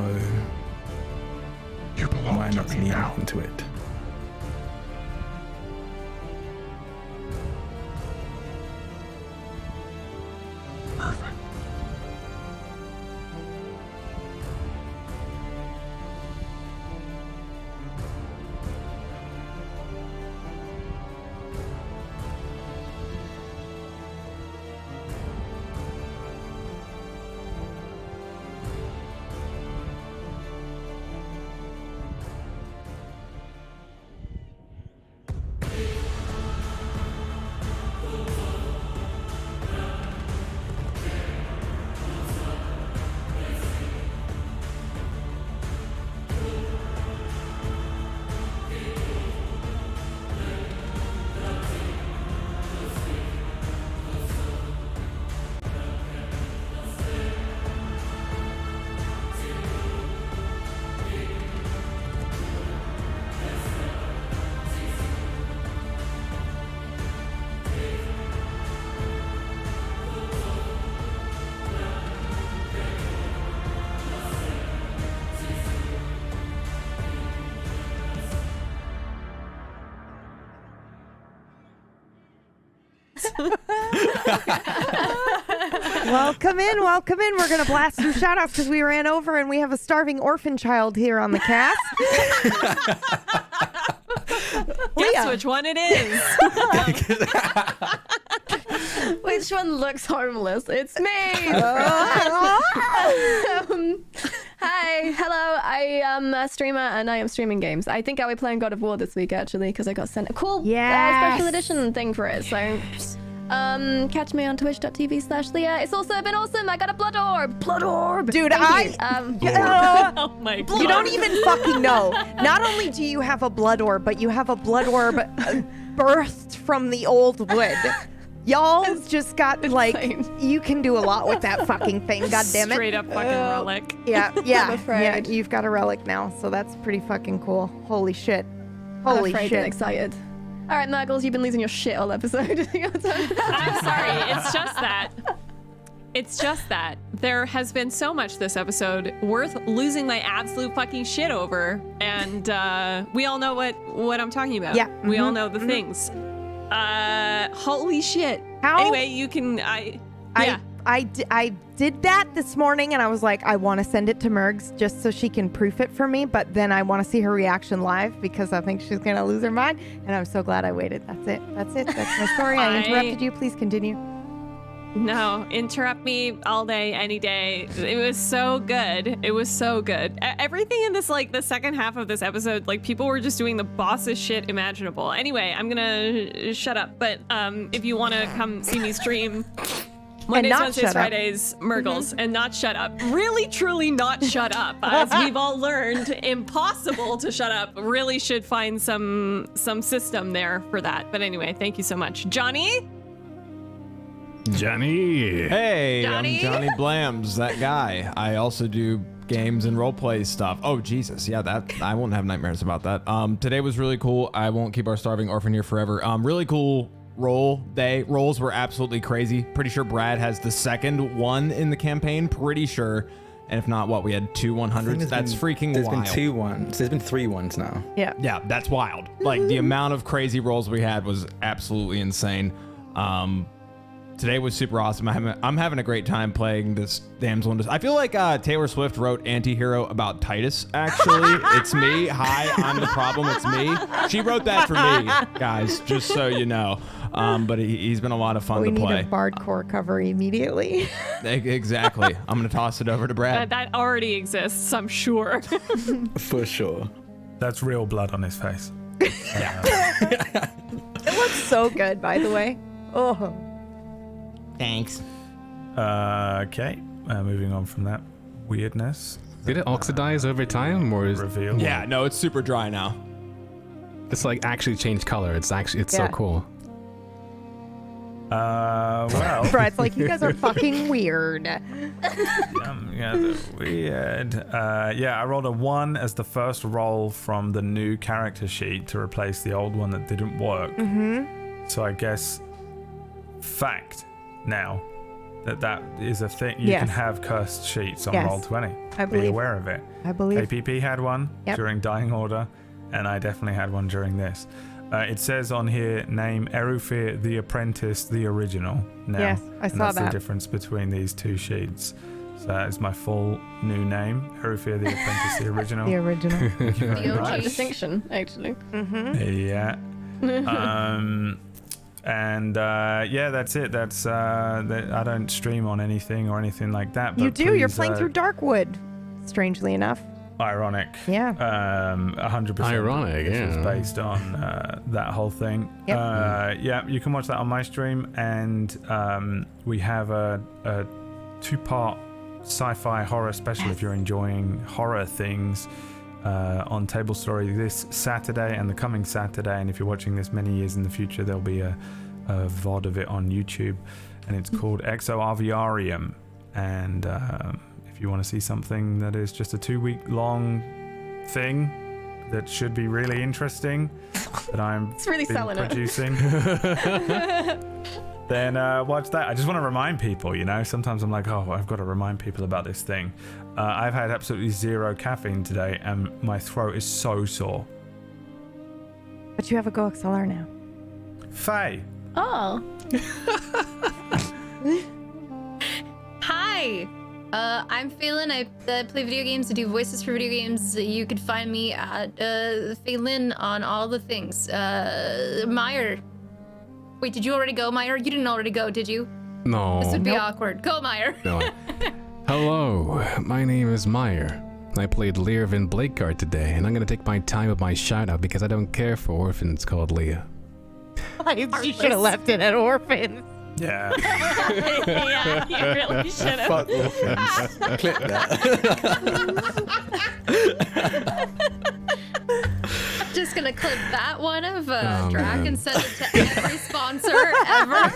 why not lean into it? Perfect. Welcome in, welcome in. We're going to blast some shout outs because we ran over and we have a starving orphan child here on the cast. Guess which one it is. Which one looks harmless? It's me! Hi, hello, I am a streamer and I am streaming games. I think I will be playing God of War this week actually because I got sent a cool special edition thing for it. So catch me on twitch.tv/Leah. It's also been awesome. I got a blood orb. Dude, Oh my god. you don't even fucking know. Not only do you have a blood orb, but you have a blood orb birthed from the old wood. Y'all just got you can do a lot with that fucking thing. God damn it! Straight up fucking relic. Yeah, I'm afraid. you've got a relic now, so that's pretty fucking cool. Holy shit! I'm Holy afraid shit! and excited. All right, Mirggles, you've been losing your shit all episode. I'm sorry. It's just that there has been so much this episode worth losing my absolute fucking shit over, and we all know what I'm talking about. Yeah, we all know the things. Holy shit. How? Anyway, you can I did that this morning, and I was like, I want to send it to Mirgs just so she can proof it for me, but then I want to see her reaction live because I think she's going to lose her mind, and I'm so glad I waited. That's it. That's my story. I interrupted you. Please continue. No, interrupt me all day, any day. It was so good. It was so good. Everything in this, like, the second half of this episode, like, people were just doing the bossest shit imaginable. Anyway, I'm gonna shut up, but if you want to come see me stream Mondays, Wednesdays, Fridays, Mirggles, and not shut up. Really, truly not shut up. As we've all learned, impossible to shut up. Really should find some system there for that. But anyway, thank you so much. Johnny? Hey, Johnny? I'm JohnnyBlamz, that guy. I also do games and roleplay stuff. Oh, Jesus. Yeah, that I won't have nightmares about that. Today was really cool. I won't keep our starving orphan here forever. Really cool rolls were absolutely crazy. Pretty sure Brad has the second one in the campaign. Pretty sure. And if not, what, we had 2 100s? That's freaking There's wild. been 2 1s. There's been 3 1s now. Yeah. Yeah, that's wild. Like, the amount of crazy rolls we had was absolutely insane. Today was super awesome. I'm having a great time playing this Damsel in Distress. I feel like Taylor Swift wrote Antihero about Titus, actually. It's me. Hi, I'm the problem. It's me. She wrote that for me, guys, just so you know. But he's been a lot of fun to play. We need a Bardcore cover immediately. Exactly. I'm going to toss it over to Brad. That already exists, I'm sure. For sure. That's real blood on his face. It looks so good, by the way. Oh. Thanks. Okay. Moving on from that weirdness. Did it oxidize over time, or is Reveal. Yeah, no, it's super dry now. it's like actually changed color? It's so Yeah. cool. Well. Brad's like, you guys are fucking weird. Yeah, they're weird. Yeah, I rolled a 1 as the first roll from the new character sheet to replace the old one that didn't work. Mm-hmm. So I guess fact now that is a thing. You Yes. can have cursed sheets on Yes. Roll20. I Be believe. aware of it. I believe. APP had one Yep. during Dying Order, and I definitely had one during this. It says on here, name Erufir the Apprentice, the original. Now, Yes, I and saw that's that. the difference between these 2 sheets. So that is my full new name, Erufir the Apprentice, the original. The original. Thank you very The OG. much. Distinction, actually. Mm-hmm. Yeah. Yeah, that's it. That's I don't stream on anything or anything like that. But You do. You're please, playing through Darkwood. Strangely enough. Ironic. Yeah. 100%. Ironic, This was yeah. based on that whole thing. Yep. Yeah, you can watch that on my stream, and we have a 2-part sci-fi horror special if you're enjoying horror things on Table Story this Saturday and the coming Saturday. And if you're watching this many years in the future, there'll be a VOD of it on YouTube, and it's called Exo Aviarium. And if you want to see something that is just a 2-week long thing that should be really interesting, that I'm It's really been selling it. producing, then watch that. I just want to remind people, sometimes I'm like, oh, I've got to remind people about this thing. I've had absolutely 0 caffeine today, and my throat is so sore. But you have a Go XLR now. Faye. Oh. Hi, I'm Phaelin. I play video games. I do voices for video games. You could find me at Phaelin on all the things. Myre. Wait, did you already go, Myre? You didn't already go, did you? No. This would be awkward. Go, Myre. No. Hello, my name is Myre. I played Leah in Blakeguard today, and I'm gonna take my time with my shout out because I don't care for orphans called Leah. You should have left it at orphans. Yeah. Yeah, you really should have. Fuck orphans. Clip that. Just gonna clip that one of Drak man. and send it to every sponsor ever.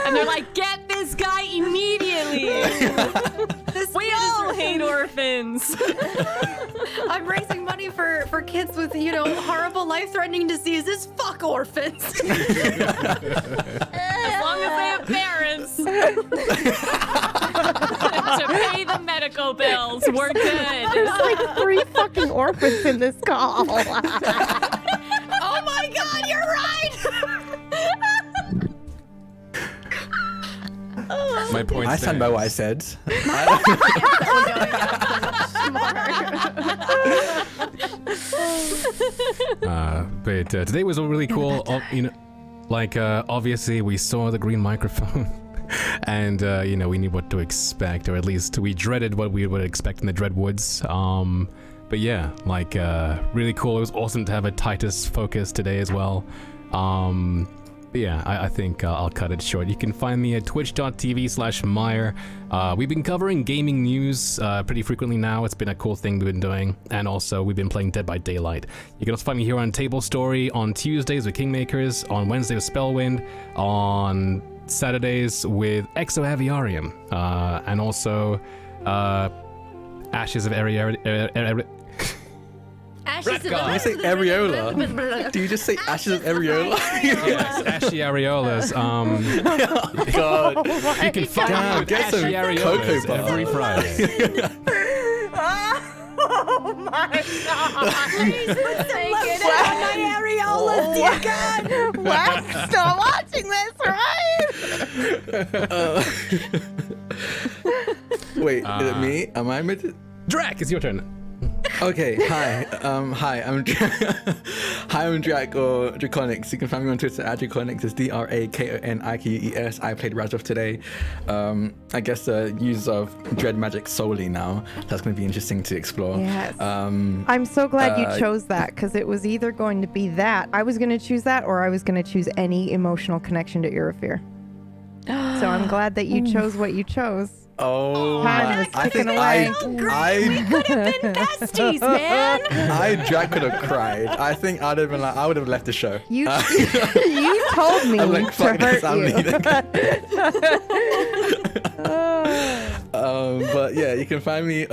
And they're like, get this guy immediately. We all hate orphans. I'm raising money for kids with, horrible life-threatening diseases. Fuck orphans. As long as they have parents to pay the medical bills, we're good. There's like 3 fucking orphans in this call. Oh my god, you're right! My point I stand by what I said. But today was really cool. Obviously we saw the green microphone, and we knew what to expect, or at least we dreaded what we would expect in the Dreadwoods. But yeah, really cool. It was awesome to have a Titus focus today as well. But yeah, I think I'll cut it short. You can find me at twitch.tv/Myre. We've been covering gaming news pretty frequently now. It's been a cool thing we've been doing. And also, we've been playing Dead by Daylight. You can also find me here on Table Story on Tuesdays with Kingmakers, on Wednesday with Spellwind, on Saturdays with Exo Aviarium, and also Ashes of Rat Do guy. you say areola? Do you just say ashes of areola? Yes, ashy areolas. God. You can find Damn, with get some ashy cocoa areolas butter. every Friday. Oh my god! Please take it Wow. out. My areolas, dear God! Wow, stop watching this, right? Wait, is it me? Am I meant to? Drac, it's your turn. Okay, hi. Hi, I'm Drak or Drakoniques. You can find me on Twitter at Drakoniques. It's DRAKONIQUES. I played Razroth today. I guess the use of dread magic solely now. That's going to be interesting to explore. Yes. I'm so glad you chose that, because it was either going to be that. I was going to choose that, or I was going to choose any emotional connection to Irafir. So I'm glad that you chose what you chose. Oh, Time is I ticking think away. I Could have been besties, man. Drak could have cried. I think I'd have been like, I would have left the show. You you told me I'm like, to fuck this, hurt I'm you. leaving. But yeah, you can find me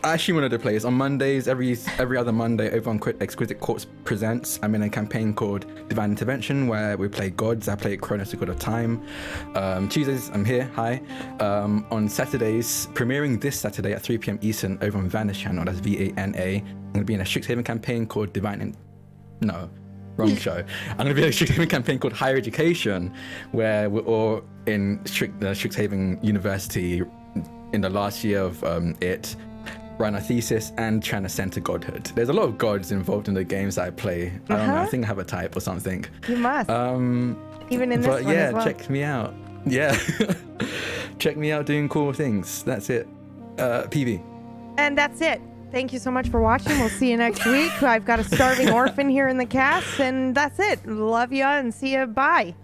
actually one of the plays on Mondays, every other Monday over on Exquisite Corpse Presents. I'm in a campaign called Divine Intervention where we play gods. I play Cronus, the God of Time. Tuesdays, I'm here. Hi. On Saturdays, premiering this Saturday at 3 p.m. Eastern over on Vanish Channel. That's VANA. I'm going to be in a Strixhaven campaign called No, wrong show. I'm going to be in a Strixhaven campaign called Higher Education, where we're all in Strixhaven University in the last year of it. Writing a thesis and trying to center godhood. There's a lot of gods involved in the games that I play. I don't know, I think I have a type or something. You must. Even in this But one yeah, as well. check me out. Yeah. Check me out doing cool things. That's it. PV. And that's it. Thank you so much for watching. We'll see you next week. I've got a starving orphan here in the cast, and that's it. Love ya and see ya. Bye.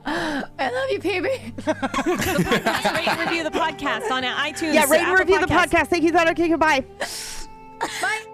I love you, PB. Rate and review the podcast on iTunes. Yeah, rate and Apple review the Podcasts. podcast. Thank you, Thought. Okay, goodbye. Bye.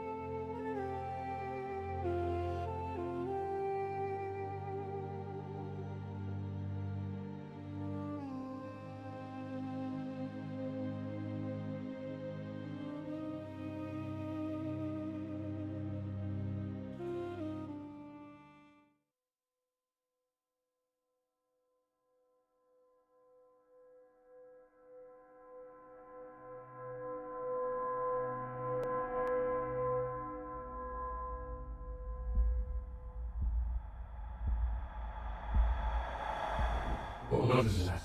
What is that?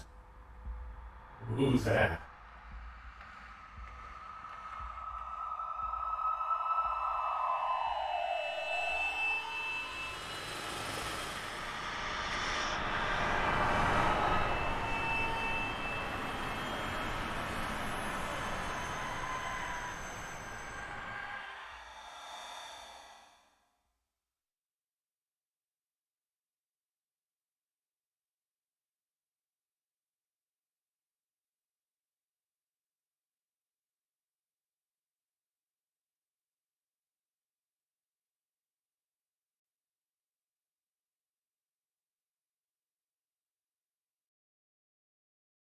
Who's that?